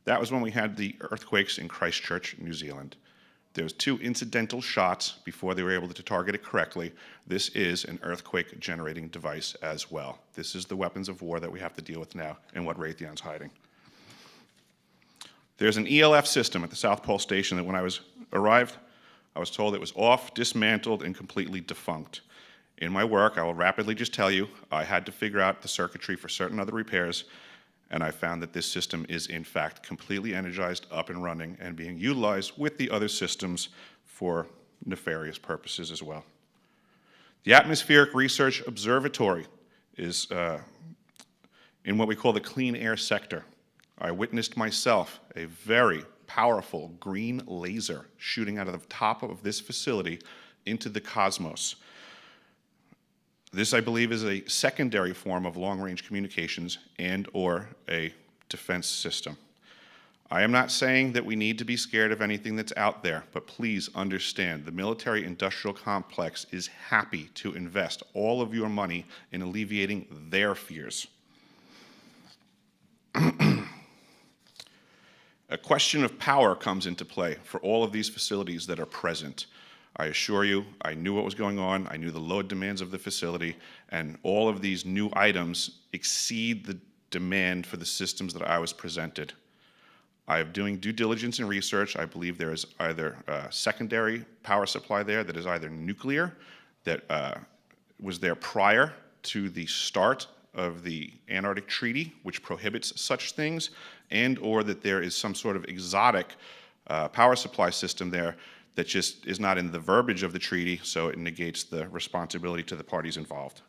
that was when we had the earthquakes in Christchurch, New Zealand. There was 2 incidental shots before they were able to target it correctly. This is an earthquake generating device as well. This is the weapons of war that we have to deal with now and what Raytheon's hiding. There's an ELF system at the South Pole Station that when I arrived, I was told it was off, dismantled, and completely defunct. In my work, I will rapidly just tell you, I had to figure out the circuitry for certain other repairs, and I found that this system is in fact completely energized, up and running, and being utilized with the other systems for nefarious purposes as well. The Atmospheric Research Observatory is in what we call the clean air sector. I witnessed myself a very powerful green laser shooting out of the top of this facility into the cosmos. This, I believe, is a secondary form of long-range communications and/or a defense system. I am not saying that we need to be scared of anything that's out there, but please understand the military-industrial complex is happy to invest all of your money in alleviating their fears. A question of power comes into play for all of these facilities that are present. I assure you, I knew what was going on, I knew the load demands of the facility, and all of these new items exceed the demand for the systems that I was presented. I am doing due diligence and research. I believe there is either a secondary power supply there that is either nuclear, that was there prior to the start of the Antarctic Treaty, which prohibits such things, and or that there is some sort of exotic power supply system there that just is not in the verbiage of the treaty, so it negates the responsibility to the parties involved.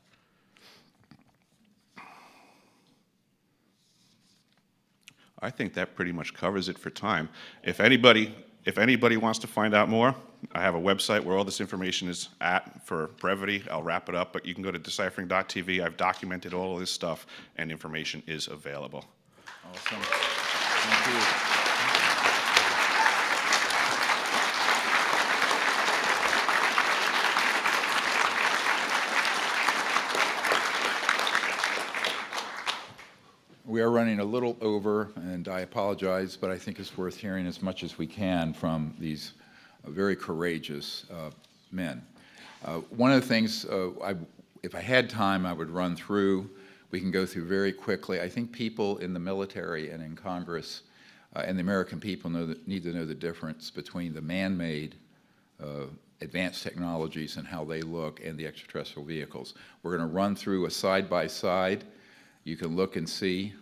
I think that pretty much covers it for time. If anybody wants to find out more, I have a website where all this information is at. For brevity, I'll wrap it up, but you can go to deciphering.tv. I've documented all of this stuff, and information is available. Awesome. Thank you. We are running a little over, and I apologize, but I think it's worth hearing as much as we can from these very courageous men. One of the things, if I had time, I would run through. We can go through very quickly. I think people in the military and in Congress and the American people need to know the difference between the man-made advanced technologies and how they look and the extraterrestrial vehicles. We're going to run through a side-by-side. You can look and see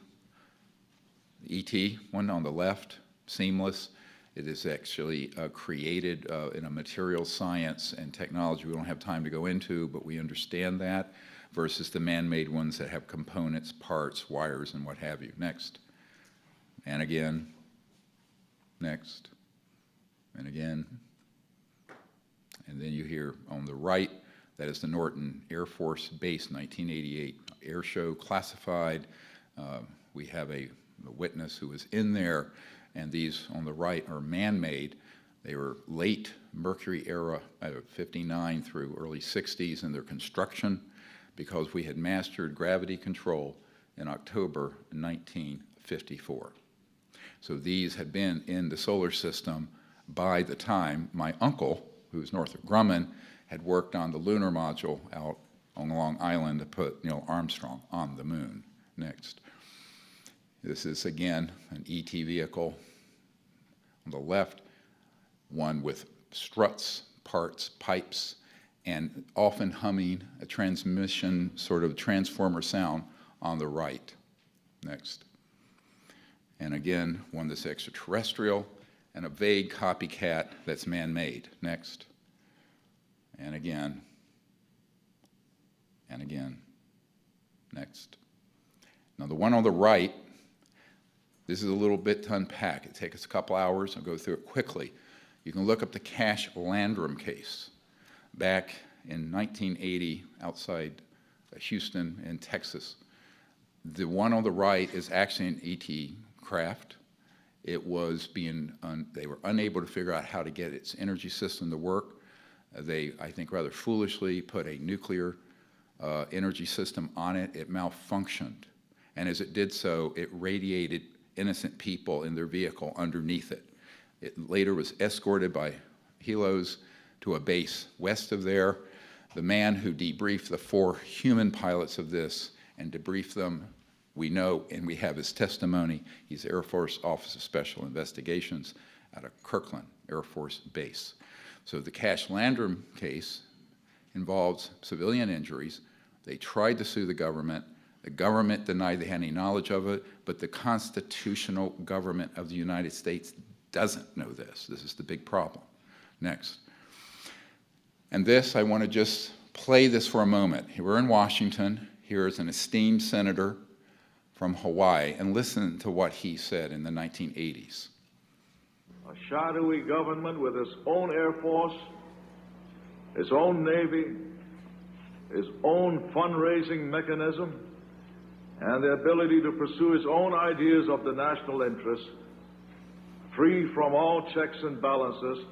ET, one on the left, seamless. It is actually created in a material science and technology we don't have time to go into, but we understand that, versus the man-made ones that have components, parts, wires, and what have you. Next. And again. Next. And again. And then you hear on the right, that is the Norton Air Force Base 1988 air show, classified. We have a witness who was in there, and these on the right are man-made. They were late Mercury era, 59 through early 60s in their construction, because we had mastered gravity control in October 1954. So these had been in the solar system by the time my uncle, who was Northrop Grumman, had worked on the lunar module out on Long Island to put Neil Armstrong on the moon. Next. This is, again, an ET vehicle. On the left, one with struts, parts, pipes, and often humming, a transmission, sort of transformer sound on the right. Next. And again, one that's extraterrestrial, and a vague copycat that's man-made. Next. And again. And again. Next. Now the one on the right, this is a little bit to unpack. It takes us a couple hours. I'll go through it quickly. You can look up the Cash Landrum case. Back in 1980, outside Houston in Texas. The one on the right is actually an ET craft. It was they were unable to figure out how to get its energy system to work. They, I think rather foolishly, put a nuclear energy system on it. It malfunctioned. And as it did so, it radiated innocent people in their vehicle underneath it. It later was escorted by helos to a base west of there. The man who debriefed the 4 human pilots of this and debriefed them, we know, and we have his testimony. He's Air Force Office of Special Investigations out of Kirkland Air Force Base. So the Cash Landrum case involves civilian injuries. They tried to sue the government. The government denied they had any knowledge of it, but the constitutional government of the United States doesn't know this. This is the big problem. Next. And this, I want to just play this for a moment. We're in Washington. Here is an esteemed senator from Hawaii, and listen to what he said in the 1980s. A shadowy government with its own Air Force, its own Navy, its own fundraising mechanism, and the ability to pursue its own ideas of the national interest, free from all checks and balances,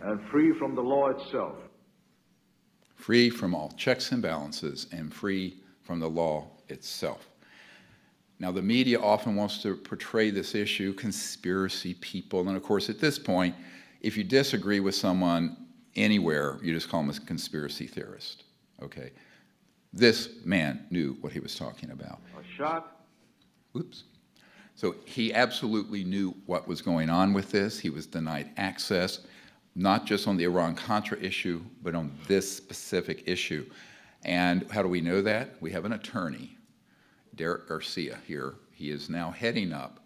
and free from the law itself. Free from all checks and balances and free from the law itself. Now, the media often wants to portray this issue, conspiracy people, and of course, at this point, if you disagree with someone anywhere, you just call them a conspiracy theorist, okay? This man knew what he was talking about. A shot. Oops. So he absolutely knew what was going on with this. He was denied access, not just on the Iran-Contra issue, but on this specific issue. And how do we know that? We have an attorney, Derek Garcia here. He is now heading up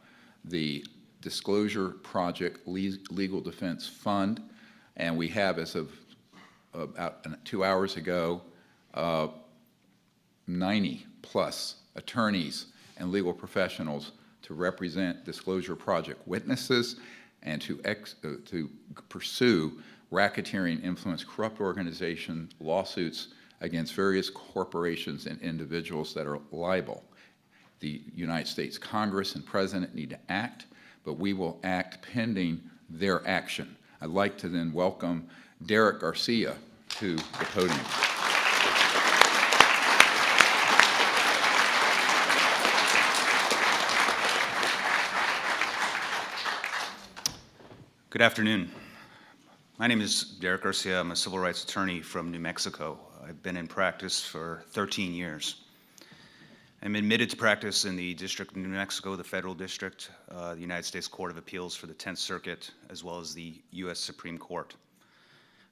the Disclosure Project Legal Defense Fund, and we have, as of about 2 hours ago, 90 plus attorneys and legal professionals to represent Disclosure Project witnesses and to pursue racketeering, influence, corrupt organization lawsuits against various corporations and individuals that are liable. The United States Congress and President need to act, but we will act pending their action. I'd like to then welcome Derek Garcia to the podium. Good afternoon. My name is Derek Garcia. I'm a civil rights attorney from New Mexico. I've been in practice for 13 years. I'm admitted to practice in the District of New Mexico, the Federal District, the United States Court of Appeals for the 10th Circuit, as well as the U.S. Supreme Court.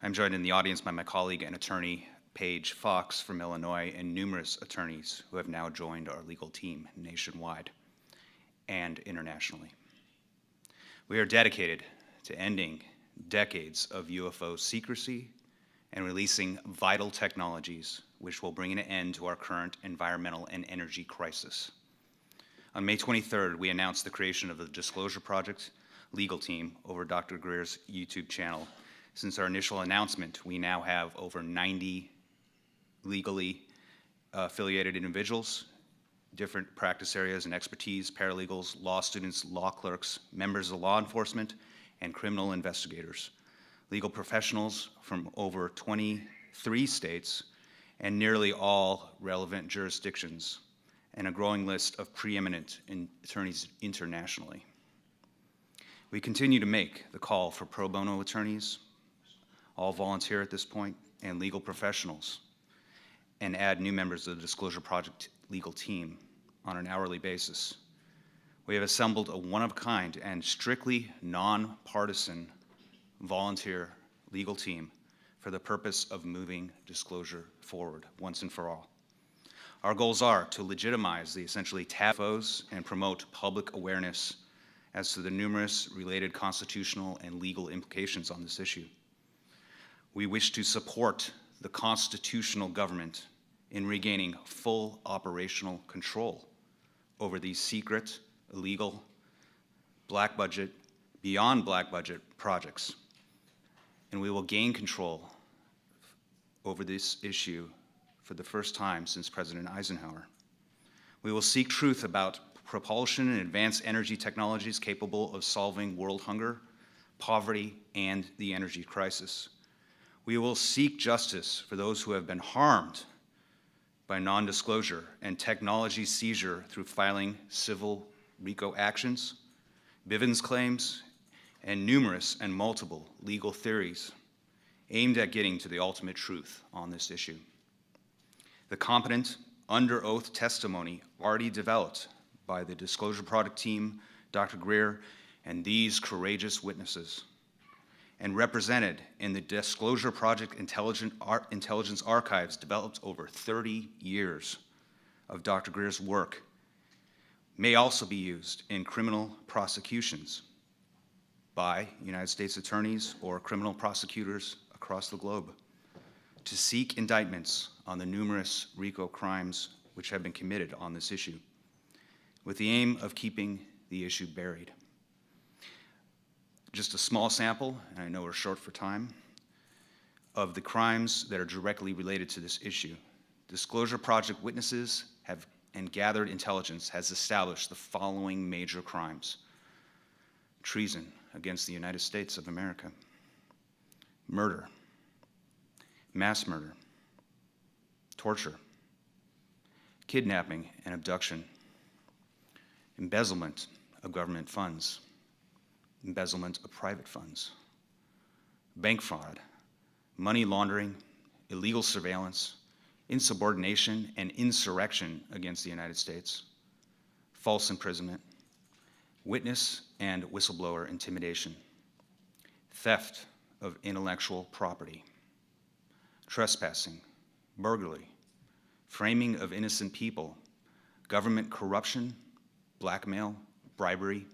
I'm joined in the audience by my colleague and attorney, Paige Fox from Illinois, and numerous attorneys who have now joined our legal team nationwide and internationally. We are dedicated to ending decades of UFO secrecy and releasing vital technologies which will bring an end to our current environmental and energy crisis. On May 23rd, we announced the creation of the Disclosure Project legal team over Dr. Greer's YouTube channel. Since our initial announcement, we now have over 90 legally affiliated individuals, different practice areas and expertise, paralegals, law students, law clerks, members of law enforcement, and criminal investigators, legal professionals from over 23 states and nearly all relevant jurisdictions, and a growing list of preeminent attorneys internationally. We continue to make the call for pro bono attorneys, all volunteer at this point, and legal professionals, and add new members of the Disclosure Project legal team on an hourly basis. We have assembled a one-of-a-kind and strictly nonpartisan volunteer legal team for the purpose of moving disclosure forward once and for all. Our goals are to legitimize the essentially TAFOs and promote public awareness as to the numerous related constitutional and legal implications on this issue. We wish to support the constitutional government in regaining full operational control over these secret, illegal, black budget, beyond black budget projects. And we will gain control over this issue for the first time since President Eisenhower. We will seek truth about propulsion and advanced energy technologies capable of solving world hunger, poverty, and the energy crisis. We will seek justice for those who have been harmed by non-disclosure and technology seizure through filing civil RICO actions, Bivens claims, and numerous and multiple legal theories aimed at getting to the ultimate truth on this issue. The competent, under oath testimony already developed by the Disclosure Project team, Dr. Greer, and these courageous witnesses, and represented in the Disclosure Project intelligence archives developed over 30 years of Dr. Greer's work, may also be used in criminal prosecutions by United States attorneys or criminal prosecutors across the globe. to seek indictments on the numerous RICO crimes which have been committed on this issue, with the aim of keeping the issue buried. Just a small sample, and I know we're short for time, of the crimes that are directly related to this issue. Disclosure Project witnesses have and gathered intelligence has established the following major crimes: treason against the United States of America, murder, mass murder, torture, kidnapping and abduction, embezzlement of government funds, embezzlement of private funds, bank fraud, money laundering, illegal surveillance, insubordination and insurrection against the United States, false imprisonment, witness and whistleblower intimidation, theft of intellectual property, trespassing, burglary, framing of innocent people, government corruption, blackmail, bribery,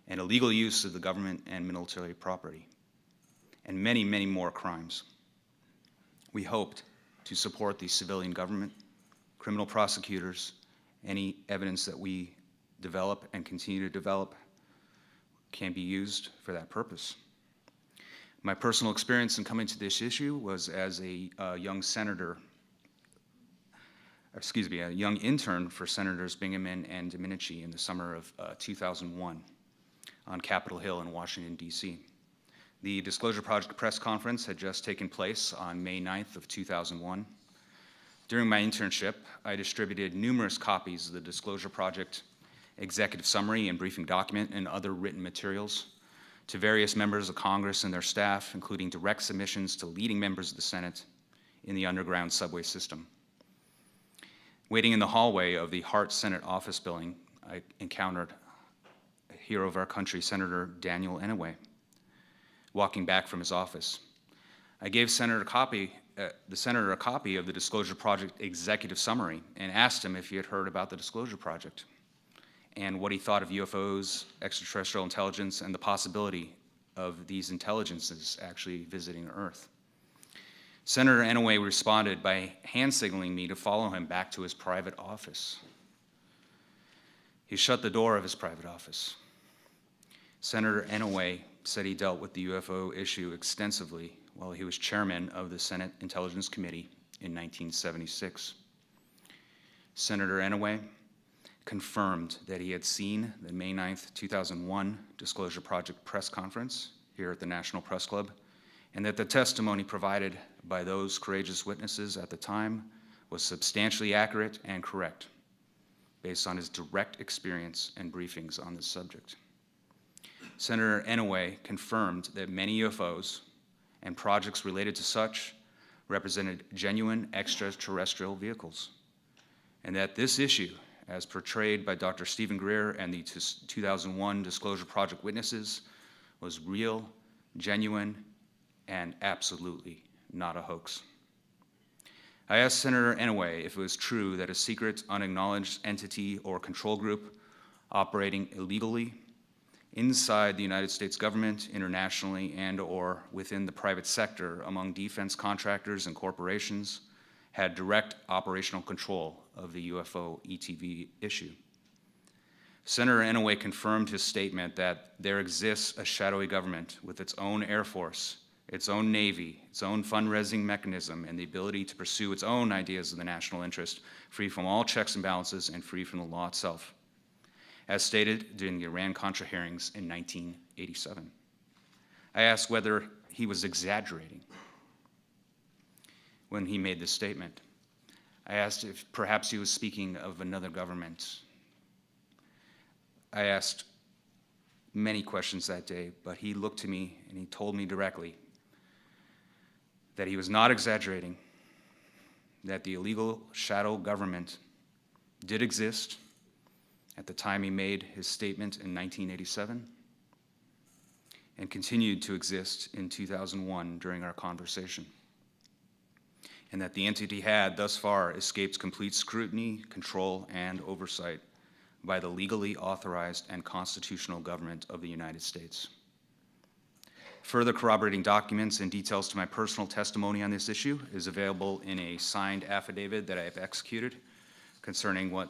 and illegal use of the government and military property, and many, many more crimes. We hoped to support the civilian government, criminal prosecutors. Any evidence that we develop and continue to develop can be used for that purpose. My personal experience in coming to this issue was as a young intern for Senators Bingaman and Domenici in the summer of 2001 on Capitol Hill in Washington, D.C. The Disclosure Project press conference had just taken place on May 9th of 2001. During my internship, I distributed numerous copies of the Disclosure Project executive summary and briefing document and other written materials to various members of Congress and their staff, including direct submissions to leading members of the Senate in the underground subway system. Waiting in the hallway of the Hart Senate office building, I encountered a hero of our country, Senator Daniel Inouye, walking back from his office. I gave the senator a copy of the Disclosure Project executive summary and asked him if he had heard about the Disclosure Project and what he thought of UFOs, extraterrestrial intelligence, and the possibility of these intelligences actually visiting Earth. Senator Inouye responded by hand signaling me to follow him back to his private office. He shut the door of his private office. Senator Inouye said he dealt with the UFO issue extensively while he was chairman of the Senate Intelligence Committee in 1976. Senator Inouye confirmed that he had seen the May 9th, 2001 Disclosure Project press conference here at the National Press Club, and that the testimony provided by those courageous witnesses at the time was substantially accurate and correct, based on his direct experience and briefings on this subject. Senator Inouye confirmed that many UFOs and projects related to such represented genuine extraterrestrial vehicles, and that this issue, as portrayed by Dr. Stephen Greer and the 2001 Disclosure Project witnesses, was real, genuine, and absolutely not a hoax. I asked Senator Inouye if it was true that a secret, unacknowledged entity or control group operating illegally inside the United States government, internationally, and/or within the private sector among defense contractors and corporations had direct operational control of the UFO ETV issue. Senator Inouye confirmed his statement that there exists a shadowy government with its own Air Force, its own Navy, its own fundraising mechanism, and the ability to pursue its own ideas of the national interest, free from all checks and balances and free from the law itself, as stated during the Iran-Contra hearings in 1987. I asked whether he was exaggerating when he made this statement. I asked if perhaps he was speaking of another government. I asked many questions that day, but he looked to me and he told me directly that he was not exaggerating, that the illegal shadow government did exist at the time he made his statement in 1987 and continued to exist in 2001 during our conversation, and that the entity had thus far escaped complete scrutiny, control, and oversight by the legally authorized and constitutional government of the United States. Further corroborating documents and details to my personal testimony on this issue is available in a signed affidavit that I have executed concerning what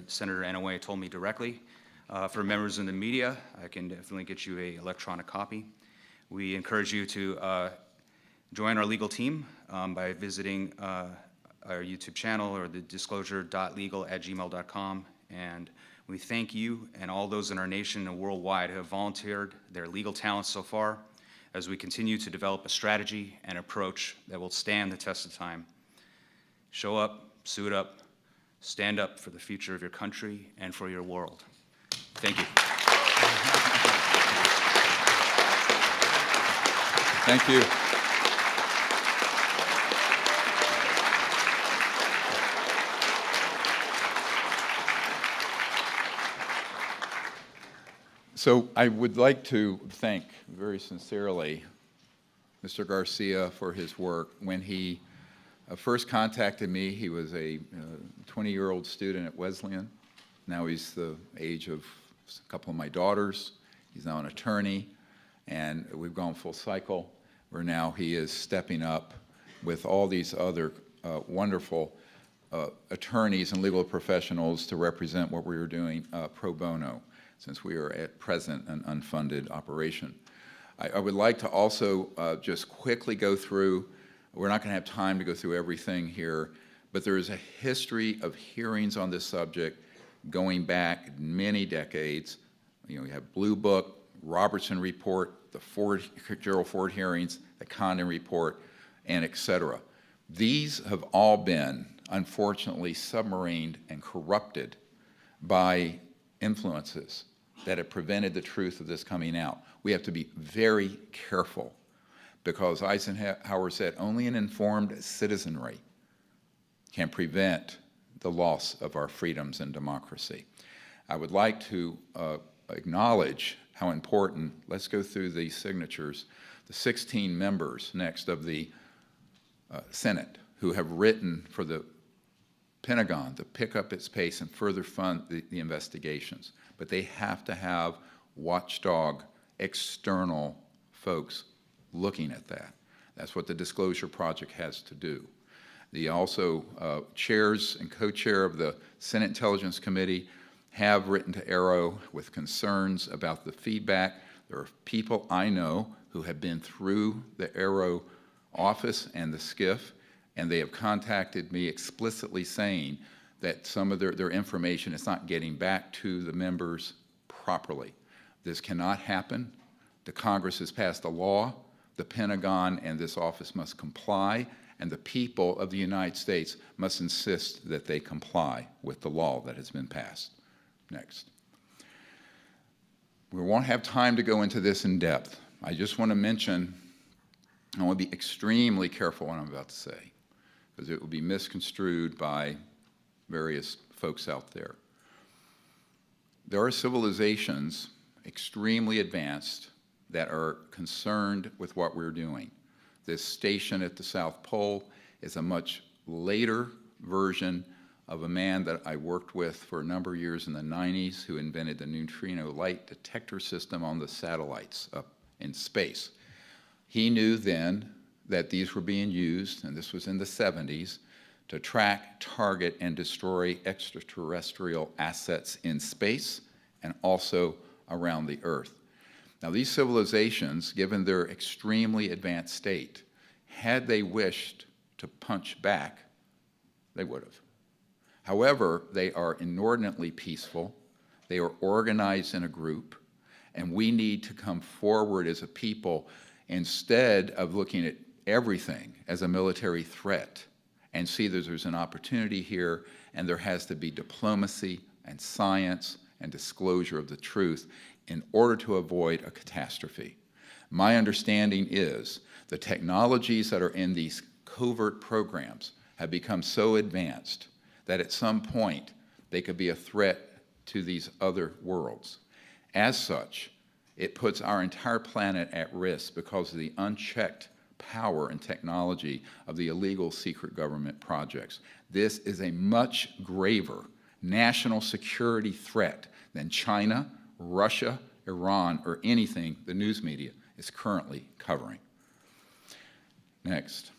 Senator Inouye told me directly. For members in the media, I can definitely get you an electronic copy. We encourage you to join our legal team by visiting our YouTube channel or the disclosure.legal@gmail.com. And we thank you and all those in our nation and worldwide who have volunteered their legal talents so far as we continue to develop a strategy and approach that will stand the test of time. Show up, suit up, stand up for the future of your country and for your world. Thank you. Thank you. So I would like to thank very sincerely Mr. Garcia for his work. When he first contacted me, he was a 20-year-old student at Wesleyan. Now he's the age of a couple of my daughters. He's now an attorney, and we've gone full cycle, where now he is stepping up with all these other wonderful attorneys and legal professionals to represent what we are doing pro bono, since we are at present an unfunded operation. I would like to also just quickly go through, we're not going to have time to go through everything here, but there is a history of hearings on this subject going back many decades. You know, we have Blue Book, Robertson Report, the Gerald Ford hearings, the Condon Report, and et cetera. These have all been, unfortunately, submarined and corrupted by influences that have prevented the truth of this coming out. We have to be very careful, because Eisenhower said only an informed citizenry can prevent the loss of our freedoms and democracy. I would like to acknowledge how important, let's go through these signatures, the 16 members next of the Senate who have written for the Pentagon to pick up its pace and further fund the investigations. But they have to have watchdog external folks looking at that. That's what the Disclosure Project has to do. The also chairs and co-chair of the Senate Intelligence Committee have written to Arrow with concerns about the feedback. There are people I know who have been through the Arrow office and the SCIF, and they have contacted me explicitly saying that some of their information is not getting back to the members properly. This cannot happen. The Congress has passed a law. The Pentagon and this office must comply, and the people of the United States must insist that they comply with the law that has been passed. Next. We won't have time to go into this in depth. I just want to mention, I want to be extremely careful what I'm about to say, because it will be misconstrued by various folks out there. There are civilizations extremely advanced that are concerned with what we're doing. This station at the South Pole is a much later version of a man that I worked with for a number of years in the 90s who invented the neutrino light detector system on the satellites up in space. He knew then that these were being used, and this was in the 70s, to track, target, and destroy extraterrestrial assets in space and also around the Earth. Now, these civilizations, given their extremely advanced state, had they wished to punch back, they would have. However, they are inordinately peaceful, they are organized in a group, and we need to come forward as a people instead of looking at everything as a military threat and see that there's an opportunity here, and there has to be diplomacy and science and disclosure of the truth in order to avoid a catastrophe. My understanding is the technologies that are in these covert programs have become so advanced that at some point they could be a threat to these other worlds. As such, it puts our entire planet at risk because of the unchecked power and technology of the illegal secret government projects. This is a much graver national security threat than China, Russia, Iran, or anything the news media is currently covering. Next.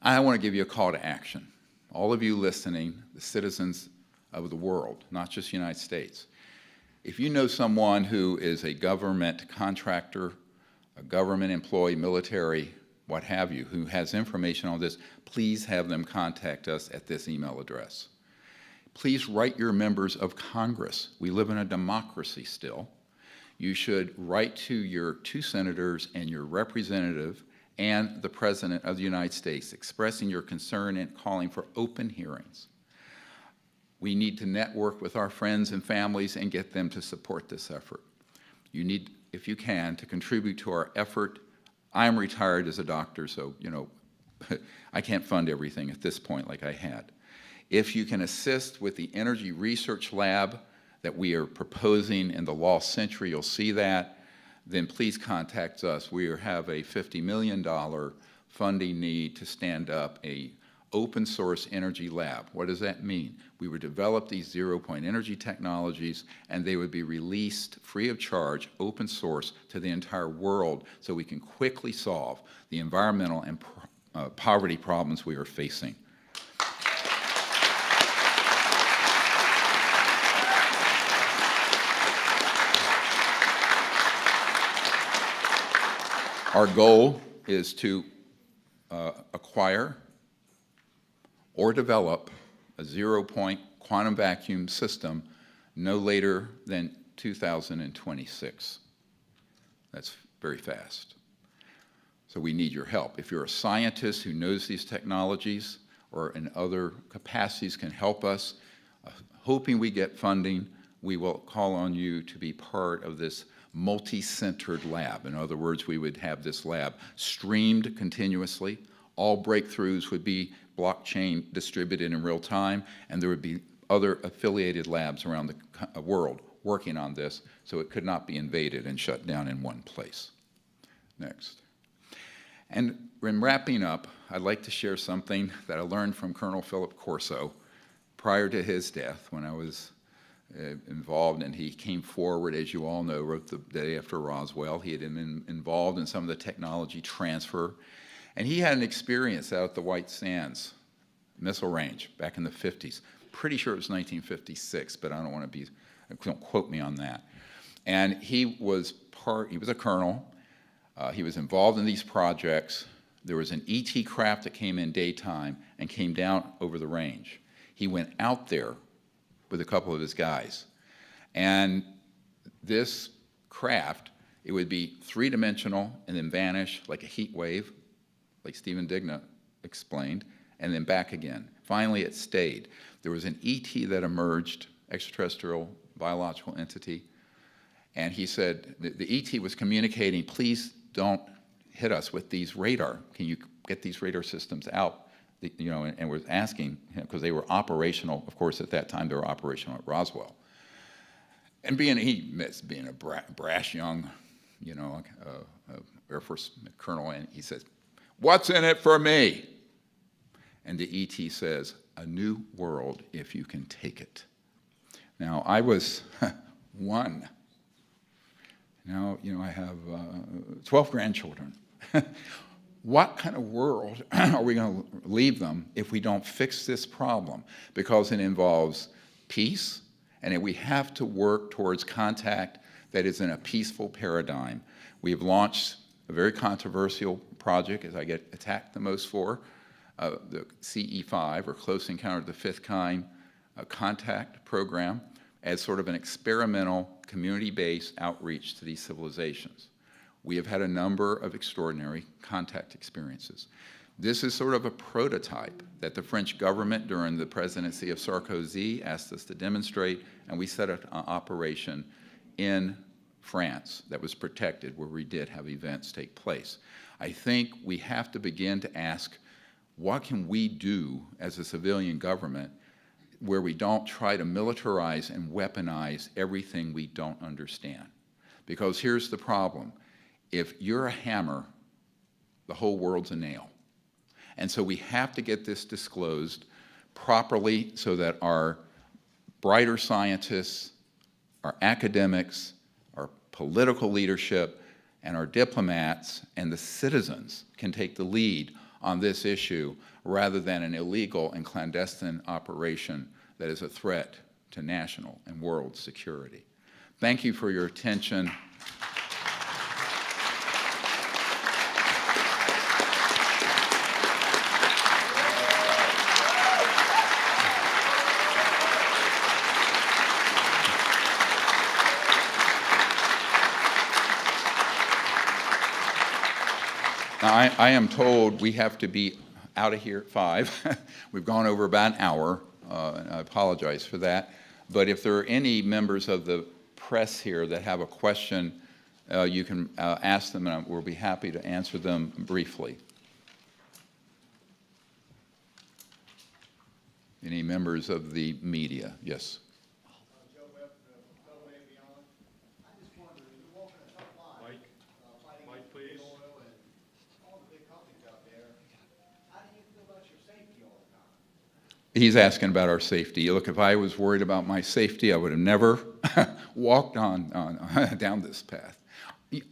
I want to give you a call to action. All of you listening, the citizens of the world, not just the United States. If you know someone who is a government contractor, a government employee, military, what have you, who has information on this, please have them contact us at this email address. Please write your members of Congress. We live in a democracy still. You should write to your 2 senators and your representative and the President of the United States, expressing your concern and calling for open hearings. We need to network with our friends and families and get them to support this effort. You need, if you can, to contribute to our effort. I'm retired as a doctor, so, you know, I can't fund everything at this point like I had. If you can assist with the Energy Research Lab that we are proposing in the Lost Century, you'll see that, then please contact us. We have a $50 million funding need to stand up a open source energy lab. What does that mean? We would develop these zero-point energy technologies, and they would be released free of charge, open source, to the entire world, so we can quickly solve the environmental and poverty problems we are facing. Our goal is to acquire or develop a zero-point quantum vacuum system no later than 2026. That's very fast. So we need your help. If you're a scientist who knows these technologies or in other capacities can help us, hoping we get funding, we will call on you to be part of this multi-centered lab. In other words, we would have this lab streamed continuously. All breakthroughs would be blockchain distributed in real time, and there would be other affiliated labs around the world working on this, so it could not be invaded and shut down in one place. Next. And in wrapping up, I'd like to share something that I learned from Colonel Philip Corso prior to his death, when I was involved, and he came forward, as you all know, wrote the day after Roswell. He had been involved in some of the technology transfer, and he had an experience out at the White Sands missile range back in the 50s. Pretty sure it was 1956, but I don't want to be, don't quote me on that. And he was a colonel. He was involved in these projects. There was an ET craft that came in daytime and came down over the range. He went out there with a couple of his guys. And this craft, it would be three-dimensional and then vanish like a heat wave, like Stephen Digna explained, and then back again. Finally, it stayed. There was an ET that emerged, extraterrestrial biological entity, and he said, the ET was communicating, please don't hit us with these radar. Can you get these radar systems out? You know, and was asking, because they were operational, of course, at that time they were operational at Roswell. And he missed being a brash young, you know, Air Force colonel, and he says, what's in it for me? And the ET says, a new world if you can take it. Now, I was one. Now, you know, I have 12 grandchildren. What kind of world are we going to leave them if we don't fix this problem? Because it involves peace, and we have to work towards contact that is in a peaceful paradigm. We have launched a very controversial project, as I get attacked the most for, the CE5, or Close Encounter of the Fifth Kind contact program, as sort of an experimental, community-based outreach to these civilizations. We have had a number of extraordinary contact experiences. This is sort of a prototype that the French government during the presidency of Sarkozy asked us to demonstrate, and we set up an operation in France that was protected, where we did have events take place. I think we have to begin to ask, what can we do as a civilian government where we don't try to militarize and weaponize everything we don't understand? Because here's the problem. If you're a hammer, the whole world's a nail. And so we have to get this disclosed properly so that our brighter scientists, our academics, our political leadership and our diplomats and the citizens can take the lead on this issue rather than an illegal and clandestine operation that is a threat to national and world security. Thank you for your attention. Now, I am told we have to be out of here at 5. We've gone over about an hour, and I apologize for that. But if there are any members of the press here that have a question, you can ask them, and we'll be happy to answer them briefly. Any members of the media? Yes. He's asking about our safety. Look, if I was worried about my safety, I would have never walked on down this path.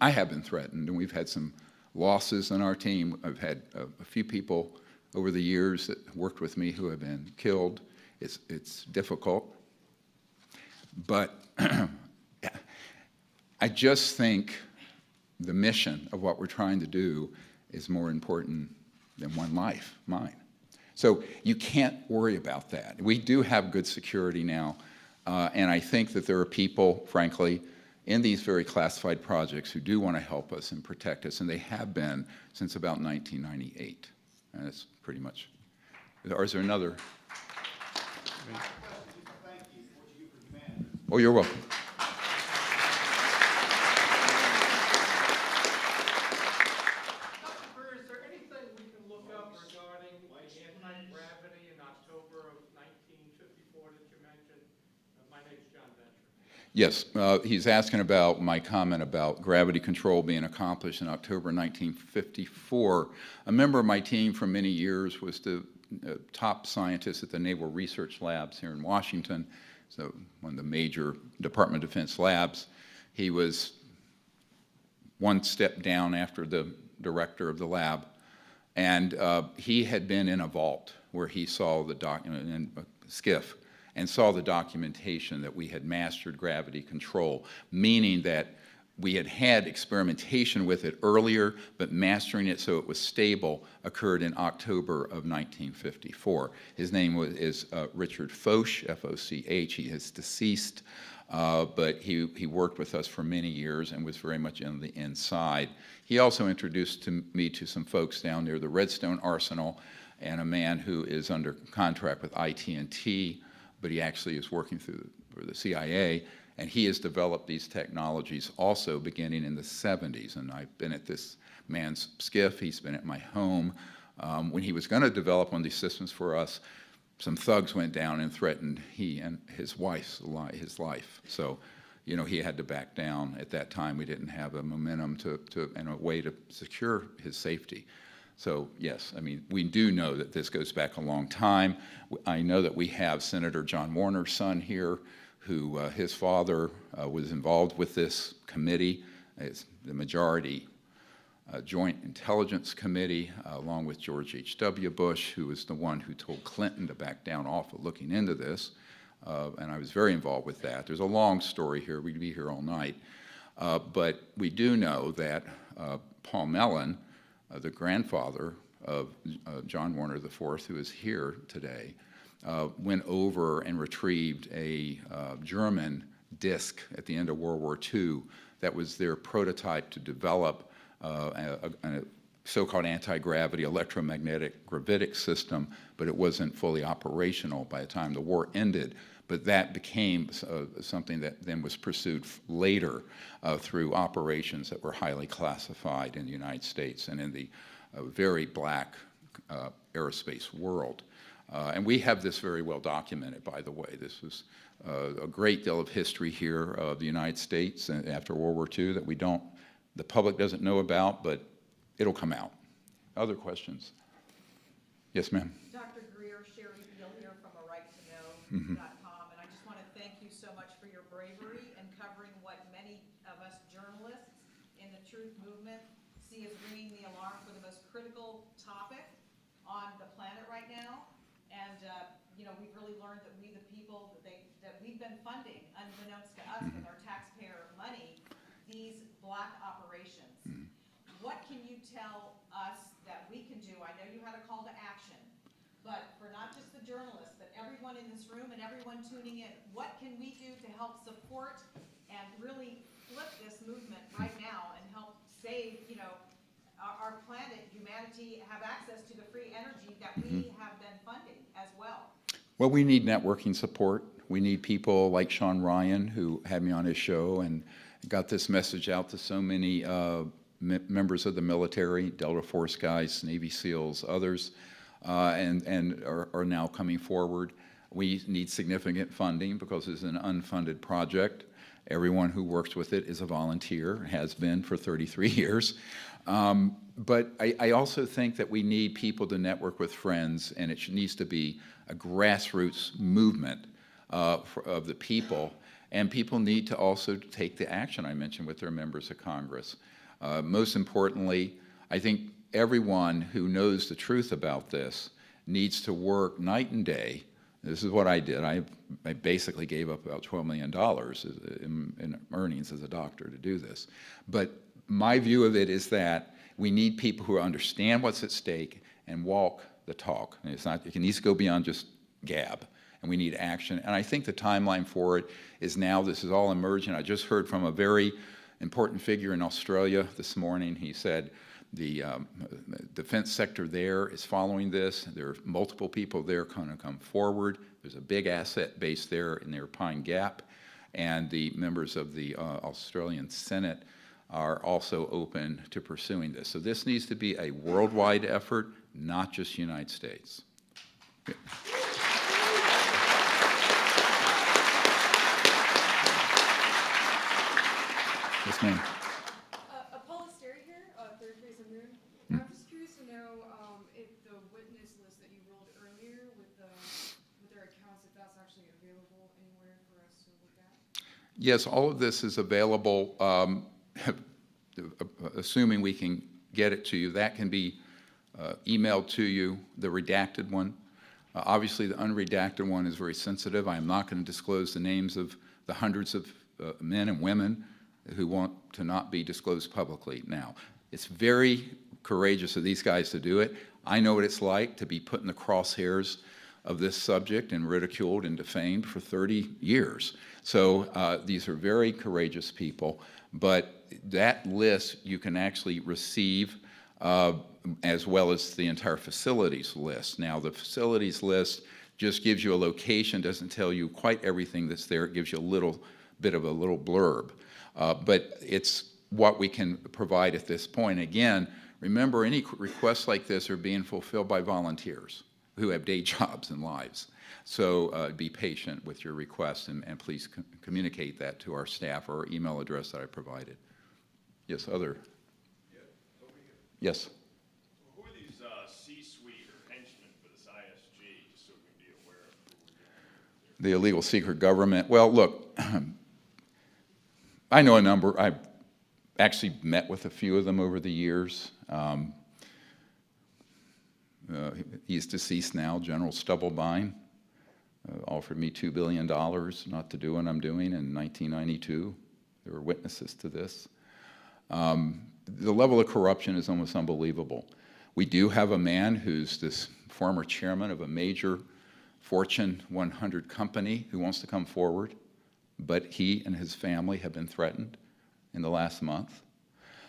I have been threatened, and we've had some losses on our team. I've had a few people over the years that worked with me who have been killed. It's difficult. But I just think the mission of what we're trying to do is more important than one life, mine. So you can't worry about that. We do have good security now, and I think that there are people, frankly, in these very classified projects who do want to help us and protect us, and they have been since about 1998. And that's pretty much. Or is there another? Oh, you're welcome. Yes, he's asking about my comment about gravity control being accomplished in October 1954. A member of my team for many years was the top scientist at the Naval Research Labs here in Washington, so one of the major Department of Defense labs. He was one step down after the director of the lab, and he had been in a vault where he saw the document in a skiff and saw the documentation that we had mastered gravity control, meaning that we had had experimentation with it earlier, but mastering it so it was stable occurred in October of 1954. His name is Richard Foch, F-O-C-H. He is deceased, but he worked with us for many years and was very much in the inside. He also introduced me to some folks down near the Redstone Arsenal and a man who is under contract with IT&T, but he actually is working for the CIA, and he has developed these technologies also beginning in the 70s. And I've been at this man's skiff, he's been at my home. When he was going to develop one of these systems for us, some thugs went down and threatened he and his wife's life. So, you know, he had to back down. At that time, we didn't have a momentum and a way to secure his safety. So, yes, I mean, we do know that this goes back a long time. I know that we have Senator John Warner's son here, who his father was involved with this committee. It's the majority Joint Intelligence Committee, along with George H.W. Bush, who was the one who told Clinton to back down off of looking into this. And I was very involved with that. There's a long story here. We'd be here all night. But we do know that Paul Mellon, the grandfather of John Warner IV, who is here today, went over and retrieved a German disc at the end of World War II that was their prototype to develop a so-called anti-gravity electromagnetic gravitic system, but it wasn't fully operational by the time the war ended. But that became something that then was pursued later through operations that were highly classified in the United States and in the very black aerospace world. And we have this very well documented, by the way. This was a great deal of history here of the United States after World War II that the public doesn't know about, but it'll come out. Other questions? Yes, ma'am. Dr. Greer, Sherry Beal here from arighttoknow.com, and I just want to thank you so much for your bravery in covering what many of us journalists in the truth movement see as ringing the alarm for the most critical topic on the planet right now. And, you know, we've really learned that we, the people, that we've been funding, unbeknownst to us with our taxpayer money, these black operations. What can you tell us that we can do? I know you had a call to action, but for not just the journalists, but everyone in this room and everyone tuning in, what can we do to help support and really flip this movement right now and help save, you know, our planet, humanity, have access to the free energy that we have been funding as well? Well, we need networking support. We need people like Sean Ryan, who had me on his show and got this message out to so many members of the military, Delta Force guys, Navy SEALs, others, and are now coming forward. We need significant funding because it's an unfunded project. Everyone who works with it is a volunteer, has been for 33 years. But I also think that we need people to network with friends, and it needs to be a grassroots movement of the people. And people need to also take the action I mentioned with their members of Congress. Most importantly, I think everyone who knows the truth about this needs to work night and day. This is what I did. I basically gave up about $12 million in earnings as a doctor to do this. But my view of it is that we need people who understand what's at stake and walk the talk. And it's not, it needs to go beyond just gab, and we need action. And I think the timeline for it is now. This is all emerging. I just heard from a very important figure in Australia this morning. He said the defense sector there is following this. There are multiple people there going to come forward. There's a big asset base there in their Pine Gap, and the members of the Australian Senate are also open to pursuing this. So this needs to be a worldwide effort, not just United States. Yeah. Yes, ma'am. Paula Sterry here, Third Phase of Moon. I'm just curious to know if the witness list that you rolled earlier with their accounts, if that's actually available anywhere for us to look at? Yes, all of this is available, assuming we can get it to you. That can be emailed to you, the redacted one. Obviously, the unredacted one is very sensitive. I am not going to disclose the names of the hundreds of men and women who want to not be disclosed publicly. Now, it's very courageous of these guys to do it. I know what it's like to be put in the crosshairs of this subject and ridiculed and defamed for 30 years. So these are very courageous people, but that list you can actually receive as well as the entire facilities list. Now, the facilities list just gives you a location, doesn't tell you quite everything that's there. It gives you a little bit of a little blurb. But it's what we can provide at this point. Again, remember, any requests like this are being fulfilled by volunteers who have day jobs and lives. So be patient with your requests, and please communicate that to our staff or our email address that I provided. Yes, other? Yeah, over here. Yes. Who are these C-suite or henchmen for this ISG, just so we can be aware of who we're dealing with? The illegal secret government. Well, look, I know a number. I've actually met with a few of them over the years. He's deceased now, General Stubblebine, offered me $2 billion not to do what I'm doing in 1992. There were witnesses to this. The level of corruption is almost unbelievable. We do have a man who's this former chairman of a major Fortune 100 company who wants to come forward, but he and his family have been threatened in the last month.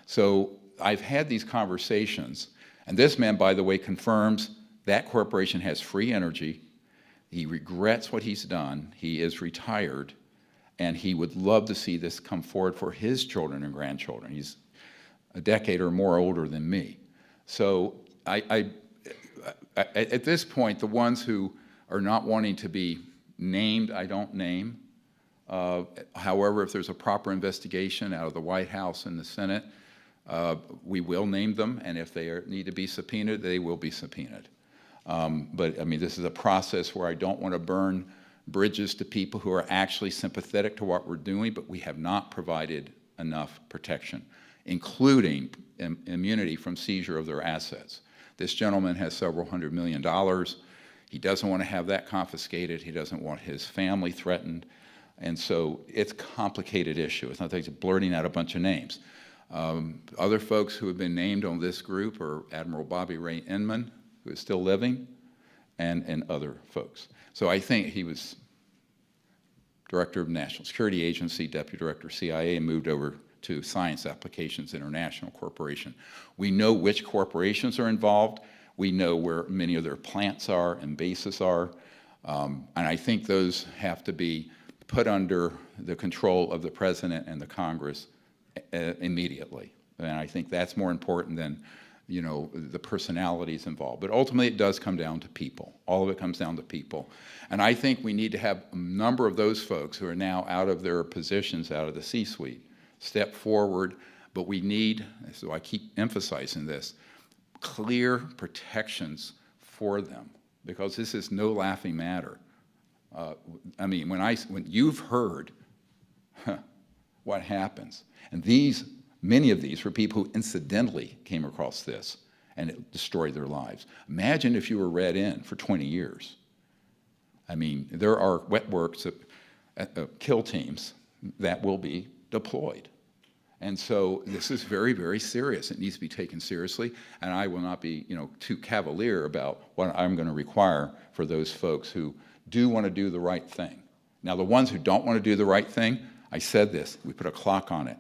So I've had these conversations, and this man, by the way, confirms that corporation has free energy. He regrets what he's done. He is retired, and he would love to see this come forward for his children and grandchildren. He's a decade or more older than me. So at this point, the ones who are not wanting to be named, I don't name. However, if there's a proper investigation out of the White House and the Senate, we will name them, and if they need to be subpoenaed, they will be subpoenaed. But I mean, this is a process where I don't want to burn bridges to people who are actually sympathetic to what we're doing, but we have not provided enough protection. including immunity from seizure of their assets. This gentleman has several $100 million. He doesn't want to have that confiscated. He doesn't want his family threatened. And so it's a complicated issue. It's not like just blurting out a bunch of names. Other folks who have been named on this group are Admiral Bobby Ray Inman, who is still living, and other folks. So I think he was Director of National Security Agency, Deputy Director of CIA, and moved over to Science Applications International Corporation. We know which corporations are involved. We know where many of their plants are and bases are. And I think those have to be put under the control of the President and the Congress immediately. And I think that's more important than, you know, the personalities involved. But ultimately, it does come down to people. All of it comes down to people. And I think we need to have a number of those folks who are now out of their positions, out of the C-suite, step forward. But we need, so I keep emphasizing this, clear protections for them, because this is no laughing matter. I mean, when you've heard what happens, and many of these were people who incidentally came across this and it destroyed their lives. Imagine if you were read in for 20 years. I mean, there are wet works, kill teams that will be deployed. And so this is very, very serious. It needs to be taken seriously, and I will not be, you know, too cavalier about what I'm going to require for those folks who do want to do the right thing. Now, the ones who don't want to do the right thing, I said this, we put a clock on it.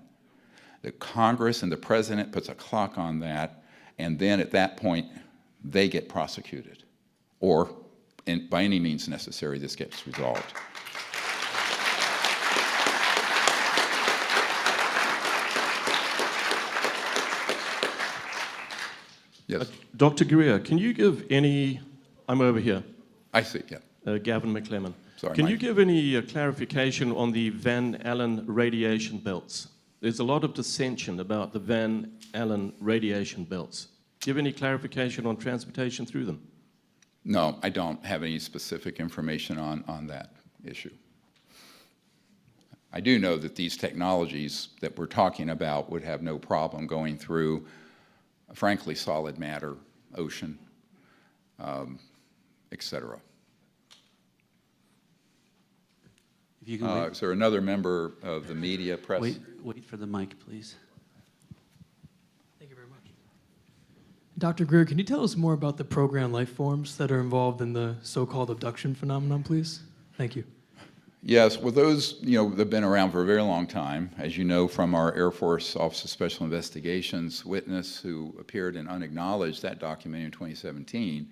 The Congress and the President puts a clock on that, and then at that point, they get prosecuted. Or, by any means necessary, this gets resolved. Yes. Dr. Greer, can you give any, I'm over here. I see, yeah. Gavin McClellan. Sorry, can Mike. you give any clarification on the Van Allen radiation belts? There's a lot of dissension about the Van Allen radiation belts. Give any clarification on transportation through them? No, I don't have any specific information on that issue. I do know that these technologies that we're talking about would have no problem going through, frankly, solid matter, ocean, et cetera. If you can wait. Is there another member of the media press? Wait for the mic, please. Thank you very much. Dr. Greer, can you tell us more about the programmed life forms that are involved in the so-called abduction phenomenon, please? Thank you. Yes, well, those, you know, have been around for a very long time. As you know from our Air Force Office of Special Investigations witness who appeared in Unacknowledged, that document in 2017,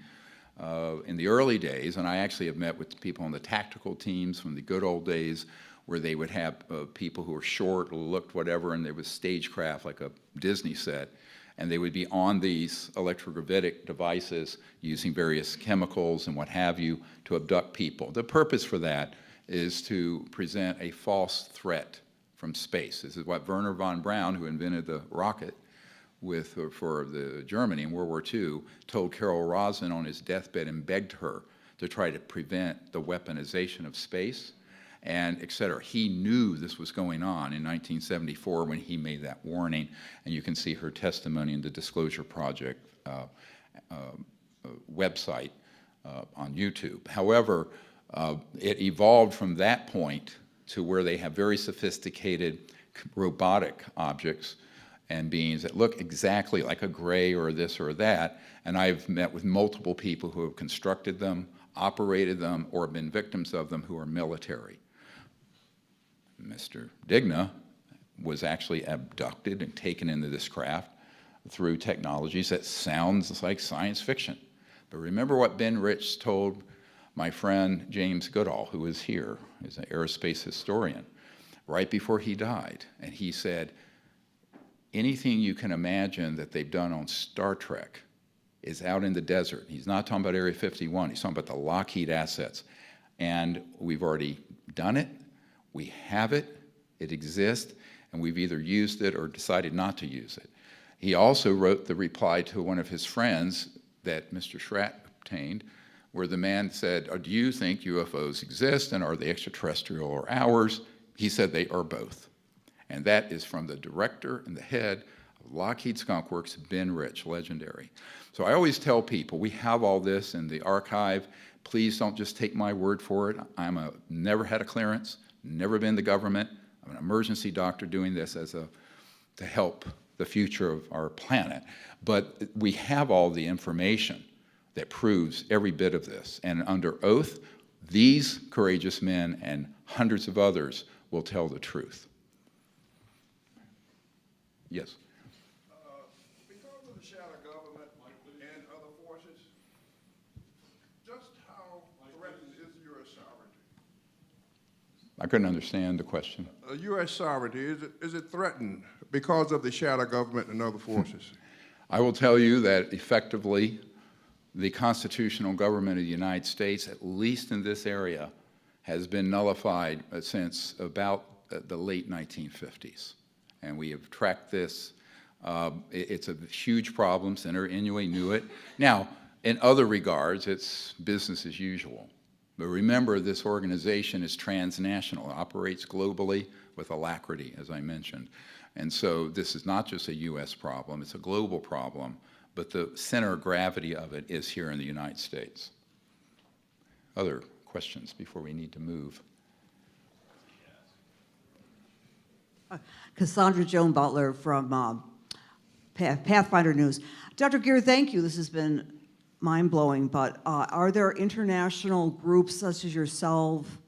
in the early days, and I actually have met with people on the tactical teams from the good old days where they would have people who were short, looked whatever, and there was stagecraft like a Disney set, and they would be on these electrogravitic devices using various chemicals and what have you to abduct people. The purpose for that is to present a false threat from space. This is what Werner von Braun, who invented the rocket for Germany in World War II, told Carol Rosin on his deathbed and begged her to try to prevent the weaponization of space, and et cetera. He knew this was going on in 1974 when he made that warning, and you can see her testimony in the Disclosure Project website on YouTube. However, it evolved from that point to where they have very sophisticated robotic objects and beings that look exactly like a gray or this or that, and I've met with multiple people who have constructed them, operated them, or been victims of them who are military. Mr. Digna was actually abducted and taken into this craft through technologies that sounds like science fiction. But remember what Ben Rich told my friend James Goodall, who is here, is an aerospace historian, right before he died, and he said, anything you can imagine that they've done on Star Trek is out in the desert. He's not talking about Area 51. He's talking about the Lockheed assets. And we've already done it. We have it. It exists. And we've either used it or decided not to use it. He also wrote the reply to one of his friends that Mr. Schratt obtained, where the man said, do you think UFOs exist, and are they extraterrestrial or ours? He said they are both. And that is from the director and the head Lockheed Skunk Works, Ben Rich, legendary. So I always tell people, we have all this in the archive. Please don't just take my word for it. Never had a clearance, never been the government. I'm an emergency doctor doing this to help the future of our planet. But we have all the information that proves every bit of this. And under oath, these courageous men and hundreds of others will tell the truth. Yes? Because of the shadow government and other forces, just how threatened is U.S. sovereignty? I couldn't understand the question. U.S. sovereignty, is it threatened because of the shadow government and other forces? I will tell you that effectively, the constitutional government of the United States, at least in this area, has been nullified since about the late 1950s. And we have tracked this. It's a huge problem. Senator Inouye knew it. Now, in other regards, it's business as usual. But remember, this organization is transnational. It operates globally with alacrity, as I mentioned. And so this is not just a U.S. problem. It's a global problem. But the center of gravity of it is here in the United States. Other questions before we need to move? Cassandra Joan Butler from Pathfinder News. Dr. Greer, thank you. This has been mind-blowing, but are there international groups such as yourself,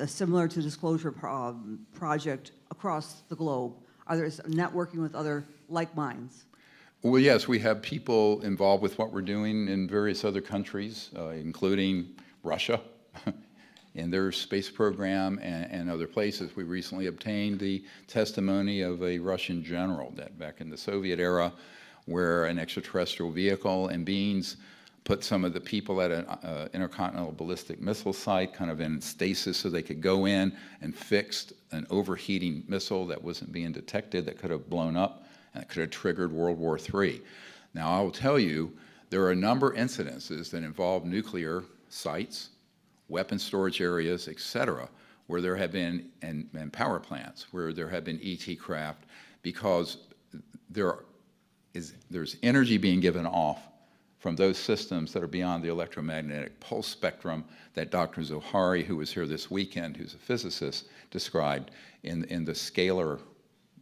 similar to Disclosure Project across the globe? Are there networking with other like minds? Well, yes, we have people involved with what we're doing in various other countries, including Russia in their space program and other places. We recently obtained the testimony of a Russian general that back in the Soviet era, where an extraterrestrial vehicle and beings put some of the people at an intercontinental ballistic missile site kind of in stasis so they could go in and fixed an overheating missile that wasn't being detected that could have blown up and it could have triggered World War III. Now, I will tell you, there are a number of incidences that involve nuclear sites, weapon storage areas, et cetera, where there have been, and power plants, where there have been ET craft, because there's energy being given off from those systems that are beyond the electromagnetic pulse spectrum that Dr. Zohari, who was here this weekend, who's a physicist, described in the scalar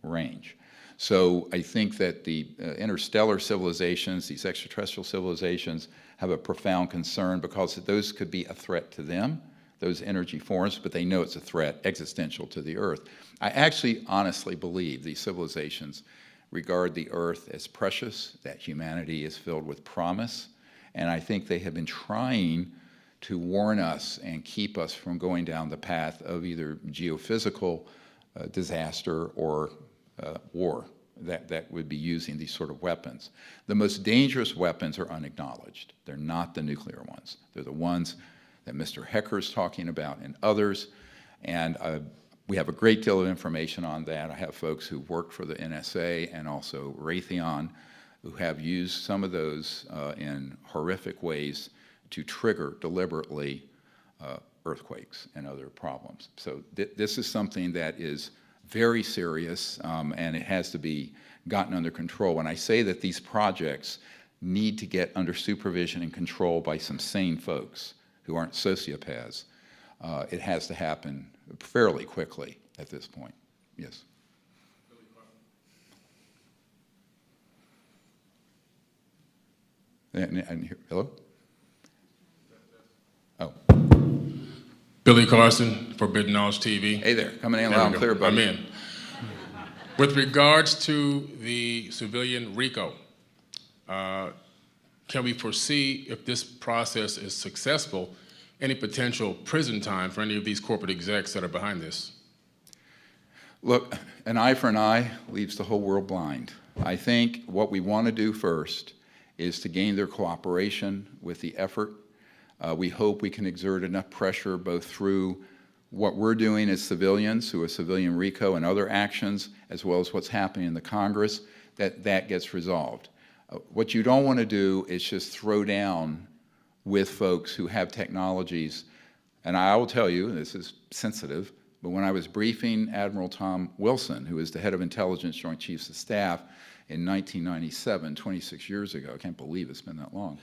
range. So I think that the interstellar civilizations, these extraterrestrial civilizations, have a profound concern because those could be a threat to them, those energy forms, but they know it's a threat existential to the Earth. I actually honestly believe these civilizations regard the Earth as precious, that humanity is filled with promise, and I think they have been trying to warn us and keep us from going down the path of either geophysical disaster or war that would be using these sort of weapons. The most dangerous weapons are unacknowledged. They're not the nuclear ones. They're the ones that Mr. Hecker's talking about and others, and we have a great deal of information on that. I have folks who worked for the NSA and also Raytheon who have used some of those in horrific ways to trigger deliberately earthquakes and other problems. So this is something that is very serious, and it has to be gotten under control. When I say that these projects need to get under supervision and control by some sane folks who aren't sociopaths, it has to happen fairly quickly at this point. Yes. Hello? Oh. Billy Carson, Forbidden Knowledge TV. Hey there, coming in loud and clear, buddy. I'm in. With regards to the civilian RICO, can we foresee, if this process is successful, any potential prison time for any of these corporate execs that are behind this? Look, an eye for an eye leaves the whole world blind. I think what we want to do first is to gain their cooperation with the effort. We hope we can exert enough pressure both through what we're doing as civilians, through a civilian RICO and other actions, as well as what's happening in the Congress, that gets resolved. What you don't want to do is just throw down with folks who have technologies, and I will tell you, this is sensitive, But when I was briefing Admiral Tom Wilson, who is the head of Intelligence Joint Chiefs of Staff in 1997, 26 years ago, I can't believe it's been that long,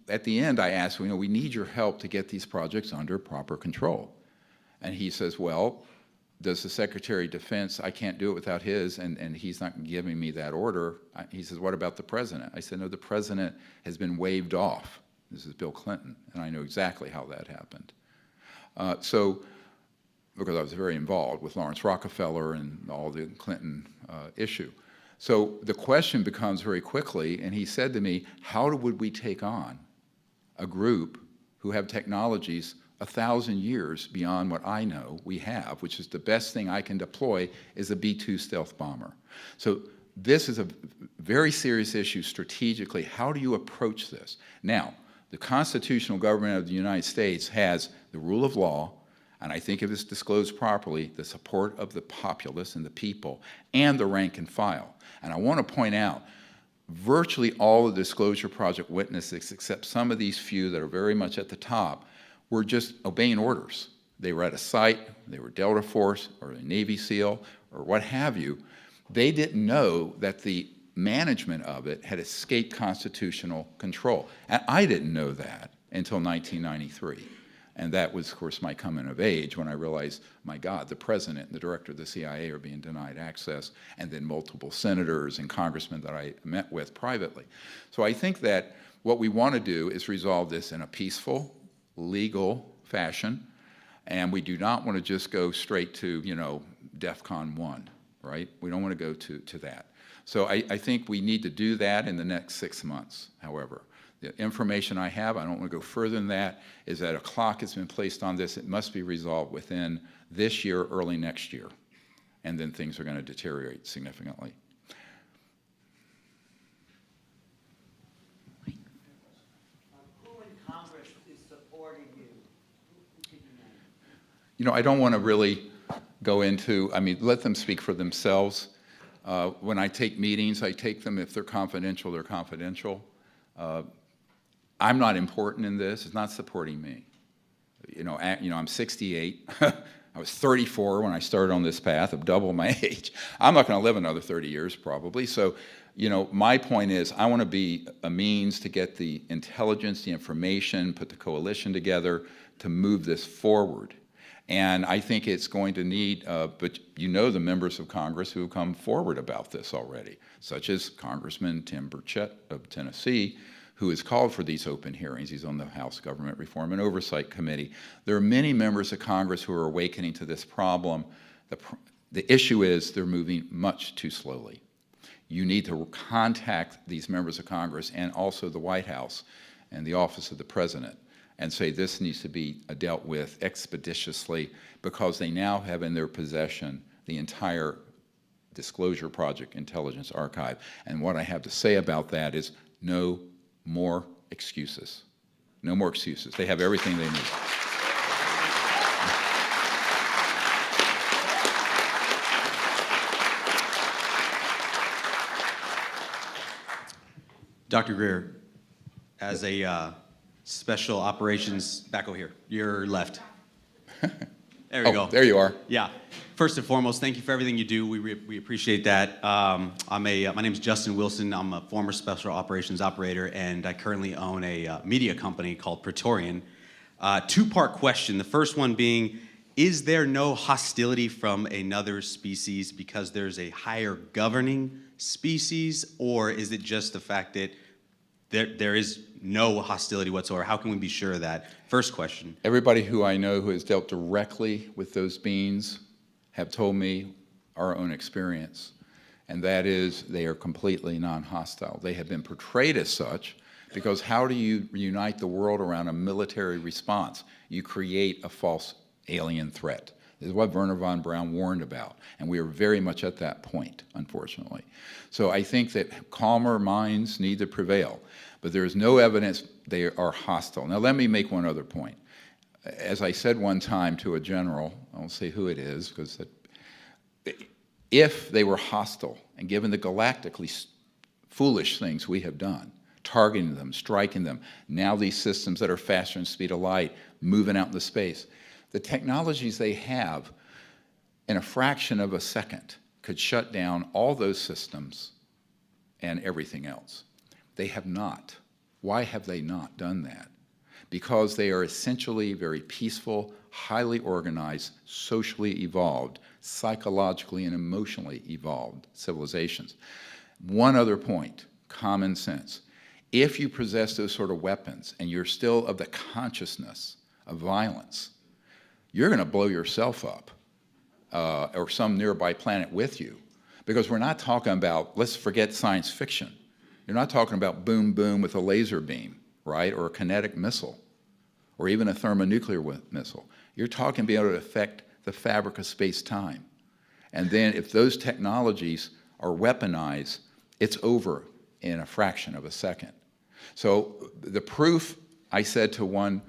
at the end I asked, we need your help to get these projects under proper control. And he says, well, does the Secretary of Defense, I can't do it without his, and he's not giving me that order. He says, what about the President? I said, no, the President has been waived off. This is Bill Clinton, and I know exactly how that happened. Because I was very involved with Lawrence Rockefeller and all the Clinton issue. So the question becomes very quickly, and he said to me, how would we take on a group who have technologies 1,000 years beyond what I know we have, which is the best thing I can deploy is a B-2 stealth bomber. So this is a very serious issue strategically. How do you approach this? Now, the constitutional government of the United States has the rule of law, and I think if it's disclosed properly, the support of the populace and the people, and the rank and file. And I want to point out, virtually all of the Disclosure Project witnesses, except some of these few that are very much at the top, were just obeying orders. They were at a site, they were Delta Force, or a Navy SEAL, or what have you. They didn't know that the management of it had escaped constitutional control. And I didn't know that until 1993. And that was, of course, my coming of age when I realized, my God, the president and the director of the CIA are being denied access, and then multiple senators and congressmen that I met with privately. So I think that what we want to do is resolve this in a peaceful, legal fashion, and we do not want to just go straight to, DEFCON 1, right? We don't want to go to that. So I think we need to do that in the next 6 months, however. The information I have, I don't want to go further than that, is that a clock has been placed on this. It must be resolved within this year, early next year, and then things are going to deteriorate significantly. Who in Congress is supporting you? Who can you name? I don't want to really go into, let them speak for themselves. When I take meetings, I take them, if they're confidential, they're confidential. I'm not important in this. It's not supporting me. I'm 68. I was 34 when I started on this path of double my age. I'm not going to live another 30 years probably. So, my point is I want to be a means to get the intelligence, the information, put the coalition together to move this forward. And I think it's going to need, but the members of Congress who have come forward about this already, such as Congressman Tim Burchett of Tennessee, who has called for these open hearings. He's on the House Government Reform and Oversight Committee. There are many members of Congress who are awakening to this problem. The issue is they're moving much too slowly. You need to contact these members of Congress and also the White House and the Office of the President and say this needs to be dealt with expeditiously because they now have in their possession the entire Disclosure Project Intelligence Archive. And what I have to say about that is no more excuses. No more excuses. They have everything they need. Dr. Greer, as a special operations, back over here, your left. There we go. There you are. Yeah. First and foremost, thank you for everything you do. We appreciate that. My name is Justin Wilson. I'm a former special operations operator, and I currently own a media company called Praetorian. Two-part question. The first one being, is there no hostility from another species because there's a higher governing species, or is it just the fact that there is no hostility whatsoever? How can we be sure of that? First question. Everybody who I know who has dealt directly with those beings have told me our own experience, and that is they are completely non-hostile. They have been portrayed as such because how do you unite the world around a military response? You create a false alien threat. This is what Wernher von Braun warned about, and we are very much at that point, unfortunately. So I think that calmer minds need to prevail, but there is no evidence they are hostile. Now let me make one other point. As I said one time to a general, I won't say who it is, because if they were hostile, and given the galactically foolish things we have done, targeting them, striking them, now these systems that are faster than the speed of light, moving out into space, The technologies they have, in a fraction of a second, could shut down all those systems and everything else. They have not. Why have they not done that? Because they are essentially very peaceful, highly organized, socially evolved, psychologically and emotionally evolved civilizations. One other point, common sense. If you possess those sort of weapons and you're still of the consciousness of violence, you're going to blow yourself up or some nearby planet with you. Because we're not talking about, let's forget science fiction. You're not talking about boom, boom with a laser beam, right, or a kinetic missile, or even a thermonuclear missile. You're talking being able to affect the fabric of space-time. And then if those technologies are weaponized, it's over in a fraction of a second. So the proof, I said to one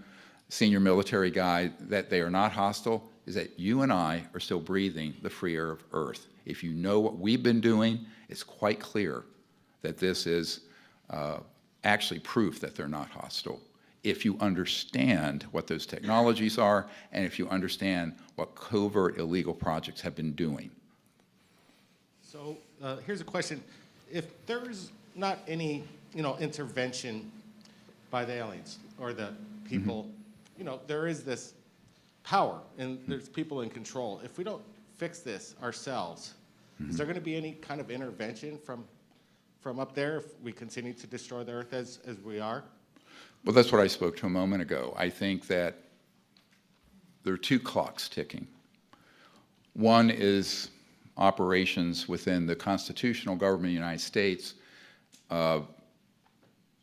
senior military guy, that they are not hostile is that you and I are still breathing the free air of Earth. If you know what we've been doing, it's quite clear that this is actually proof that they're not hostile. If you understand what those technologies are, and if you understand what covert illegal projects have been doing. So here's a question. If there's not any, intervention by the aliens or the people, there is this power and there's people in control. If we don't fix this ourselves, is there going to be any kind of intervention from up there if we continue to destroy the Earth as we are? Well, that's what I spoke to a moment ago. I think that there are two clocks ticking. One is operations within the constitutional government of the United States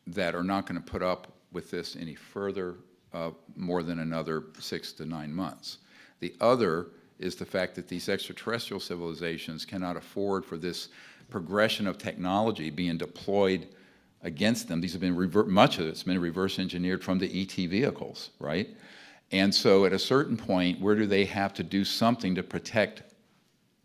that are not going to put up with this any further, more than another 6 to 9 months. The other is the fact that these extraterrestrial civilizations cannot afford for this progression of technology being deployed against them. These have been, much of it's been reverse engineered from the ET vehicles, right? And so at a certain point, where do they have to do something to protect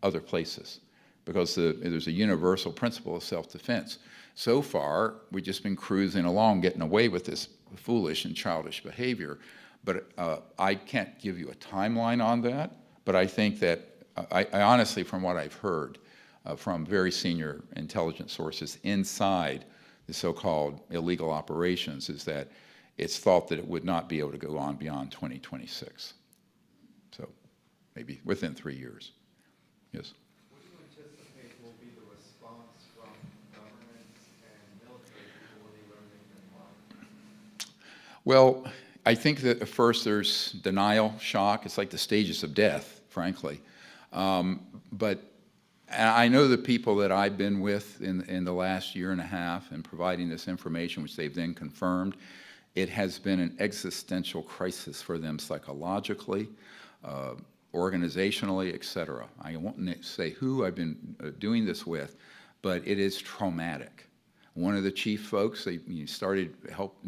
other places? Because there's a universal principle of self-defense. So far, we've just been cruising along, getting away with this foolish and childish behavior. But I can't give you a timeline on that, but I think that, I honestly, from what I've heard from very senior intelligence sources inside the so-called illegal operations, is that it's thought that it would not be able to go on beyond 2026. So maybe within 3 years. Yes? What do you anticipate will be the response from governments and military people when they learn they can fly? Well, I think that at first there's denial, shock. It's like the stages of death, frankly. But I know the people that I've been with in the last year and a half and providing this information, which they've then confirmed, it has been an existential crisis for them psychologically, organizationally, et cetera. I won't say who I've been doing this with, but it is traumatic. One of the chief folks, he started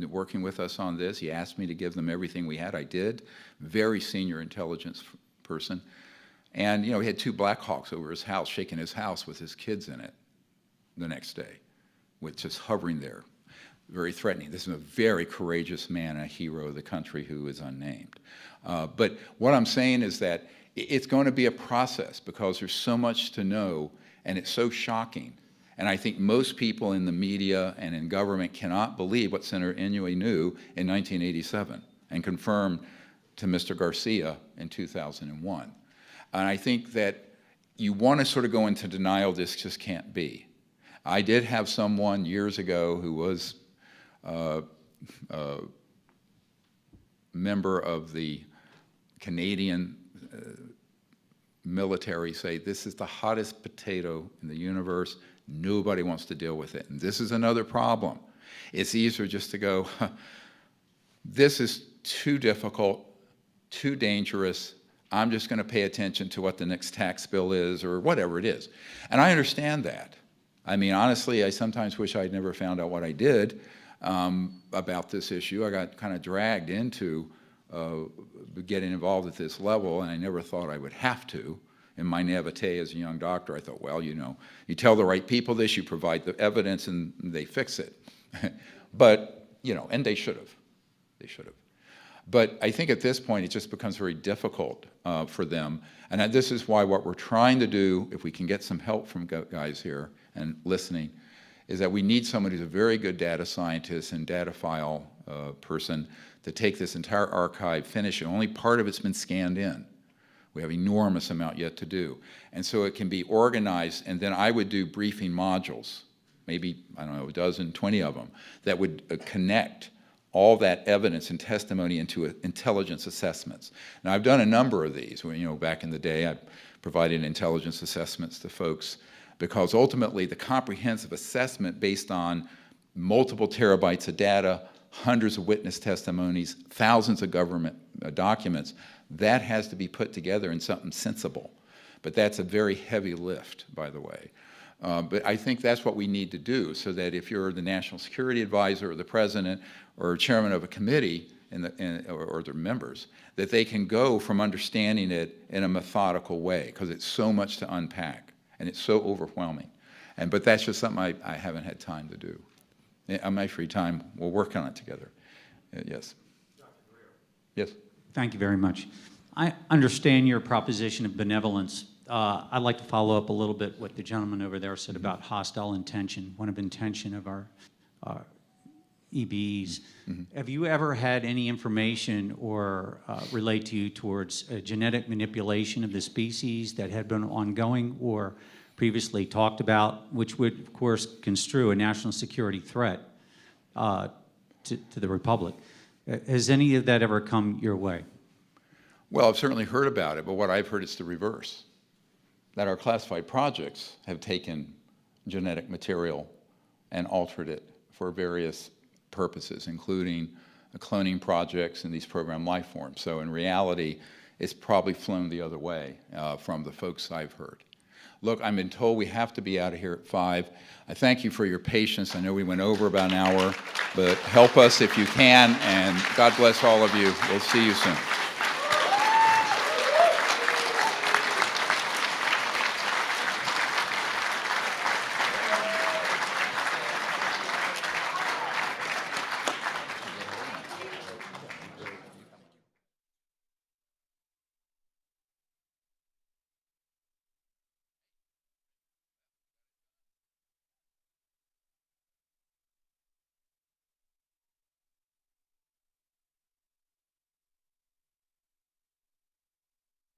working with us on this. He asked me to give them everything we had. I did. Very senior intelligence person. And, he had 2 Black Hawks over his house, shaking his house with his kids in it the next day, with just hovering there. Very threatening. This is a very courageous man, a hero of the country who is unnamed. But what I'm saying is that it's going to be a process because there's so much to know, and it's so shocking. And I think most people in the media and in government cannot believe what Senator Inouye knew in 1987 and confirmed to Mr. Garcia in 2001. And I think that you want to sort of go into denial, this just can't be. I did have someone years ago who was a member of the Canadian military say, this is the hottest potato in the universe. Nobody wants to deal with it. And this is another problem. It's easier just to go, this is too difficult, too dangerous. I'm just going to pay attention to what the next tax bill is or whatever it is. And I understand that. I mean, honestly, I sometimes wish I'd never found out what I did about this issue. I got kind of dragged into getting involved at this level, and I never thought I would have to. In my naivete as a young doctor, I thought, well, you tell the right people this, you provide the evidence, and they fix it. But, and they should have. They should have. But I think at this point, it just becomes very difficult for them. And this is why what we're trying to do, if we can get some help from guys here and listening, is that we need someone who's a very good data scientist and data file person to take this entire archive, finish it. Only part of it's been scanned in. We have enormous amount yet to do. And so it can be organized, and then I would do briefing modules, maybe, I don't know, a dozen, 20 of them, that would connect all that evidence and testimony into intelligence assessments. Now, I've done a number of these. You know, back in the day, I provided intelligence assessments to folks because ultimately the comprehensive assessment based on multiple terabytes of data, hundreds of witness testimonies, thousands of government documents, that has to be put together in something sensible. But that's a very heavy lift, by the way. But I think that's what we need to do, so that if you're the national security advisor or the president or chairman of a committee or their members, that they can go from understanding it in a methodical way, because it's so much to unpack and it's so overwhelming. But that's just something I haven't had time to do. On my free time, we'll work on it together. Yes. Dr. Greer. Yes. Thank you very much. I understand your proposition of benevolence. I'd like to follow up a little bit what the gentleman over there said about hostile intention, one of intention of our EBs. Have you ever had any information or relate to you towards genetic manipulation of the species that had been ongoing or previously talked about, which would, of course, construe a national security threat to the Republic? Has any of that ever come your way? Well, I've certainly heard about it, but what I've heard is the reverse, that our classified projects have taken genetic material and altered it for various purposes, including cloning projects and these program life forms. So in reality, it's probably flown the other way from the folks I've heard. Look, I've been told we have to be out of here at 5. I thank you for your patience. I know we went over about an hour, but help us if you can, and God bless all of you. We'll see you soon.